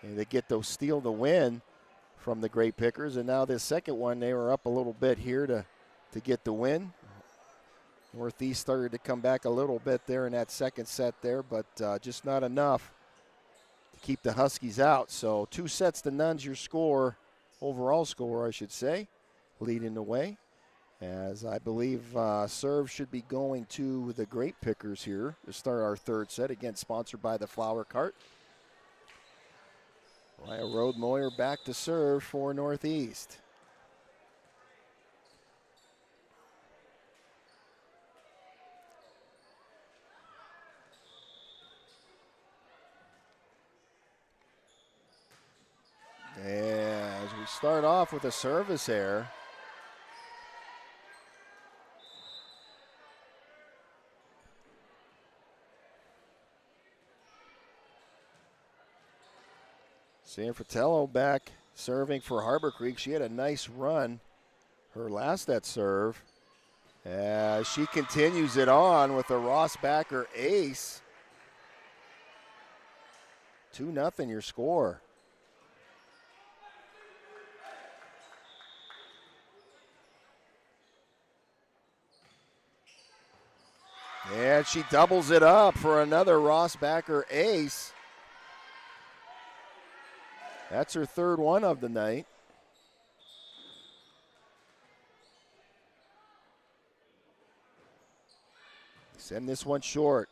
And they get to steal the win from the Grape Pickers. And now this second one, they were up a little bit here to get the win. Northeast started to come back a little bit there in that second set there, but just not enough to keep the Huskies out. So 2-0 your score, overall score, I should say, leading the way. As I believe serve should be going to the Grape Pickers here to start our third set, again sponsored by the Flower Cart. Ryan Roadmoyer back to serve for Northeast. As we start off with a service error. San Fratello back serving for Harbor Creek. She had a nice run her last at serve. As she continues it on with a Rossbacher ace. 2-0 your score. And she doubles it up for another Rossbacher ace. That's her third one of the night. Send this one short.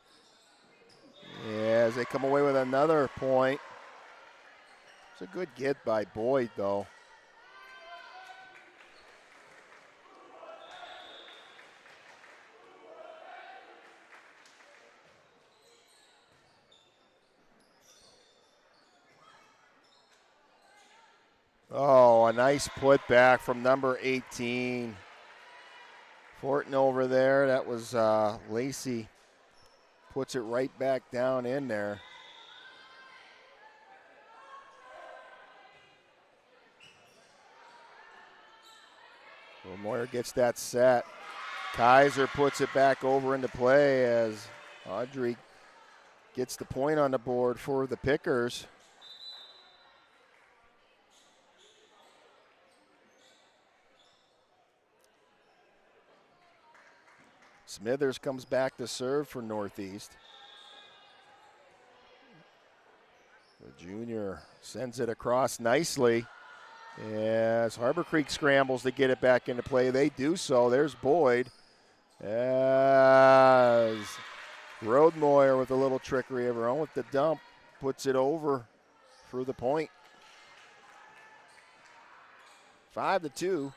As they come away with another point. It's a good get by Boyd, though. Oh, a nice putback from number 18. Fortin over there. That was Lacey. Puts it right back down in there. Well, Moyer gets that set. Kaiser puts it back over into play as Audrey gets the point on the board for the Pickers. Smithers comes back to serve for Northeast. The junior sends it across nicely. As Harbor Creek scrambles to get it back into play, they do so. There's Boyd. As Roadmoyer with a little trickery of her own with the dump, puts it over for the point. 5-2.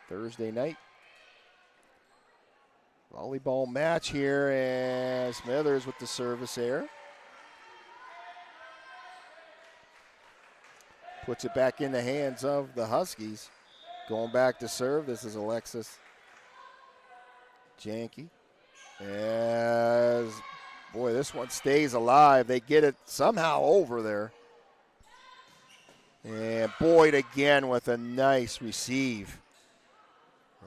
Thursday night volleyball match here, and Smithers with the service error. Puts it back in the hands of the Huskies. Going back to serve, this is Alexis Janke. As, boy, this one stays alive. They get it somehow over there. And Boyd again with a nice receive.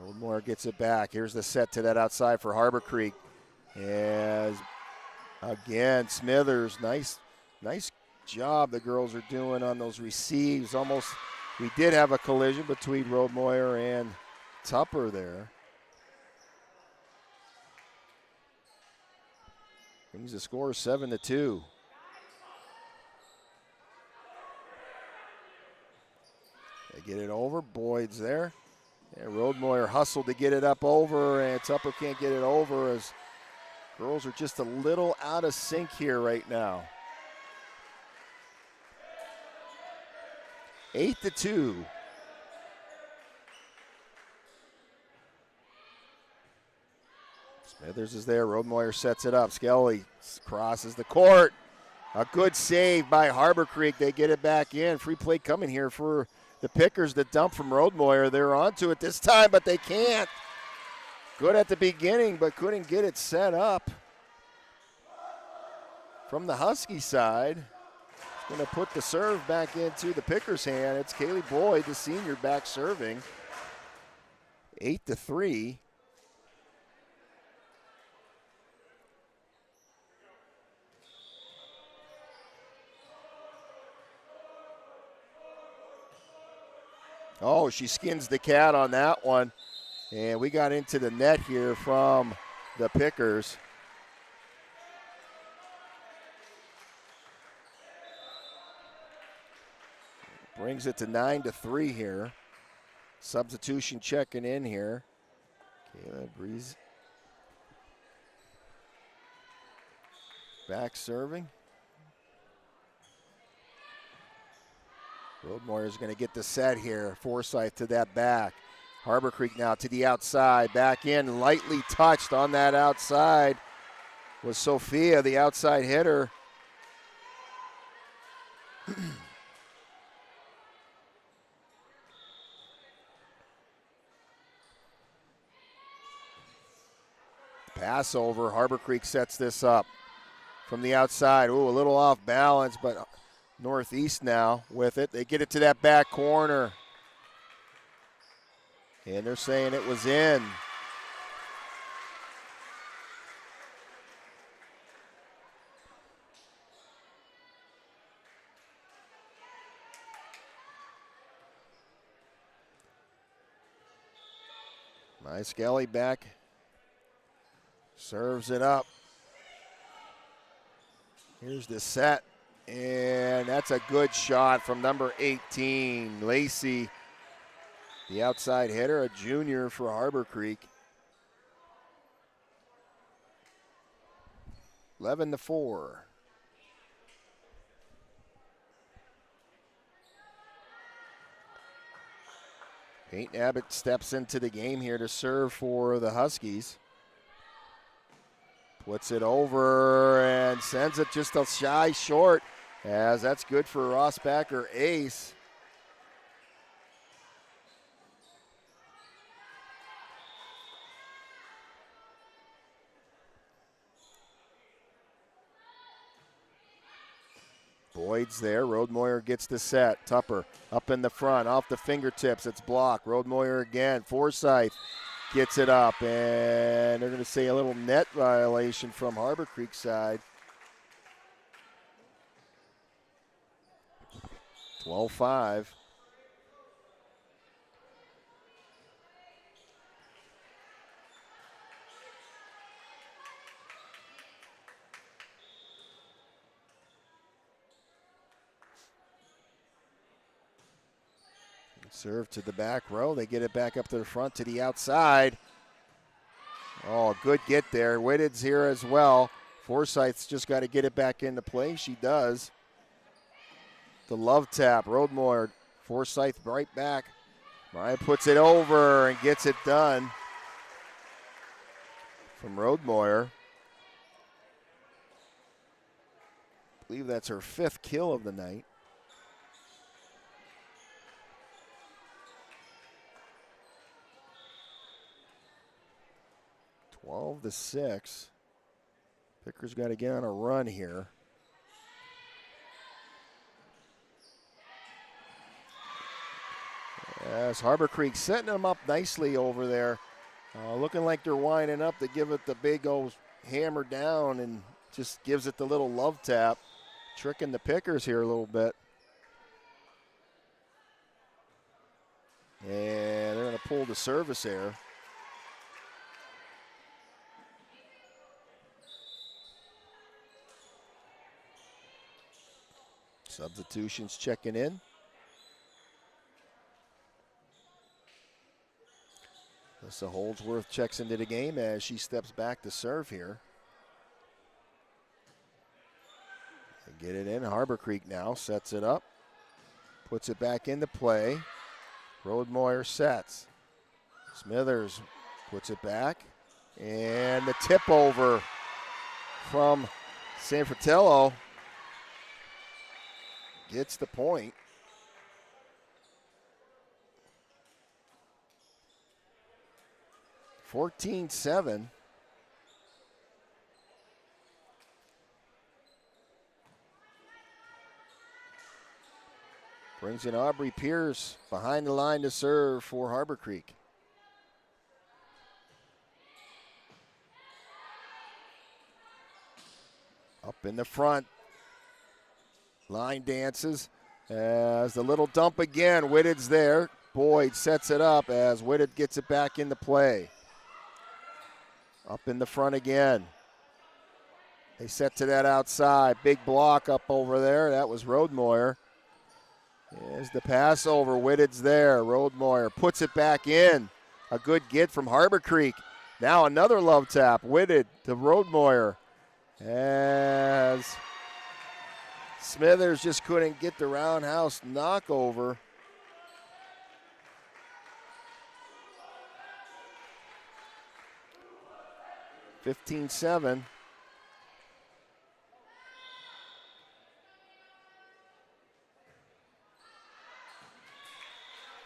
Roadmoyer gets it back. Here's the set to that outside for Harbor Creek. As again, Smithers, nice job the girls are doing on those receives. Almost, we did have a collision between Roadmoyer and Tupper there. Brings the score 7-2. They get it over. Boyd's there. And Roadmoyer hustled to get it up over, and Tupper can't get it over as girls are just a little out of sync here right now. 8-2. Smithers is there. Roadmoyer sets it up. Skelly crosses the court. A good save by Harbor Creek. They get it back in. Free play coming here for the Pickers. The dump from Roadmoyer. They're onto it this time, but they can't. Good at the beginning, but couldn't get it set up. From the Husky side, it's going to put the serve back into the Pickers' hand. It's Kaylee Boyd, the senior, back serving. 8-3. Oh, she skins the cat on that one. And we got into the net here from the Pickers. Brings it to 9-3 here. Substitution checking in here. Kayla Breeze. Back serving. Roadmoyer going to get the set here. Forsyth to that back. Harbor Creek now to the outside. Back in, lightly touched on that outside was Sophia, the outside hitter. Pass over. Harbor Creek sets this up from the outside. Ooh, a little off balance, but Northeast now with it. They get it to that back corner. And they're saying it was in. Skelly back. Serves it up. Here's the set. And that's a good shot from number 18, Lacey. The outside hitter, a junior for Harbor Creek. 11-4. Peyton Abbott steps into the game here to serve for the Huskies. Puts it over and sends it just a shy short, as that's good for Rossbacher ace. Boyd's there. Roadmoyer gets the set. Tupper up in the front, off the fingertips. It's blocked. Roadmoyer again. Forsyth gets it up, and they're going to say a little net violation from Harbor Creek side. 12-5. Serve to the back row. They get it back up to the front to the outside. Oh, good get there. Whitted's here as well. Forsyth's just got to get it back into play. She does. The love tap. Roadmoyer. Forsyth right back. Mariah puts it over and gets it done from Roadmoyer. I believe that's her 5th kill of the night. 12-6. Pickers got to get on a run here. As Harbor Creek setting them up nicely over there. Looking like they're winding up to give it the big old hammer down, and just gives it the little love tap. Tricking the Pickers here a little bit. And they're going to pull the service error. Substitutions checking in. Alyssa Holdsworth checks into the game as she steps back to serve here. They get it in. Harbor Creek now sets it up. Puts it back into play. Roadmoyer sets. Smithers puts it back. And the tip over from San Fratello gets the point. (14-7). Brings in Aubrey Pierce behind the line to serve for Harbor Creek. Up in the front. Line dances as the little dump again. Whitted's there. Boyd sets it up as Whitted gets it back into play. Up in the front again. They set to that outside. Big block up over there. That was Roadmoyer. Here's the pass over. Whitted's there. Roadmoyer puts it back in. A good get from Harbor Creek. Now another love tap. Whitted to Roadmoyer. As Smithers just couldn't get the roundhouse knockover. (15-7).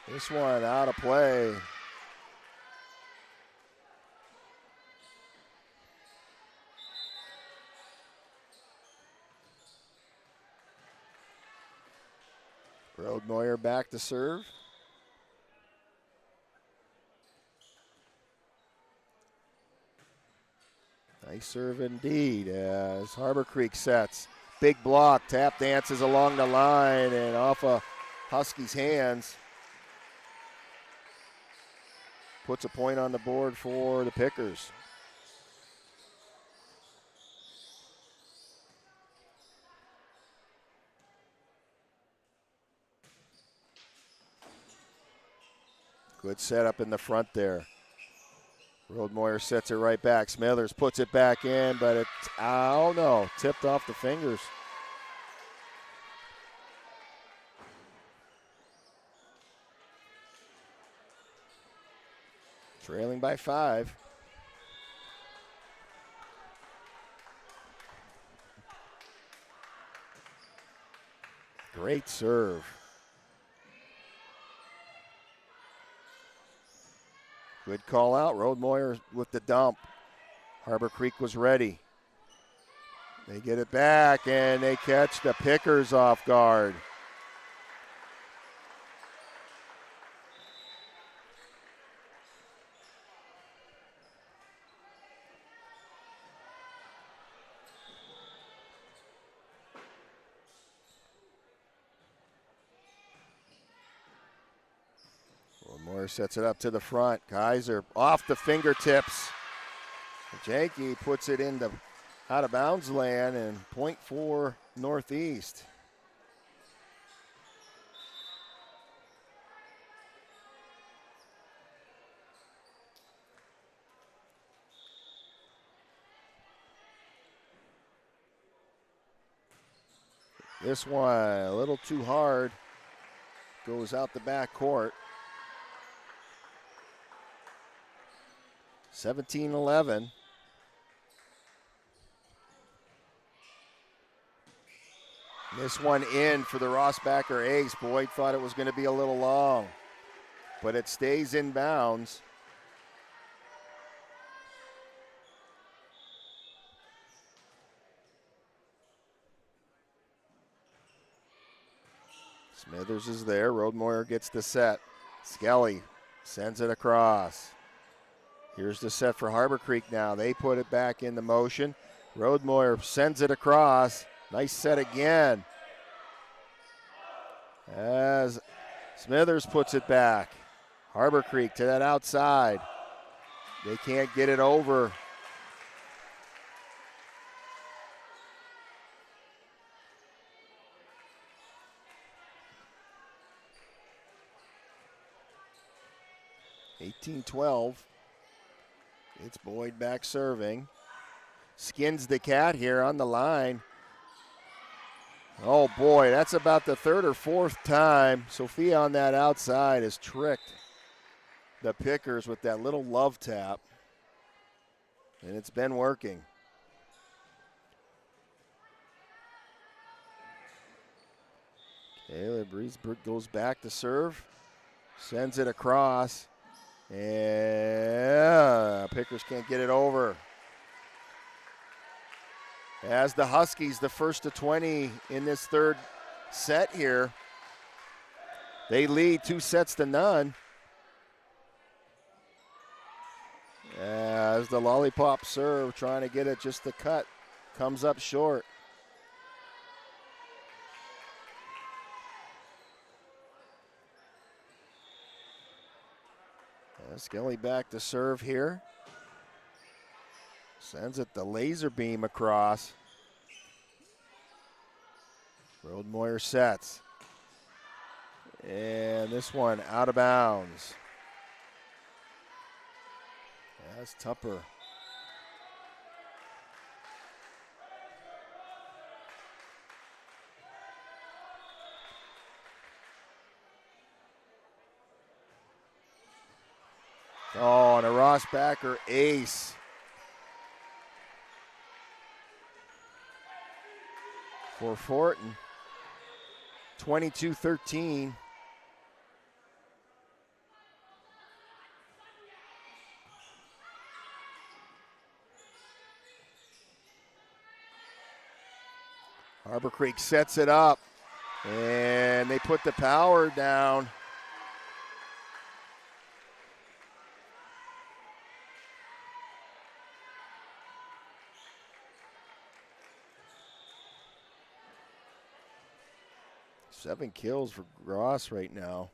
This one out of play. Roadmoyer back to serve. Nice serve indeed as Harbor Creek sets. Big block, tap dances along the line and off of Huskies' hands. Puts a point on the board for the Pickers. Good setup in the front there. Roadmoyer sets it right back. Smithers puts it back in, but it's, oh no, tipped off the fingers. Trailing by 5. Great serve. Good call out. Roadmoyer with the dump. Harbor Creek was ready. They get it back and they catch the Pickers off guard. Moore sets it up to the front. Kaiser off the fingertips. Janke puts it into out of bounds land and .4 northeast. This one a little too hard. Goes out the back court. 17-11. This one in for the Rossbacher Ace. Boyd thought it was going to be a little long, but it stays in bounds. Smithers is there. Roadmoyer gets the set. Skelly sends it across. Here's the set for Harbor Creek now. They put it back into motion. Roadmoyer sends it across. Nice set again. As Smithers puts it back. Harbor Creek to that outside. They can't get it over. (18-12). It's Boyd back serving. Skins the cat here on the line. Oh boy, that's about the third or fourth time Sophia on that outside has tricked the Pickers with that little love tap. And it's been working. Caleb Riesberg goes back to serve. Sends it across. Yeah, Pickers can't get it over. As the Huskies, the first to 20 in this third set here. They lead 2-0. As the lollipop serve, trying to get it just to cut, comes up short. Skelly back to serve here. Sends it the laser beam across. Roadmoyer sets. And this one out of bounds. That's Tupper. Oh, and a Rossbacker ace. For Fortin. 22-13. Harbor Creek sets it up, and they put the power down. Seven kills for Gross right now.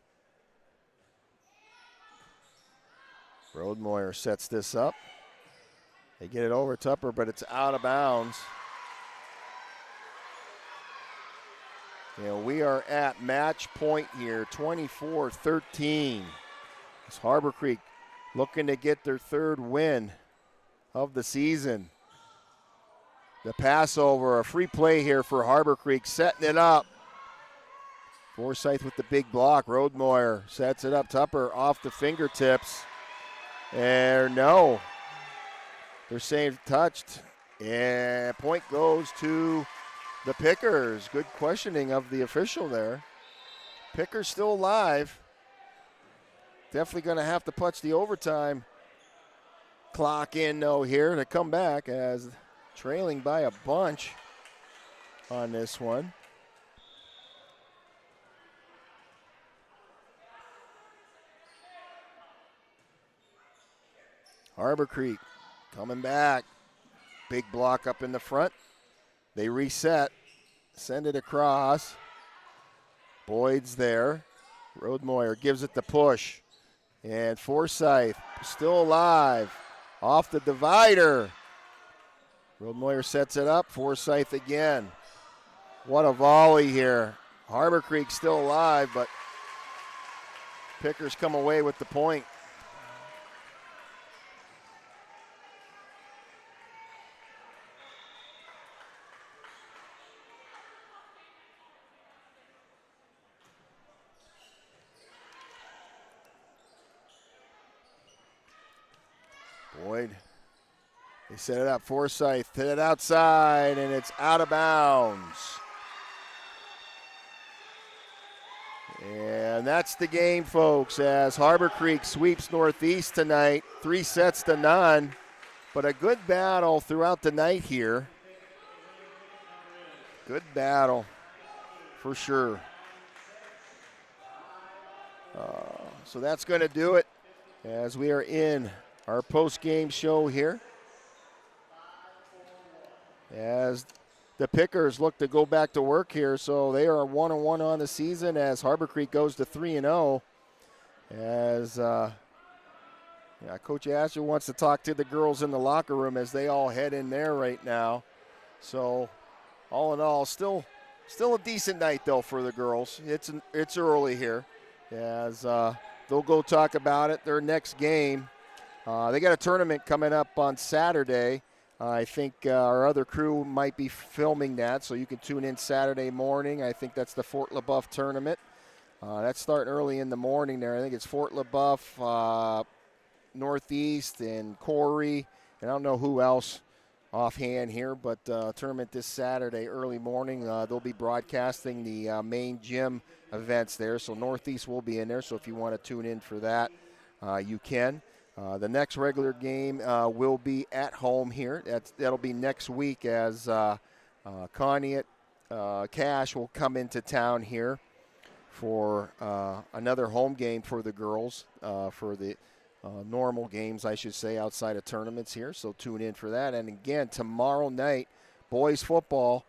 Roadmoyer sets this up. They get it over Tupper, but it's out of bounds. You know, we are at match point here, 24-13. It's Harbor Creek looking to get their third win of the season. The Passover, a free play here for Harbor Creek, setting it up. Forsyth with the big block. Roadmoyer sets it up. Tupper off the fingertips. And no. They're saying touched. And point goes to the Pickers. Good questioning of the official there. Pickers still alive. Definitely going to have to punch the overtime clock in though here to come back as trailing by a bunch on this one. Harbor Creek coming back. Big block up in the front. They reset, send it across. Boyd's there. Roadmoyer gives it the push. And Forsyth still alive. Off the divider. Roadmoyer sets it up. Forsyth again. What a volley here. Harbor Creek still alive, but Pickers come away with the point. Boyd, they set it up. Forsyth hit it outside, and it's out of bounds. And that's the game, folks, as Harbor Creek sweeps Northeast tonight, 3-0. But a good battle throughout the night here. Good battle, for sure. So that's going to do it as we are in our post-game show here. As the Pickers look to go back to work here, so they are 1-1 on the season as Harbor Creek goes to 3-0. As Coach Asher wants to talk to the girls in the locker room as they all head in there right now. So all in all, still a decent night though for the girls. It's early here as they'll go talk about it. Their next game. They got a tournament coming up on Saturday. I think our other crew might be filming that, so you can tune in Saturday morning. I think that's the Fort LaBeouf tournament. That's starting early in the morning there. I think it's Fort LaBeouf, Northeast, and Corey. And I don't know who else offhand here, but tournament this Saturday early morning. They'll be broadcasting the main gym events there, so Northeast will be in there. So if you want to tune in for that, you can. The next regular game will be at home here. That'll be next week as Conneaut Cash will come into town here for another home game for the girls, for the normal games, I should say, outside of tournaments here. So tune in for that. And again, tomorrow night, boys football,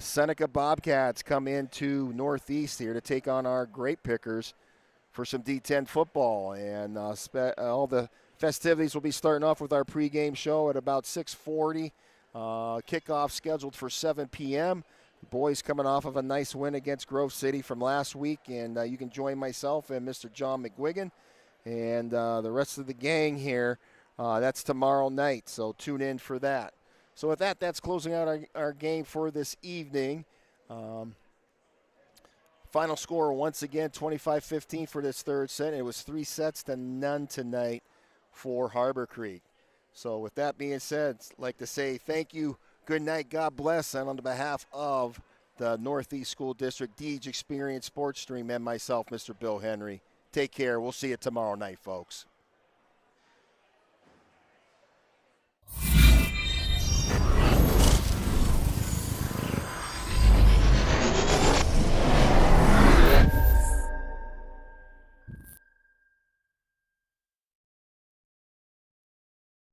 Seneca Bobcats come into Northeast here to take on our Grape Pickers for some D-10 football. And all the festivities will be starting off with our pregame show at about 6:40. Kickoff scheduled for 7 p.m. The boys coming off of a nice win against Grove City from last week. And you can join myself and Mr. John McGuigan and the rest of the gang here. That's tomorrow night, so tune in for that. So with that, that's closing out our game for this evening. Final score, once again, 25-15 for this third set. It was 3 sets to none tonight for Harbor Creek. So with that being said, I'd like to say thank you, good night, God bless, and on behalf of the Northeast School District DeeJ Experience Sports Stream and myself, Mr. Bill Henry, take care. We'll see you tomorrow night, folks.